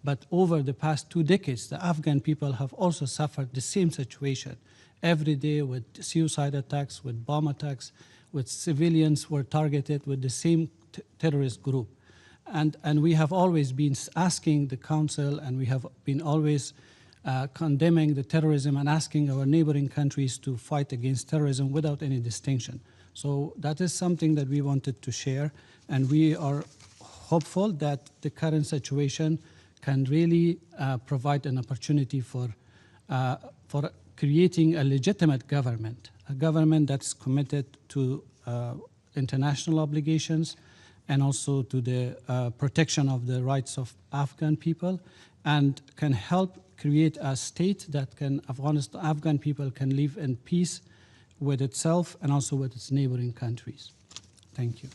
But over the past 2 decades, the Afghan people have also suffered the same situation every day, with suicide attacks, with bomb attacks, with civilians were targeted with the same terrorist group. And we have always been asking the Council, and we have been always condemning the terrorism and asking our neighboring countries to fight against terrorism without any distinction. So that is something that we wanted to share, and we are hopeful that the current situation can really provide an opportunity for creating a legitimate government, a government that's committed to international obligations and also to the protection of the rights of Afghan people, and can help create a state that Afghan people can live in peace with itself and also with its neighboring countries. Thank you.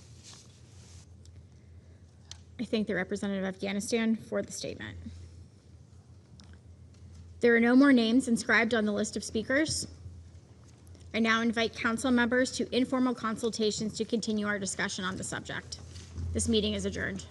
I thank the representative of Afghanistan for the statement. There are no more names inscribed on the list of speakers. I now invite council members to informal consultations to continue our discussion on the subject. This meeting is adjourned.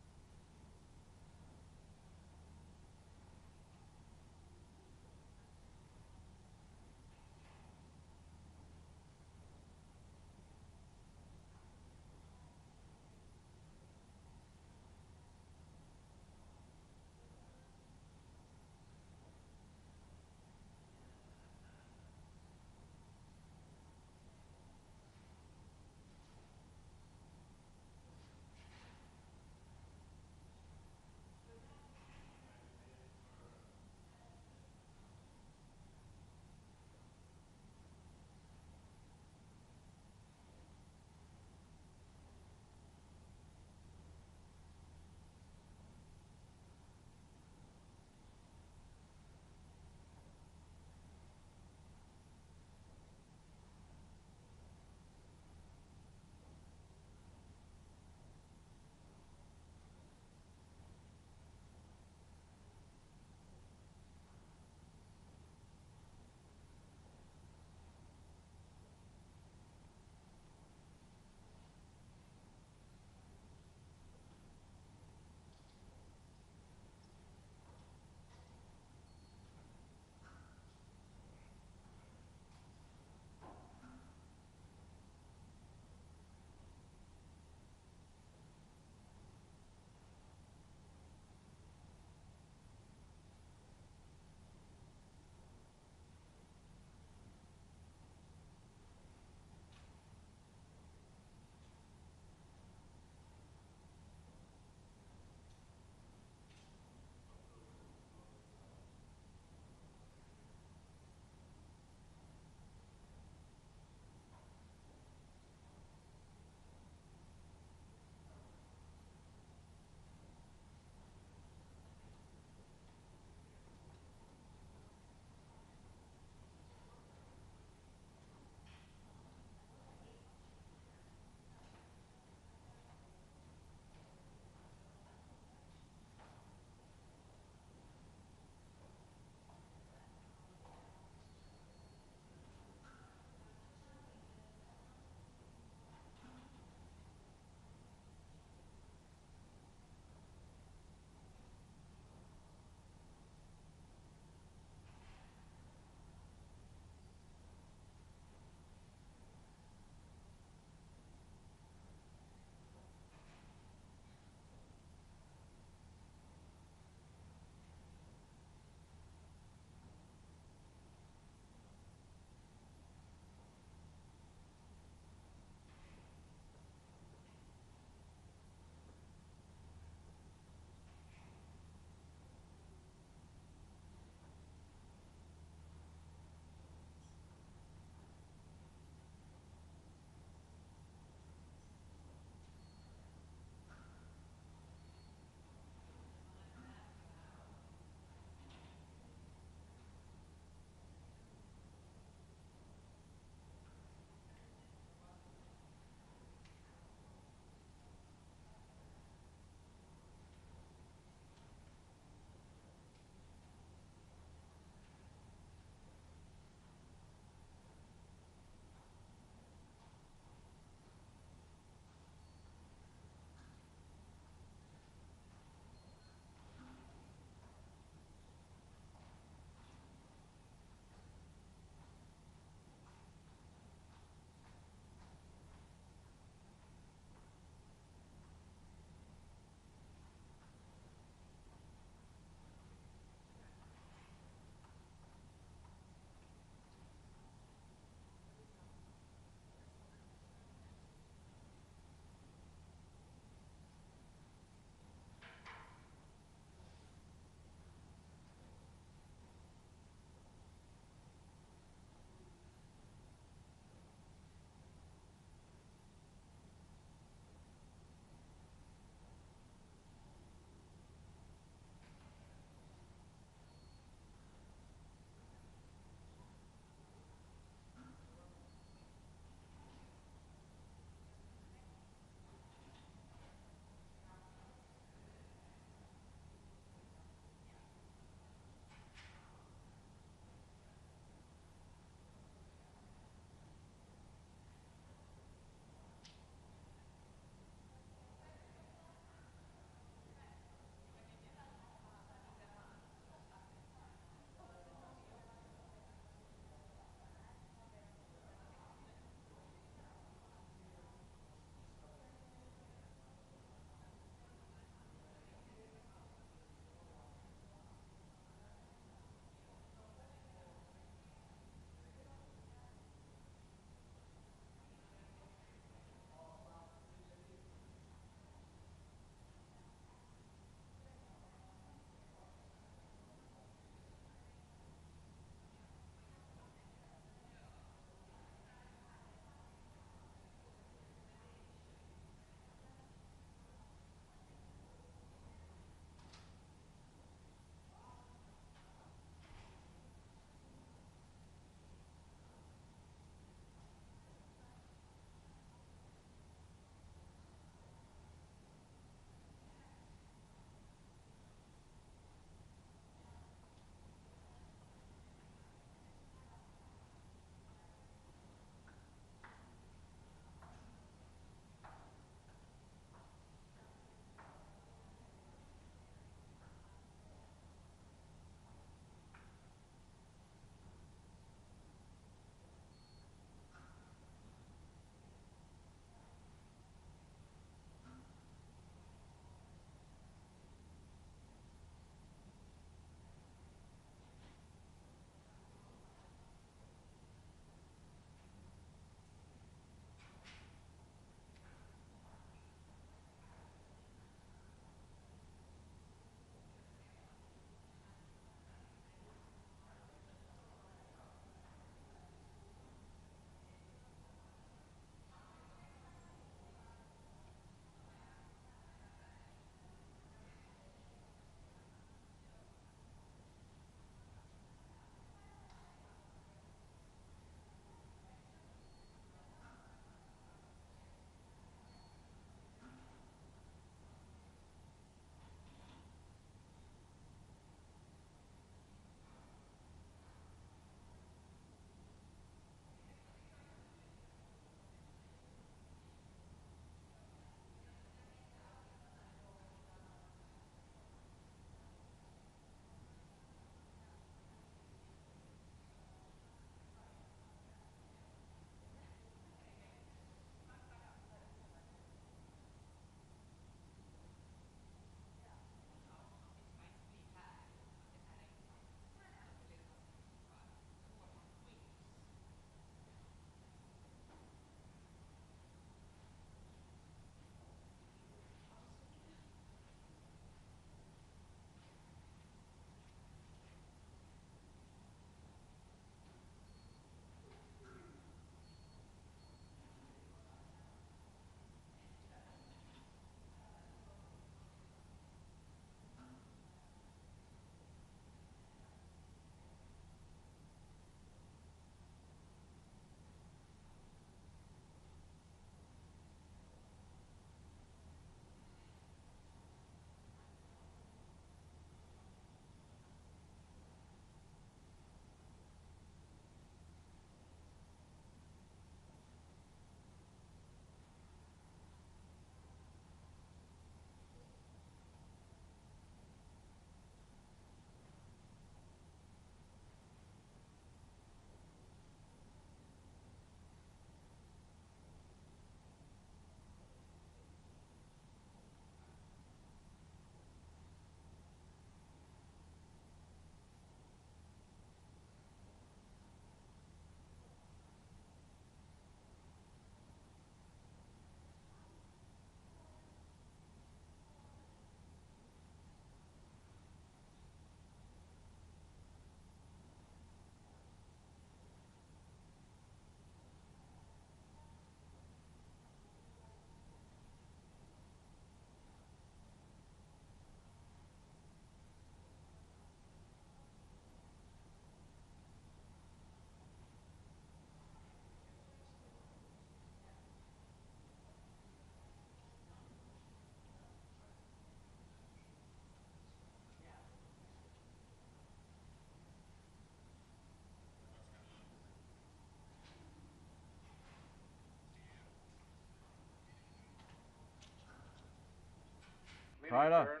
Tyler.